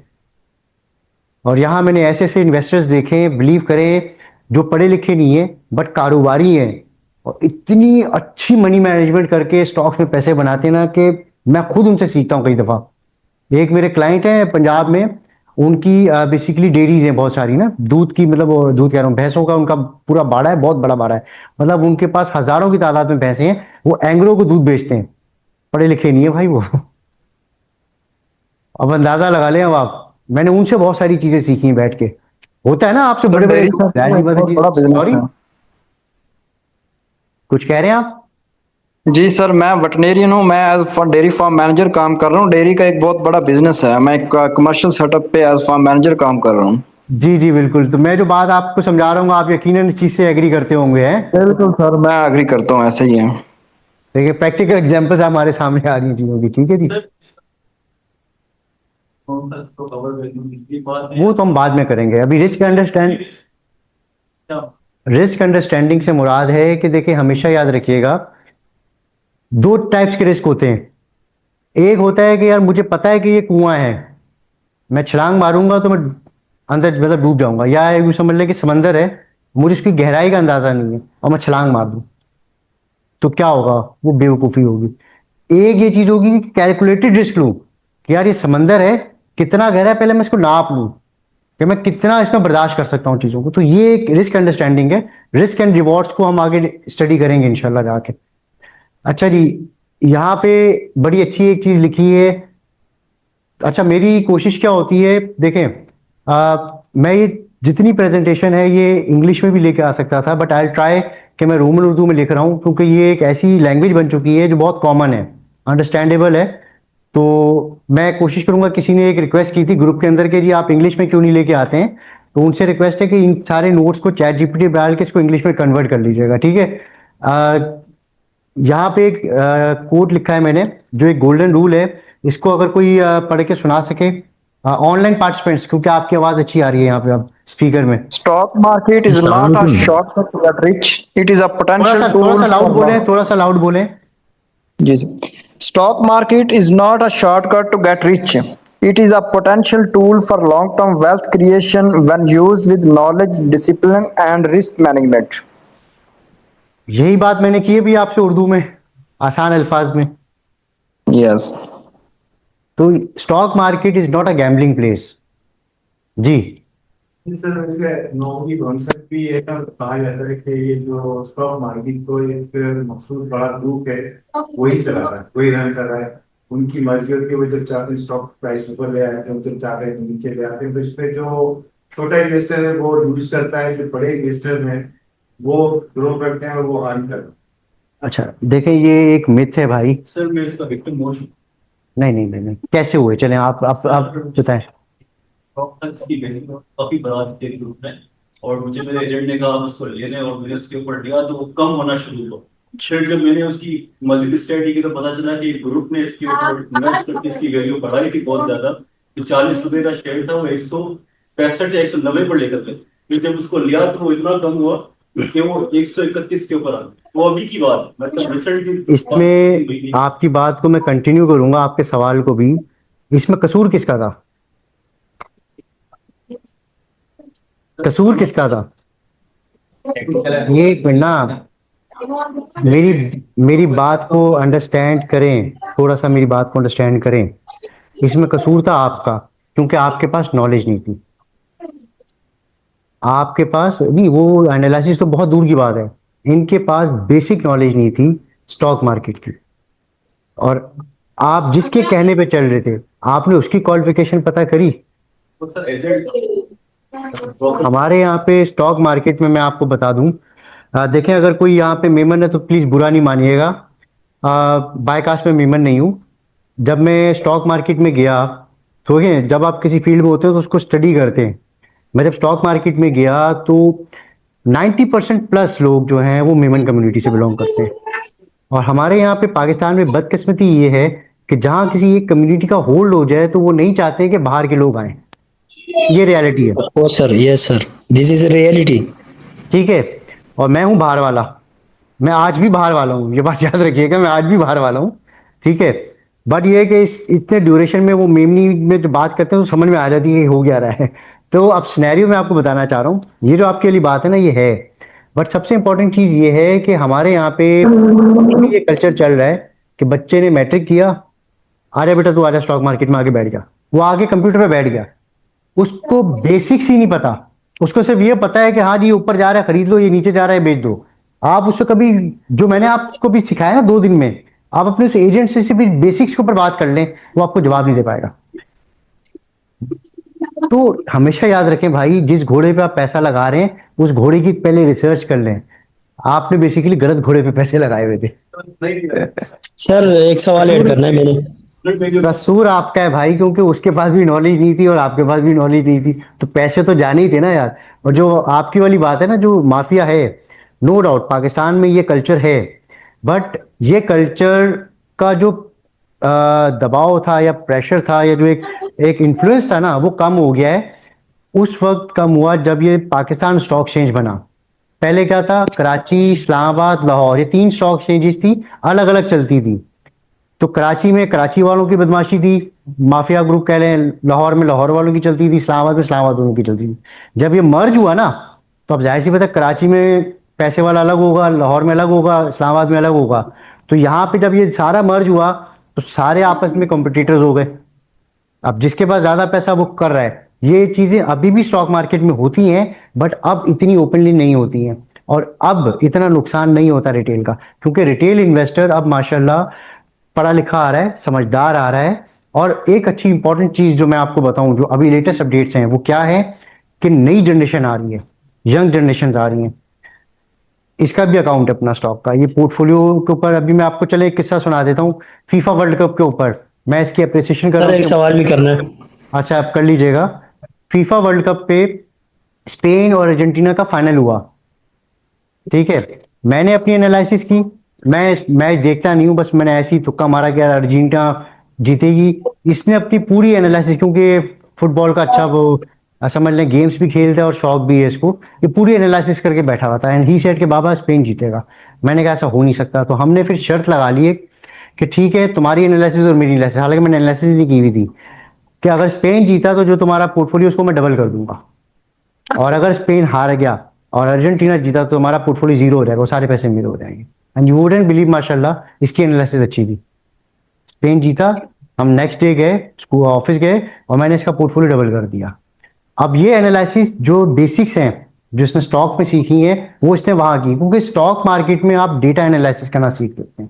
और यहां मैंने ऐसे ऐसे इन्वेस्टर्स देखे, बिलीव करें, जो पढ़े लिखे नहीं है बट कारोबारी हैं और इतनी अच्छी मनी मैनेजमेंट करके स्टॉक्स में पैसे बनाते हैं ना, कि मैं खुद उनसे सीखता हूं कई दफा। एक मेरे क्लाइंट हैं पंजाब में, उनकी बेसिकली डेयरीज हैं बहुत सारी ना, दूध की, मतलब दूध कह रहा हूँ, भैंसों का उनका पूरा बाड़ा है, बहुत बड़ा बाड़ा है। मतलब उनके पास हजारों की तादाद में भैंसे हैं, वो एंग्रो को दूध बेचते हैं। पढ़े लिखे नहीं है भाई वो। अब अंदाजा लगा लें अब आप, मैंने उनसे बहुत सारी चीजें सीखी बैठ के। होता है ना आपसे बड़े बड़े, सॉरी कुछ कह रहे हैं आप? जी सर, मैं वेटनेरियन हूँ। मैं एज डेयरी फार्म मैनेजर काम कर रहा हूँ। डेयरी का एक बहुत बड़ा बिजनेस है। मैं एक कमर्शियल सेटअप पे एज फार्म मैनेजर काम कर रहा हूँ। जी जी बिल्कुल। तो मैं जो बात आपको समझा रहा हूँ आप यकीनन इस चीज से एग्री करते होंगे हैं? बिल्कुल सर, मैं एग्री करता हूँ, ऐसे ही है। देखिए प्रैक्टिकल एग्जांपल्स हमारे सामने आ रही हैं चीजों की, ठीक है जी। वो तो हम बाद में करेंगे। अभी रिस्क अंडरस्टैंडिंग से मुराद है कि देखिए हमेशा याद रखिएगा, दो टाइप्स के रिस्क होते हैं। एक होता है कि यार मुझे पता है कि ये कुआं है, मैं छलांग मारूंगा तो मैं अंदर मतलब डूब जाऊंगा, या यूं समझ लें कि समंदर है, मुझे उसकी गहराई का अंदाजा नहीं है और मैं छलांग मार दूं, तो क्या होगा? वो बेवकूफ़ी होगी। एक ये चीज होगी कि कैलकुलेटेड रिस्क लूं कि यार ये समंदर है, कितना गहरा है, पहले मैं इसको नाप लूं कि मैं कितना इसमें बर्दाश्त कर सकता हूं चीजों को। तो ये एक रिस्क अंडरस्टैंडिंग है। रिस्क एंड रिवॉर्ड्स को हम आगे स्टडी करेंगे इंशाल्लाह जाके। अच्छा जी, यहाँ पे बड़ी अच्छी एक चीज लिखी है। अच्छा, मेरी कोशिश क्या होती है, देखें मैं ये जितनी प्रेजेंटेशन है ये इंग्लिश में भी लेके आ सकता था, बट आई ट्राई कि मैं रोमन उर्दू में लिख रहा हूँ, क्योंकि ये एक ऐसी लैंग्वेज बन चुकी है जो बहुत कॉमन है, अंडरस्टैंडेबल है। तो मैं कोशिश करूंगा, किसी ने एक रिक्वेस्ट की थी ग्रुप के अंदर कि जी आप इंग्लिश में क्यों नहीं लेके आते हैं, तो उनसे रिक्वेस्ट है कि इन सारे नोट्स को चैट जीपीटी डाल के इसको इंग्लिश में कन्वर्ट कर लीजिएगा, ठीक है। यहाँ पे एक कोट लिखा है मैंने, जो एक गोल्डन रूल है, इसको अगर कोई पढ़ के सुना सके ऑनलाइन पार्टिसिपेंट्स, क्योंकि आपकी आवाज अच्छी आ रही है यहाँ पे अब स्पीकर में। Stock market is not a shortcut to get rich, it is a potential tool. थोड़ा सा लाउड बोलें, थोड़ा सा लाउड बोलें। जी sir. Stock market is not a shortcut to get rich, it is a potential tool for long term wealth creation when used with knowledge, discipline and risk management. यही बात मैंने की है भी आपसे उर्दू में, आसान अल्फाज में। यस। तो stock market is not a gambling place जी। सर वैसे नॉर्मली कॉन्सेप्ट भी ये कहा जाता है कि ये जो स्टॉक मार्केट को एक मखसूस बड़ा ग्रुप है वही चला रहा है, वही रन कर रहा है। उनकी मर्जी होती है, वो जब चाहते हैं स्टॉक प्राइस ऊपर ले आते हैं, जब चाहते हैं नीचे ले आते हैं। तो इसमें जो छोटा इन्वेस्टर है वो यूज करता है, जो बड़े इन्वेस्टर हैं वो ग्रो करते हैं और वो अर्न करते हैं। अच्छा देखें, ये एक मिथ है भाई। सर मैं इसका विक्टिम हो चुका नहीं, कैसे हुए, चलें आप बताएं। हूँ। तक इसकी वैल्यू काफी बढ़ा दी थी ग्रुप ने, और मुझे मेरे एजेंट ने कहा हम उसको ले लें, और मैंने उसके ऊपर लिया तो वो कम होना शुरू हुआ। फिर जब मैंने उसकी मजीद स्टडी की तो पता चला कि ग्रुप ने इसके ऊपर इन्वेस्ट करके इसकी वैल्यू बढ़ाई थी बहुत ज्यादा। जो 40 रुपए का शेयर था वो 165 या 190 पर लेकर गए। फिर जब उसको लिया तो वो इतना कम हुआ कि वो 131 के ऊपर आ गया। वो अभी की बात है, मतलब रिसेंट इसमें आपकी बात को मैं कंटिन्यू करूंगा, आपके सवाल को भी। इसमें कसूर किसका था? कसूर किसका था? एक मिनट ना, मेरी बात को अंडरस्टैंड करें, थोड़ा सा मेरी बात को अंडरस्टैंड करें। इसमें कसूर था आपका, क्योंकि आपके पास नॉलेज नहीं थी। आपके पास नहीं, वो एनालिसिस तो बहुत दूर की बात है, इनके पास बेसिक नॉलेज नहीं थी स्टॉक मार्केट की। और आप जिसके कहने पे चल रहे थे, आपने उसकी क्वालिफिकेशन पता करी? तो सर एजेंट हमारे यहाँ पे स्टॉक मार्केट में मैं आपको बता दूं, देखें, अगर कोई यहाँ पे मेमन है तो प्लीज बुरा नहीं मानिएगा, बायकास्ट में मेमन नहीं हूँ। जब मैं स्टॉक मार्केट में गया, तो जब आप किसी फील्ड में होते हो तो उसको स्टडी करते हैं। मैं जब स्टॉक मार्केट में गया तो 90% प्लस लोग जो हैं वो मेमन कम्युनिटी से बिलोंग करते हैं। और हमारे यहाँ पे पाकिस्तान में बदकिस्मती ये है कि जहाँ किसी एक कम्युनिटी का होल्ड हो जाए तो वो नहीं चाहते कि बाहर के लोग आए। ये रियलिटी है। Sir yes sir, this is reality. ठीक है, और मैं हूँ बाहर वाला, मैं आज भी बाहर वाला हूँ, ये बात याद रखिएगा, मैं आज भी बाहर वाला हूँ। ठीक है, बट ये है कि इतने ड्यूरेशन में वो मेमनी में जो बात करते हैं तो समझ में आ जाती है कि हो गया रहा है। तो अब सिनेरियो में आपको बताना चाह रहा हूँ, ये जो आपके लिए बात है ना, ये है। बट सबसे इंपॉर्टेंट चीज ये है कि हमारे यहाँ पे ये कल्चर चल रहा है कि बच्चे ने मैट्रिक किया, आ जा बेटा तू आजा स्टॉक मार्केट में आके बैठ जा। वो आगे कंप्यूटर पे बैठ गया, उसको बेसिक्स ही नहीं पता। उसको सिर्फ ये पता है कि हाँ जी ऊपर जा रहा है खरीद लो, ये नीचे जा रहा है बेच दो। आप उससे कभी, जो मैंने आपको भी सिखाया ना 2 दिन में, आप अपने उस एजेंट से सिर्फ बेसिक्स के ऊपर बात कर लें, वो आपको जवाब नहीं दे पाएगा। तो हमेशा याद रखें भाई, जिस घोड़े पे आप पैसा लगा रहे हैं उस घोड़े की पहले रिसर्च कर लें। आपने बेसिकली गलत घोड़े पे पैसे लगाए हुए थे। सर एक सवाल ऐड करना है मैंने। कसूर आपका है भाई, क्योंकि उसके पास भी नॉलेज नहीं थी और आपके पास भी नॉलेज नहीं थी, तो पैसे तो जाने ही थे ना यार। और जो आपकी वाली बात है ना, जो माफिया है, नो डाउट पाकिस्तान में ये कल्चर है, बट ये कल्चर का जो दबाव था या प्रेशर था या जो एक इन्फ्लुएंस था ना, वो कम हो गया है। उस वक्त कम हुआ जब ये पाकिस्तान स्टॉक एक्सचेंज बना। पहले क्या था, कराची, इस्लामाबाद, लाहौर, ये 3 स्टॉक एक्सचेंजेस थी, अलग अलग चलती थी। तो कराची में कराची वालों की बदमाशी थी, माफिया ग्रुप कह लें, लाहौर में लाहौर वालों की चलती थी, इस्लामाबाद में इस्लामाबाद वालों की चलती थी। जब ये मर्ज हुआ ना, तो अब जाहिर सी बात है कराची में पैसे वाला अलग होगा, लाहौर में अलग होगा, इस्लामाबाद में अलग होगा। तो यहाँ पे जब ये सारा मर्ज हुआ तो सारे आपस में कॉम्पिटिटर्स हो गए। अब जिसके पास ज्यादा पैसा वो कर रहा है। ये चीजें अभी भी स्टॉक मार्केट में होती हैं, बट अब इतनी ओपनली नहीं होती हैं, और अब इतना नुकसान नहीं होता रिटेल का, क्योंकि रिटेल इन्वेस्टर अब माशाल्लाह पढ़ा लिखा आ रहा है, समझदार आ रहा है। और एक अच्छी इंपॉर्टेंट चीज जो मैं आपको बताऊं, जो अभी लेटेस्ट अपडेट्स हैं, वो क्या है कि नई जनरेशन आ रही है, यंग जनरेशन आ रही है। इसका भी अकाउंट है अपना स्टॉक का। ये पोर्टफोलियो के ऊपर अभी मैं आपको चले एक किस्सा सुना देता हूँ फीफा वर्ल्ड कप के ऊपर। मैं इसकी अप्रिसिएशन कर रहा हूँ। एक सवाल भी करना है। अच्छा, आप कर लीजिएगा। फीफा वर्ल्ड कप पे स्पेन और अर्जेंटीना का फाइनल हुआ, ठीक है। मैंने अपनी एनालिसिस की, मैं मैच देखता नहीं हूँ, बस मैंने ऐसी तुक्का मारा कि अर्जेंटीना जीतेगी। इसने अपनी पूरी एनालिसिस, क्योंकि फुटबॉल का अच्छा वो समझ लें गेम्स भी खेलता है और शौक भी है इसको, ये पूरी एनालिसिस करके बैठा हुआ था। एंड ही सेड कि बाबा स्पेन जीतेगा। मैंने कहा ऐसा हो नहीं सकता। तो हमने फिर शर्त लगा ली कि ठीक है, तुम्हारी एनालिसिस और मेरी एनालिसिस, हालांकि मैंने एनालिसिस नहीं की हुई थी, कि अगर स्पेन जीता तो जो तुम्हारा पोर्टफोलियो उसको मैं डबल कर दूंगा, और अगर स्पेन हार गया और अर्जेंटीना जीता तो हमारा पोर्टफोलियो 0 हो जाएगा, वो सारे पैसे मेरे हो जाएंगे। एंड यू वुडंट बिलीव, माशाल्लाह इसकी एनालिसिस अच्छी थी। स्पेन जीता, हम नेक्स्ट डे गए स्कूल ऑफिस गए और मैंने इसका पोर्टफोलियो डबल कर दिया। अब ये एनालिसिस जो बेसिक्स हैं जो इसने स्टॉक में सीखी है वो इसने वहां की, क्योंकि स्टॉक मार्केट में आप डेटा एनालिसिस करना सीख लेते हैं,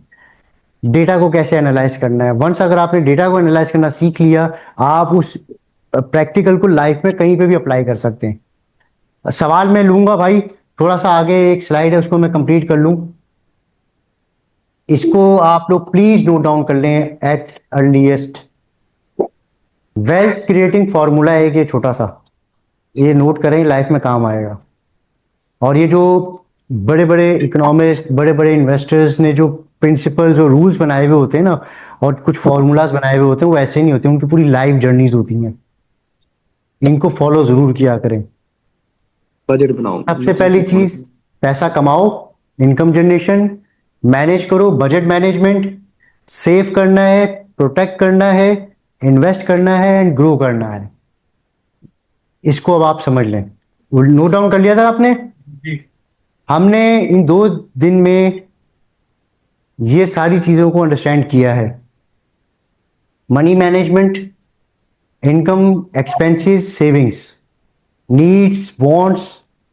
डेटा को कैसे एनालाइज करना है। वंस अगर आपने डेटा को एनालाइज करना सीख लिया, आप उस प्रैक्टिकल को लाइफ में कहीं पे भी अप्लाई कर सकते हैं। सवाल मैं लूंगा भाई, थोड़ा सा आगे एक स्लाइड है उसको मैं कंप्लीट कर लूं, इसको आप लोग प्लीज नोट डाउन कर लें at earliest. Wealth creating formula है एक, ये छोटा सा, ये नोट करें, लाइफ में काम आएगा। और ये जो बड़े बड़े इकोनॉमिस्ट, बड़े बड़े इन्वेस्टर्स ने जो प्रिंसिपल्स और रूल्स बनाए हुए होते हैं ना, और कुछ फॉर्मूलाज बनाए हुए होते हैं, वो ऐसे नहीं होते, उनकी पूरी लाइफ जर्नीज होती हैं, इनको फॉलो जरूर किया करें। बजट बनाओ। सबसे पहली चीज, पैसा कमाओ, इनकम जनरेशन, मैनेज करो, बजट मैनेजमेंट, सेव करना है, प्रोटेक्ट करना है, इन्वेस्ट करना है एंड ग्रो करना है। इसको अब आप समझ लें। नोट डाउन कर लिया था आपने? हमने इन 2 दिन में ये सारी चीजों को अंडरस्टैंड किया है। Money management, income, expenses, savings, needs, wants,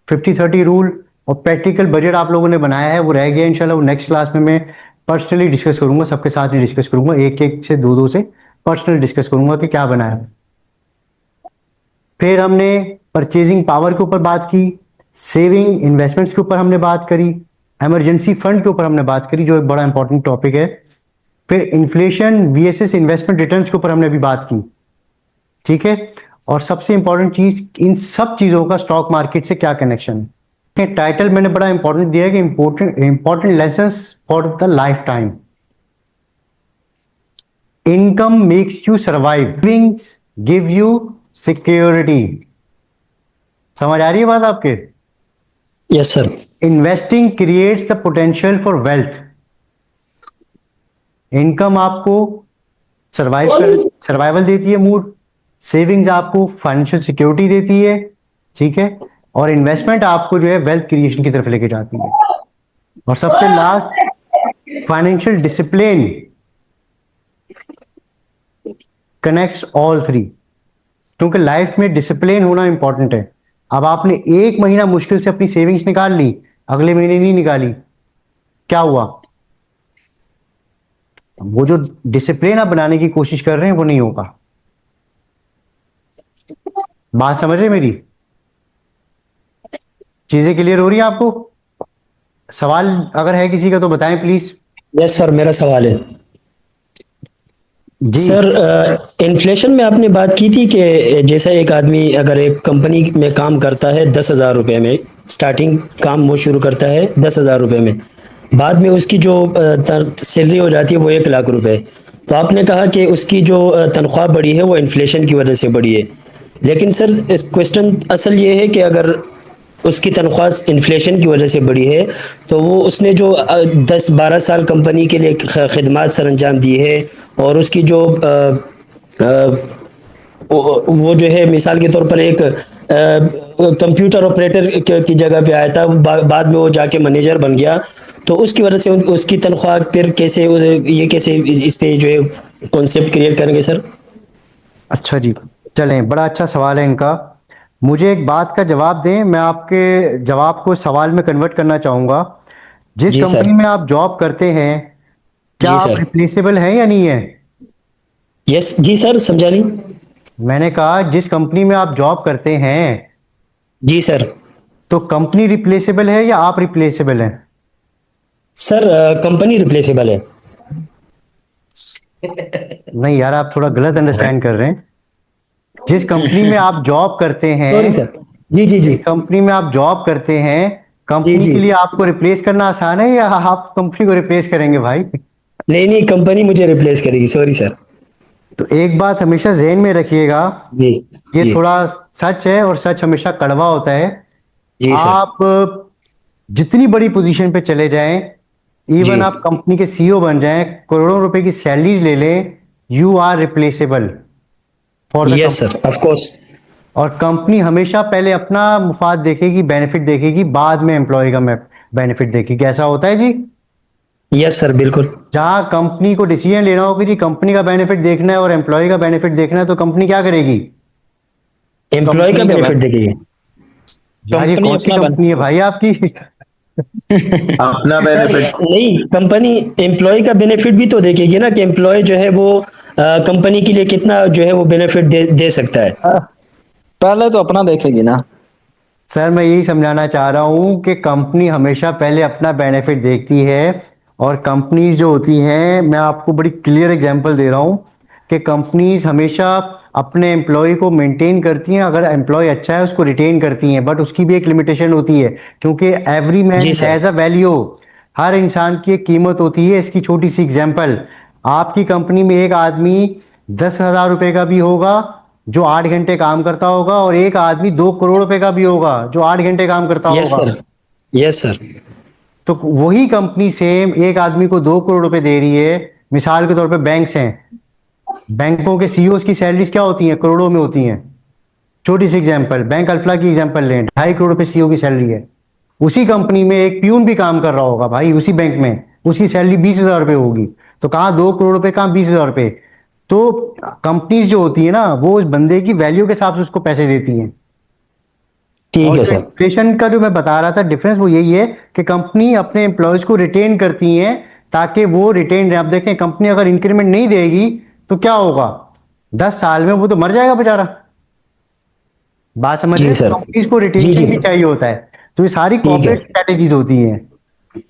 50-30 rule और प्रैक्टिकल बजट आप लोगों ने बनाया है, वो रह गया। इंशाल्लाह वो नेक्स्ट क्लास में मैं पर्सनली डिस्कस करूंगा, सबके साथ नहीं डिस्कस करूंगा, एक एक से 2-2 से पर्सनल डिस्कस करूंगा कि क्या बनाया। फिर हमने परचेजिंग पावर के ऊपर बात की, सेविंग, इन्वेस्टमेंट्स के ऊपर हमने बात करी, इमरजेंसी फंड के ऊपर हमने बात करी जो एक बड़ा इंपॉर्टेंट टॉपिक है। फिर इन्फ्लेशन वीएसएस इन्वेस्टमेंट रिटर्न्स के ऊपर हमने अभी बात की, ठीक है। और सबसे इंपॉर्टेंट चीज, इन सब चीजों का स्टॉक मार्केट से क्या कनेक्शन है। टाइटल मैंने बड़ा इंपॉर्टेंट दिया है कि important lessons for the life time. Income makes you survive, savings give you security. समझ आ रही है बात आपके? Yes sir. Investing creates the potential for wealth. Income आपको सर्वाइवल देती है, मूड। सेविंग्स आपको फाइनेंशियल सिक्योरिटी देती है, ठीक है। और इन्वेस्टमेंट आपको जो है वेल्थ क्रिएशन की तरफ लेके जाती है। और सबसे last, financial discipline connects all 3, क्योंकि लाइफ में डिसिप्लिन होना इंपॉर्टेंट है। अब आपने 1 महीना मुश्किल से अपनी सेविंग्स निकाल ली, अगले महीने नहीं निकाली, क्या हुआ? वो जो डिसिप्लिन आप बनाने की कोशिश कर रहे हैं वो नहीं होगा। बात समझ रहे मेरी? चीजें क्लियर हो रही है आपको? सवाल अगर है किसी का तो बताएं प्लीज। यस सर, मेरा सवाल है सर। इन्फ्लेशन में आपने बात की थी कि जैसा एक आदमी अगर एक कंपनी में काम करता है 10,000 रुपए में, स्टार्टिंग काम वो शुरू करता है 10,000 रुपए में, बाद में उसकी जो सैलरी हो जाती है वो 1,00,000 रुपए। तो आपने कहा कि उसकी जो तनख्वाह बढ़ी है वो इन्फ्लेशन की वजह से बढ़ी है, लेकिन सर इस क्वेश्चन असल ये है कि अगर उसकी तनख्वाह इन्फ्लेशन की वजह से बढ़ी है तो वो उसने जो 10-12 साल कंपनी के लिए खिदमत सर अंजाम दी है और उसकी जो वो जो है मिसाल के तौर पर एक कंप्यूटर ऑपरेटर की जगह पे आया था, बाद में वो जाके मैनेजर बन गया, तो उसकी वजह से उसकी तनख्वाह फिर कैसे, ये कैसे इस पे जो है कॉन्सेप्ट क्रिएट करेंगे सर? अच्छा जी, चलें, बड़ा अच्छा सवाल है इनका। मुझे एक बात का जवाब दें, मैं आपके जवाब को सवाल में कन्वर्ट करना चाहूंगा। जिस कंपनी में आप जॉब करते हैं क्या आप रिप्लेसेबल हैं या नहीं है? यस जी सर, समझा नहीं। मैंने कहा जिस कंपनी में आप जॉब करते हैं। जी सर। तो कंपनी रिप्लेसेबल है या आप रिप्लेसेबल हैं? सर कंपनी रिप्लेसेबल है। नहीं यार, आप थोड़ा गलत अंडरस्टैंड कर रहे हैं। जिस कंपनी में आप जॉब करते हैं, सॉरी सर, जी जी जी, कंपनी में आप जॉब करते हैं, कंपनी के लिए आपको रिप्लेस करना आसान है या आप कंपनी को रिप्लेस करेंगे भाई? नहीं नहीं, कंपनी मुझे रिप्लेस करेगी, सॉरी सर। तो एक बात हमेशा ज़हन में रखिएगा, ये थोड़ा सच है और सच हमेशा कड़वा होता है। आप जितनी बड़ी पोजीशन पे चले जाएं, इवन आप कंपनी के सीईओ बन जाएं, करोड़ों रुपए की सैलरीज ले लें, you are replaceable for the yes sir, of course. और कंपनी हमेशा पहले अपना मुफाद देखेगी, बेनिफिट देखेगी, बाद में एम्प्लॉय का बेनिफिट देखेगी। ऐसा होता है जी? यस सर, बिल्कुल। जहां कंपनी को डिसीजन लेना हो कि जी कंपनी का बेनिफिट देखना है और एम्प्लॉय का बेनिफिट देखना है, तो कंपनी क्या करेगी? एम्प्लॉय का कंपनी बेनिफिट देखेगी। यार ये कंपनी कौन सी अपना कंपनी है भाई आपकी? अपना सर बेनिफिट। नहीं, कंपनी एम्प्लॉय का बेनिफिट भी तो देखेगी ना, कि एम्प्लॉय जो है वो कंपनी के लिए कितना जो है वो बेनिफिट दे सकता है। पहले तो अपना देखेगी ना। सर मैं यही समझाना चाह रहा हूँ कि कंपनी हमेशा पहले अपना बेनिफिट देखती है। और कंपनीज जो होती हैं, मैं आपको बड़ी क्लियर एग्जांपल दे रहा हूँ कि कंपनीज हमेशा अपने एम्प्लॉय को मेंटेन करती हैं। अगर एम्प्लॉय अच्छा है उसको रिटेन करती हैं, बट उसकी भी एक लिमिटेशन होती है, क्योंकि एवरी मैन जी सर। Has a value. हर इंसान की एक कीमत होती है। इसकी छोटी सी एग्जांपल, आपकी कंपनी में एक आदमी 10,000 रुपए का भी होगा जो 8 घंटे काम करता होगा, और एक आदमी 2 करोड़ रुपए का भी होगा जो 8 घंटे काम करता यस होगा। Sir, yes sir. तो वही कंपनी सेम एक आदमी को 2 करोड़ रुपए दे रही है। मिसाल के तौर पे बैंक्स हैं, बैंकों के सीईओ की सैलरीज क्या होती हैं? करोड़ों में होती हैं। छोटी सी एग्जांपल, बैंक अल्फला की एग्जांपल लें, 2.5 करोड़ रुपए सीईओ की सैलरी है। उसी कंपनी में एक प्यून भी काम कर रहा होगा भाई, उसी बैंक में, उसकी सैलरी 20,000 रुपए होगी। तो कहाँ 2 करोड़ रुपए, कहाँ 20,000 रुपए। तो कंपनीज जो होती है ना, वो उस बंदे की वैल्यू के हिसाब से उसको पैसे देती हैं। ठीक और है जो सर। इन्फ्लेशन का जो मैं बता रहा था डिफरेंस, वो यही है कि कंपनी अपने एम्प्लॉयज को रिटेन करती हैं ताकि वो रिटेन रहे। आप देखें, कंपनी अगर इंक्रीमेंट नहीं देगी तो क्या होगा? 10 साल में वो तो मर जाएगा बेचारा। बात समझ रहे जी हैं? सर। कंपनीज को जी रिटेंशन जी, भी चाहिए होता है। तो ये सारी ठीक है, कॉर्पोरेट स्ट्रेटेजीज होती हैं।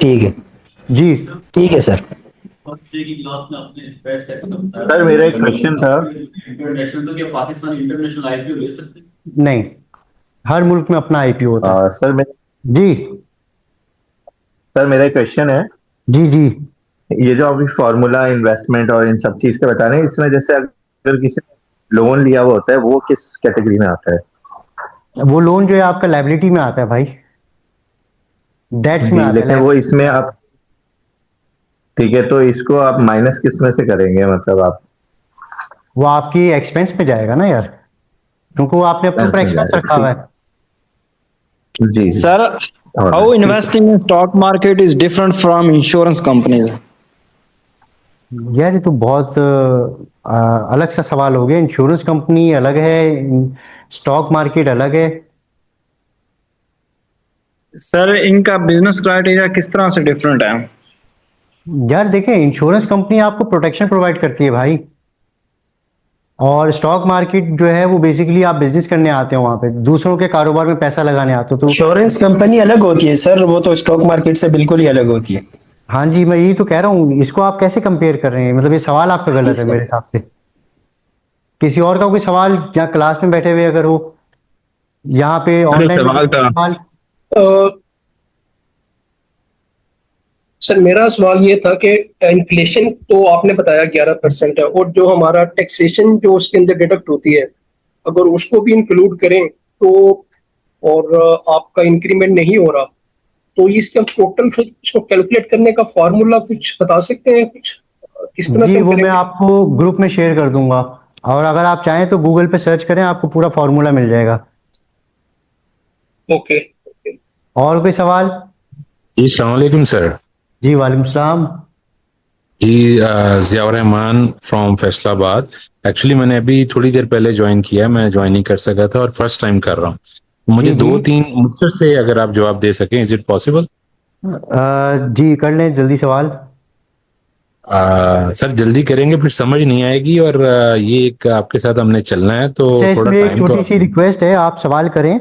ठीक है, जी ठीक है सर। की क्लास में आपने स्पेस सेक्स बताया सर मेरा एक क्वेश्चन था। इंटरनेशनल, तो क्या पाकिस्तान इंटरनेशनल आईपीओ ले सकते हैं? नहीं, हर मुल्क में अपना आईपीओ होता है। सर जी मेरा एक क्वेश्चन है। जी जी। ये जो अभी फॉर्मूला इन्वेस्टमेंट और इन सब चीज के बता रहे हैं, इसमें जैसे अगर किसी ने लोन लिया हुआ होता है, वो किस कैटेगरी में आता है? वो लोन जो है आपका लाइबिलिटी में आता है भाई, डेट्स में जी, आता है। लेकिन वो इसमें आप, ठीक है, तो इसको आप माइनस किस में से करेंगे? मतलब आप, वो आपकी एक्सपेंस में जाएगा ना यार, क्योंकि वो आपने अपने ऊपर एक्सपेंस में एक्सपेंस रखा हुआ जाएगा। है। जी sir, how investing in stock market is different from insurance companies? यार ये तो बहुत अलग सा सवाल हो गया। इंश्योरेंस कंपनी अलग है, स्टॉक मार्केट अलग है। सर, इनका बिजनेस क्राइटेरिया किस तरह से डिफरेंट है? यार देखें, इंश्योरेंस कंपनी आपको प्रोटेक्शन प्रोवाइड करती है भाई, और स्टॉक मार्केट जो है वो बेसिकली आप बिजनेस करने आते हो, वहां पे दूसरों के कारोबार में पैसा लगाने आते हो। तो इंश्योरेंस कंपनी अलग होती है सर, वो तो स्टॉक मार्केट से बिल्कुल ही अलग होती है। हाँ जी, मैं यही तो कह रहा हूँ। इसको आप कैसे कंपेयर कर रहे हैं? मतलब ये सवाल आपका गलत है सर। मेरे हिसाब से। किसी और का कोई सवाल, यहाँ क्लास में बैठे हुए अगर हो, यहाँ पे ऑनलाइन सवाल था। सवाल। सर मेरा सवाल ये था कि इन्फ्लेशन तो आपने बताया 11% है, और जो हमारा टैक्सेशन जो उसके अंदर डिडक्ट होती है, अगर उसको भी इंक्लूड करें तो, और आपका इंक्रीमेंट नहीं हो रहा, तो इसका टोटल फिर इसको कैलकुलेट करने का फॉर्मूला कुछ बता सकते हैं? कुछ किस तरह जी से हम वो मैं करेंगे? आपको ग्रुप में शेयर कर दूंगा, और अगर आप चाहें तो गूगल पे सर्च करें, आपको पूरा फॉर्मूला मिल जाएगा। ओके। और कोई सवाल? जी अस्सलाम वालेकुम सर। जी वालेकुम सलाम। जी ज़ियाउर रहमान फ्रॉम फैसलाबाद। एक्चुअली मैंने अभी थोड़ी देर पहले ज्वाइन किया, मैं ज्वाइन नहीं कर सका था और फर्स्ट टाइम कर रहा हूँ। मुझे जी, जी। 2-3 मुझसे से अगर आप जवाब दे सकें, इज इट पॉसिबल? जी कर लें जल्दी सवाल। सर जल्दी करेंगे फिर समझ नहीं आएगी, और ये एक आपके साथ हमने चलना है तो अच्छा, थोड़ा इसमें एक टाइम तो छोटी सी रिक्वेस्ट है, आप सवाल करें।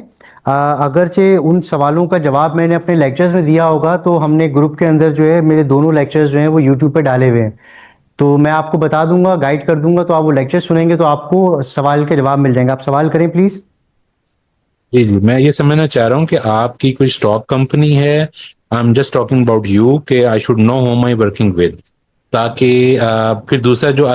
अगरचे उन सवालों का जवाब मैंने अपने लेक्चर्स में दिया होगा, तो हमने ग्रुप के अंदर जो है मेरे दोनों लेक्चर्स जो हैं वो यूट्यूब पे डाले हुए हैं, तो मैं आपको बता दूंगा, गाइड कर दूंगा, तो आप वो लेक्चर सुनेंगे तो आपको सवाल के जवाब मिल जाएंगे। आप सवाल करें प्लीज। जी जी, मैं ये समझना चाह रहा हूँ कि आपकी कोई स्टॉक कंपनी है। I am just talking about you, कि I should know whom I working with, ताकि फिर दूसरा जो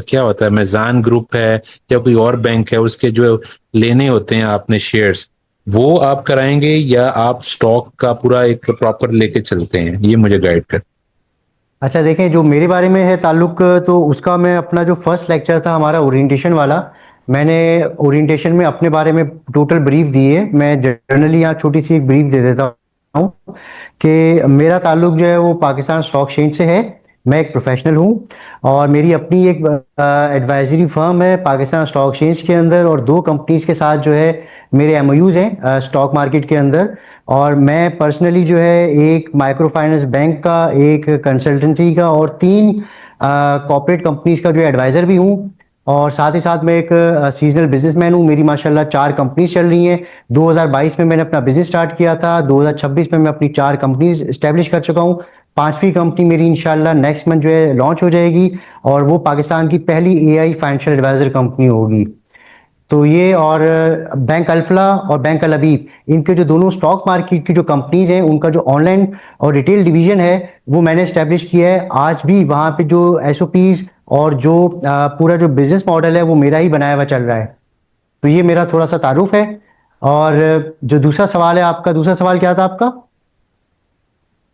क्या होता है, मैजान ग्रुप है या कोई और बैंक है, उसके जो लेने होते हैं आपने शेयर्स, वो आप कराएंगे या आप स्टॉक का पूरा एक प्रॉपर लेके चलते हैं? ये मुझे गाइड कर। अच्छा देखें, जो मेरे बारे में है ताल्लुक, तो उसका मैं अपना जो फर्स्ट लेक्चर था हमारा ओरिएंटेशन वाला, मैंने ओरिएंटेशन में अपने बारे में टोटल ब्रीफ दी है। मैं जनरली यहाँ छोटी सी एक ब्रीफ दे देता हूँ कि मेरा ताल्लुक जो है वो पाकिस्तान स्टॉक एक्सचेंज से है। मैं एक प्रोफेशनल हूँ और मेरी अपनी एक एडवाइजरी फर्म है पाकिस्तान स्टॉक एक्सचेंज के अंदर, और 2 कंपनीज के साथ जो है मेरे एमओयूज हैं स्टॉक मार्केट के अंदर। और मैं पर्सनली जो है एक माइक्रो फाइनेंस बैंक का, एक कंसल्टेंसी का और 3 कॉर्पोरेट कंपनीज का जो एडवाइज़र भी हूँ। और साथ ही साथ मैं एक सीजनल बिजनेसमैन हूँ। मेरी माशाल्लाह 4 कंपनीज चल रही हैं। 2022 में मैंने अपना बिजनेस स्टार्ट किया था। 2026 में मैं अपनी 4 कंपनीज इस्टेब्लिश कर चुका हूँ। 5वीं कंपनी मेरी इंशाल्लाह नेक्स्ट मंथ जो है लॉन्च हो जाएगी, और वो पाकिस्तान की पहली एआई फाइनेंशियल एडवाइजर कंपनी होगी। तो ये, और बैंक अल्फला और बैंक अल अबीब, इनके जो दोनों स्टॉक मार्केट की जो कंपनीज हैं, उनका जो ऑनलाइन और रिटेल डिवीजन है वो मैंने स्टैब्लिश किया है। आज भी वहाँ पे जो एसओपीज और जो पूरा जो बिजनेस मॉडल है वो मेरा ही बनाया हुआ चल रहा है। तो ये मेरा थोड़ा सा तारुफ है। और जो दूसरा सवाल है आपका, दूसरा सवाल क्या था आपका?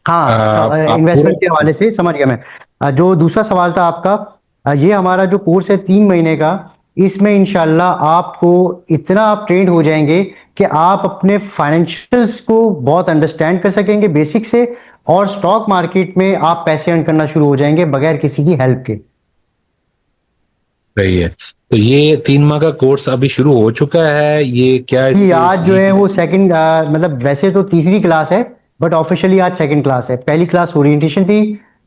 हाँ, आप इन्वेस्टमेंट के पूरा हवाले से समझ गया मैं। जो दूसरा सवाल था आपका, ये हमारा जो कोर्स है 3 महीने का, इसमें इंशाल्लाह आपको इतना आप ट्रेंड हो जाएंगे कि आप अपने फाइनेंशियल्स को बहुत अंडरस्टैंड कर सकेंगे बेसिक से, और स्टॉक मार्केट में आप पैसे अर्न करना शुरू हो जाएंगे बगैर किसी की हेल्प के। सही है। तो ये 3 माह का कोर्स अभी शुरू हो चुका है, ये क्या जी, इसके आज जो है वो सेकंड, मतलब वैसे तो तीसरी क्लास है, बट ऑफिशियली आज सेकंड क्लास है। पहली क्लास ओरिएंटेशन थी,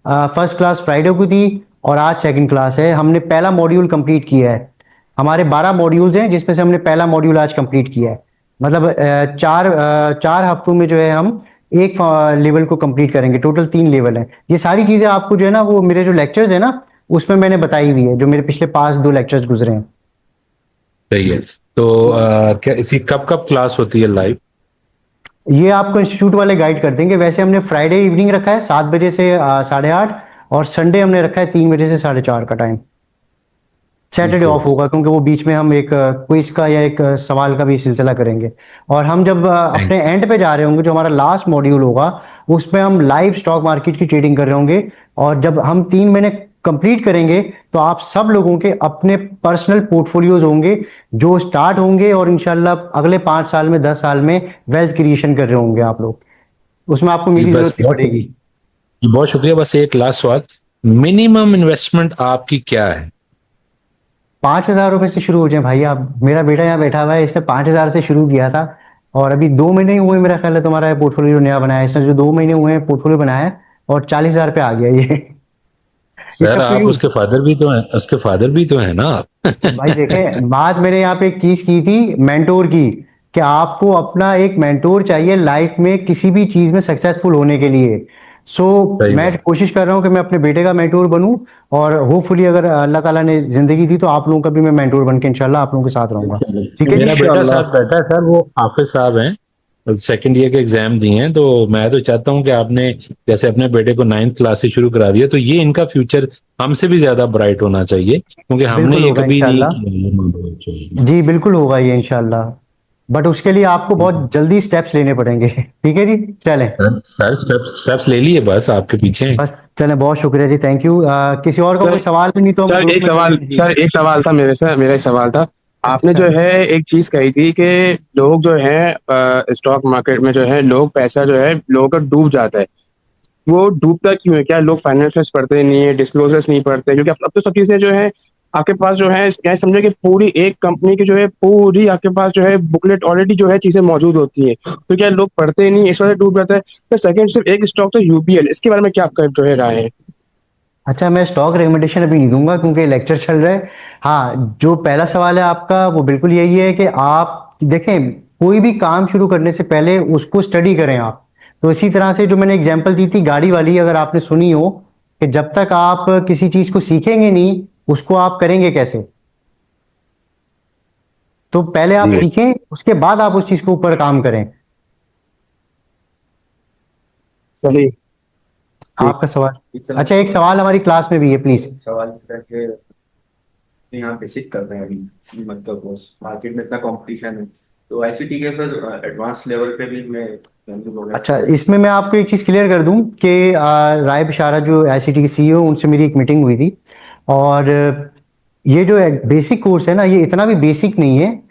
फर्स्ट क्लास फ्राइडे को थी, और आज सेकंड क्लास है। हमने पहला मॉड्यूल कंप्लीट किया है। हमारे 12 मॉड्यूल्स हैं, जिसमें से हमने पहला मॉड्यूल आज कंप्लीट किया है। मतलब 4 हफ्तों में जो है हम एक लेवल को कंप्लीट करेंगे। टोटल 3 लेवल है। ये सारी चीजें आपको जो है ना, वो मेरे जो लेक्चर्स है ना, उसमें मैंने बताई हुई है, जो मेरे पिछले पास 2 लेक्चर्स गुजरे हैं। सही है। तो क्या इसी कब कब क्लास होती है लाइव? ये आपको इंस्टीट्यूट वाले गाइड कर देंगे। वैसे हमने फ्राइडे इवनिंग रखा है 7 बजे से 8:30, और संडे हमने रखा है 3 बजे से 4:30 का टाइम। सैटरडे ऑफ होगा, क्योंकि वो बीच में हम एक क्विज का या एक सवाल का भी सिलसिला करेंगे। और हम जब अपने एंड पे जा रहे होंगे, जो हमारा लास्ट मॉड्यूल होगा, उसमें हम लाइव स्टॉक मार्केट की ट्रेडिंग कर रहे होंगे। और जब हम 3 महीने कंप्लीट करेंगे, तो आप सब लोगों के अपने पर्सनल पोर्टफोलियोज होंगे जो स्टार्ट होंगे, और इंशाल्लाह अगले 5 साल में, 10 साल में वेल्थ क्रिएशन कर रहे होंगे आप लोग। उसमें आपको मेरी जरूरत नहीं पड़ेगी। बहुत शुक्रिया। बस एक लास्ट सवाल, मिनिमम इन्वेस्टमेंट आपकी क्या है? 5,000 रुपए से शुरू हो जाए भाई। आप, मेरा बेटा यहाँ बैठा हुआ है, इसने 5,000 से शुरू किया था, और अभी 2 महीने ही हुए मेरा ख्याल है तुम्हारा पोर्टफोलियो नया बनाया। इसने जो 2 महीने हुए हैं पोर्टफोलियो बनाया है, और 40,000 पे आ गया ये। सर आप उसके फादर भी तो हैं, उसके फादर भी तो हैं ना आप? भाई देखें, बात मैंने यहाँ पे एक चीज की थी मेंटोर की, कि आपको अपना एक मेंटोर चाहिए लाइफ में किसी भी चीज में सक्सेसफुल होने के लिए। सो मैं कोशिश कर रहा हूँ कि मैं अपने बेटे का मेंटोर बनूं, और होपफुली अगर अल्लाह ताला ने जिंदगी दी तो आप लोगों का भी मैं मेंटोर बन के इंशाल्लाह आप लोगों के साथ रहूंगा। ठीक है, मेरा बेटा साथ बैठा है सर, वो हाफिज साहब हैं, सेकंड ईयर के एग्जाम दिए हैं। तो मैं तो चाहता हूं कि आपने जैसे अपने बेटे को 9th क्लास से शुरू करा दिया, तो ये इनका फ्यूचर हमसे भी ज्यादा ब्राइट होना चाहिए, क्योंकि हमने ये कभी नहीं किया। जी बिल्कुल होगा ये इंशाल्लाह, बट उसके लिए आपको बहुत जल्दी स्टेप्स लेने पड़ेंगे। ठीक है जी, चलें सर स्टेप्स ले लिए, बस आपके पीछे। बस चलें, बहुत शुक्रिया जी, थैंक यू। किसी और का कोई सवाल नहीं तो सर एक सवाल था मेरे से, मेरा एक सवाल था। आपने जो है एक चीज कही थी कि लोग जो है स्टॉक मार्केट में जो है लोग पैसा जो है लोगों का डूब जाता है। वो डूबता क्यों है? क्या लोग फाइनेंशियल्स पढ़ते नहीं है, डिस्क्लोजर्स नहीं पढ़ते? क्योंकि अब तो सब चीजें जो है आपके पास जो है, क्या समझे कि पूरी एक कंपनी की जो है पूरी आपके पास जो है बुकलेट ऑलरेडी जो है चीजें मौजूद होती है, तो क्या लोग पढ़ते नहीं, इस वजह से डूब जाता है? तो सेकंड सिर्फ एक स्टॉक तो यूबीएल, इसके बारे में क्या आपका जो है राय है? अच्छा, मैं स्टॉक रिकमेंडेशन अभी नहीं दूंगा क्योंकि लेक्चर चल रहा है। हाँ, जो पहला सवाल है आपका वो बिल्कुल यही है कि आप देखें, कोई भी काम शुरू करने से पहले उसको स्टडी करें आप। तो इसी तरह से जो मैंने एग्जांपल दी थी गाड़ी वाली, अगर आपने सुनी हो, कि जब तक आप किसी चीज को सीखेंगे नहीं, उसको आप करेंगे कैसे? तो पहले आप सीखें, उसके बाद आप उस चीज के ऊपर काम करें। सही। आपका सवाल, अच्छा एक सवाल हमारी क्लास में भी है, प्लीज। सवाल करके यहाँ बेसिक कर रहे हैं अभी, मतलब कोर्स मार्केट में इतना कंपटीशन है, तो आईसीटी के फिर एडवांस लेवल पे भी मैं अच्छा, इसमें मैं आपको एक चीज क्लियर कर दूं कि राय बिशारा जो आईसीटी के सीईओ, उनसे मेरी एक मीटिंग हुई थी, और ये जो बेसिक कोर्स है ना, ये इतना भी बेसिक नहीं है।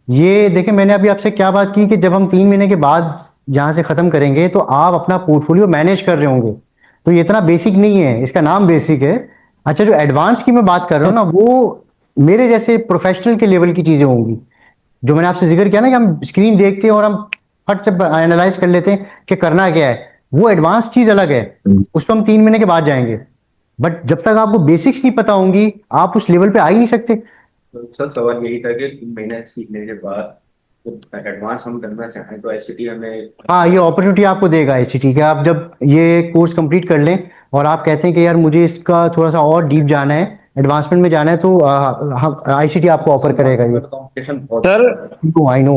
ये देखें, मैंने अभी आपसे क्या बात की कि जब हम 3 महीने के बाद यहाँ से खत्म करेंगे, तो आप अपना पोर्टफोलियो मैनेज कर रहे होंगे। तो ये इतना बेसिक नहीं है, इसका नाम बेसिक है। अच्छा, जो एडवांस की मैं बात कर रहा हूँ ना, वो मेरे जैसे प्रोफेशनल के लेवल की चीजें होंगी। जो मैंने आपसे जिक्र किया ना कि हम स्क्रीन देखते हैं और हम फट से एनालाइज कर लेते हैं कि करना क्या है, वो एडवांस चीज अलग है, उस पर हम 3 महीने के बाद जाएंगे। बट जब तक आपको बेसिक्स नहीं पता होंगी, आप उस लेवल पे आ ही नहीं सकते। तो सर सवाल यही था कि 3 महीने सीखने के बाद एडवांस हम करना चाहें तो आईसीटी हमें। हाँ, ये अपॉर्चुनिटी आपको देगा आईसीटी का। आप जब ये कोर्स कंप्लीट कर लें और आप कहते हैं कि यार मुझे इसका थोड़ा सा और डीप जाना है, एडवांसमेंट में जाना है, तो हम आईसीटी आपको ऑफर करेगा ये। सर आई नो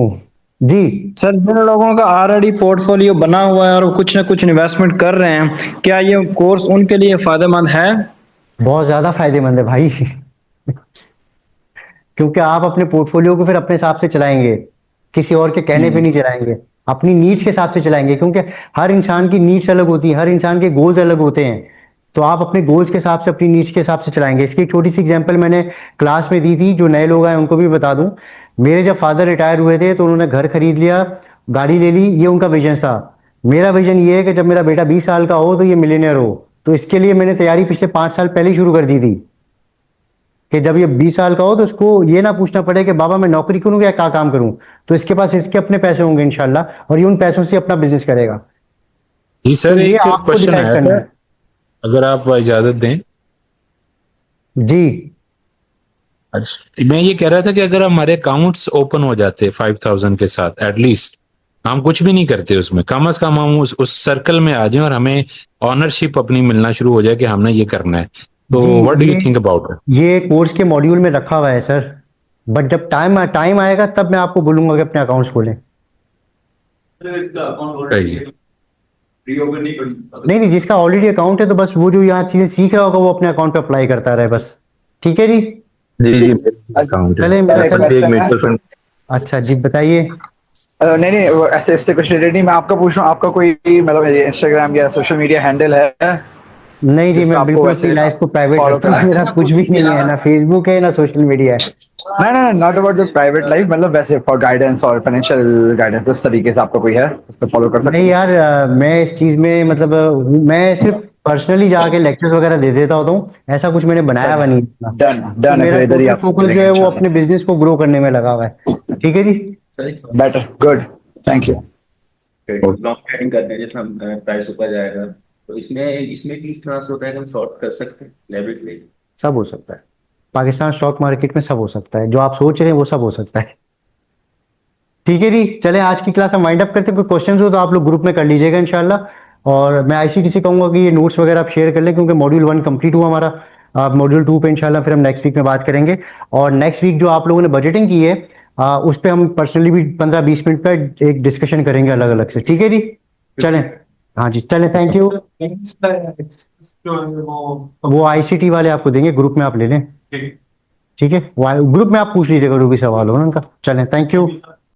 जी। सर, जिन लोगों का ऑलरेडी पोर्टफोलियो बना हुआ है और वो कुछ ना कुछ इन्वेस्टमेंट कर रहे हैं, क्या ये कोर्स उनके लिए फायदेमंद है? बहुत ज्यादा फायदेमंद है भाई क्योंकि आप अपने पोर्टफोलियो को फिर अपने हिसाब से चलाएंगे, किसी और के कहने पे नहीं चलाएंगे, अपनी नीड्स के हिसाब से चलाएंगे। क्योंकि हर इंसान की नीड्स अलग होती है, हर इंसान के गोल्स अलग होते हैं। तो आप अपने गोल्स के हिसाब से, अपनी नीड्स के हिसाब से चलाएंगे। इसकी एक छोटी सी एग्जांपल मैंने क्लास में दी थी, जो नए लोग आए उनको भी बता दूं। मेरे जब फादर रिटायर हुए थे तो उन्होंने घर खरीद लिया, गाड़ी ले ली, ये उनका विजन था। मेरा विजन ये है कि जब मेरा बेटा 20 साल का हो तो ये मिलियनेयर हो। तो इसके लिए मैंने तैयारी पिछले 5 साल पहले ही शुरू कर दी थी कि जब ये 20 साल का हो तो उसको ये ना पूछना पड़े कि बाबा मैं नौकरी करूँ या क्या काम करूँ। तो इसके पास इसके अपने पैसे होंगे इंशाल्लाह, और ये उन पैसों से अपना बिजनेस करेगा। जी सर, तो ये एक आपको क्वेश्चन डिसाइड आया करना था, है। अगर आप इजाजत दें। जी, अच्छा, मैं ये कह रहा था कि अगर हमारे अकाउंट्स ओपन हो जाते 5000 के साथ, एटलीस्ट हम कुछ भी नहीं करते उसमें, कम से कम हम उस सर्कल में आ जाएं और हमें ऑनरशिप अपनी मिलना शुरू हो जाए कि हमने ये करना है। तो what do you think about it? ये कोर्स के मॉड्यूल में रखा हुआ है सर, बट जब टाइम आएगा तब मैं आपको बोलूंगा कि अपने अकाउंट्स खोलें। नहीं नहीं, जिसका ऑलरेडी अकाउंट है तो बस वो जो यहाँ चीजें सीख रहा होगा वो अपने अकाउंट पे अप्लाई करता रहे बस। ठीक है जी। जी अकाउंट चले म्यूचुअल फंड। अच्छा जी, बताइए। नहीं नहीं, वो ऐसे इससे कुछ रिलेटेड नहीं। मैं आपका पूछ रहा हूँ, आपका कोई मतलब इंस्टाग्राम या सोशल मीडिया हैंडल है? नहीं जी, मैं बिल्कुल अपनी लाइफ को प्राइवेट रखता हूँ। मेरा कुछ भी नहीं है, ना फेसबुक है ना सोशल मीडिया है। नहीं, not about the private life, मतलब वैसे फॉर गाइडेंस और फाइनेंशियल गाइडेंस, इस तरीके से आपका कोई है उस पर फॉलो कर सकते हैं? नहीं यार, मैं इस चीज में मतलब मैं सिर्फ पर्सनली जाके लेक्चर्स वगैरह दे देता होता हूँ, ऐसा कुछ मैंने बनाया हुआ नहीं। डन मेरा इधर ही टोटल आप फोकस जो है वो अपने बिजनेस को ग्रो करने में लगा हुआ है। ठीक है जी, better, good, thank you. Long trading करते हैं, जैसे हम प्राइस ऊपर जाएगा तो इसमें भी ट्रांसफर होता है, हम शॉर्ट कर सकते हैं लेवरेज ले। सब हो सकता है पाकिस्तान स्टॉक मार्केट में, सब हो सकता है। जो आप सोच रहे हैं वो सब हो सकता है। ठीक है जी, चलें आज की क्लास हम वाइंड अप करते हैं। कोई क्वेश्चंस हो तो आप लोग ग्रुप में कर लीजिएगा इंशाल्लाह। और मैं आईसीटी से कहूंगा कि ये नोट्स वगैरह आप शेयर कर लें, क्योंकि मॉड्यूल 1 कंप्लीट हुआ हमारा। आप मॉड्यूल 2 पे इंशाल्लाह फिर हम नेक्स्ट वीक में बात करेंगे। और नेक्स्ट वीक जो आप लोगों ने बजटिंग की है उस पर हम पर्सनली भी 15-20 मिनट पर एक डिस्कशन करेंगे अलग अलग से। ठीक है जी, चलें। हाँ जी, चलें, थैंक यू। वो आईसीटी वाले आपको देंगे, ग्रुप में आप ले लें। ठीक है, ग्रुप में आप पूछ लीजिएगा जो भी सवाल हो ना उनका। चलें, थैंक यू।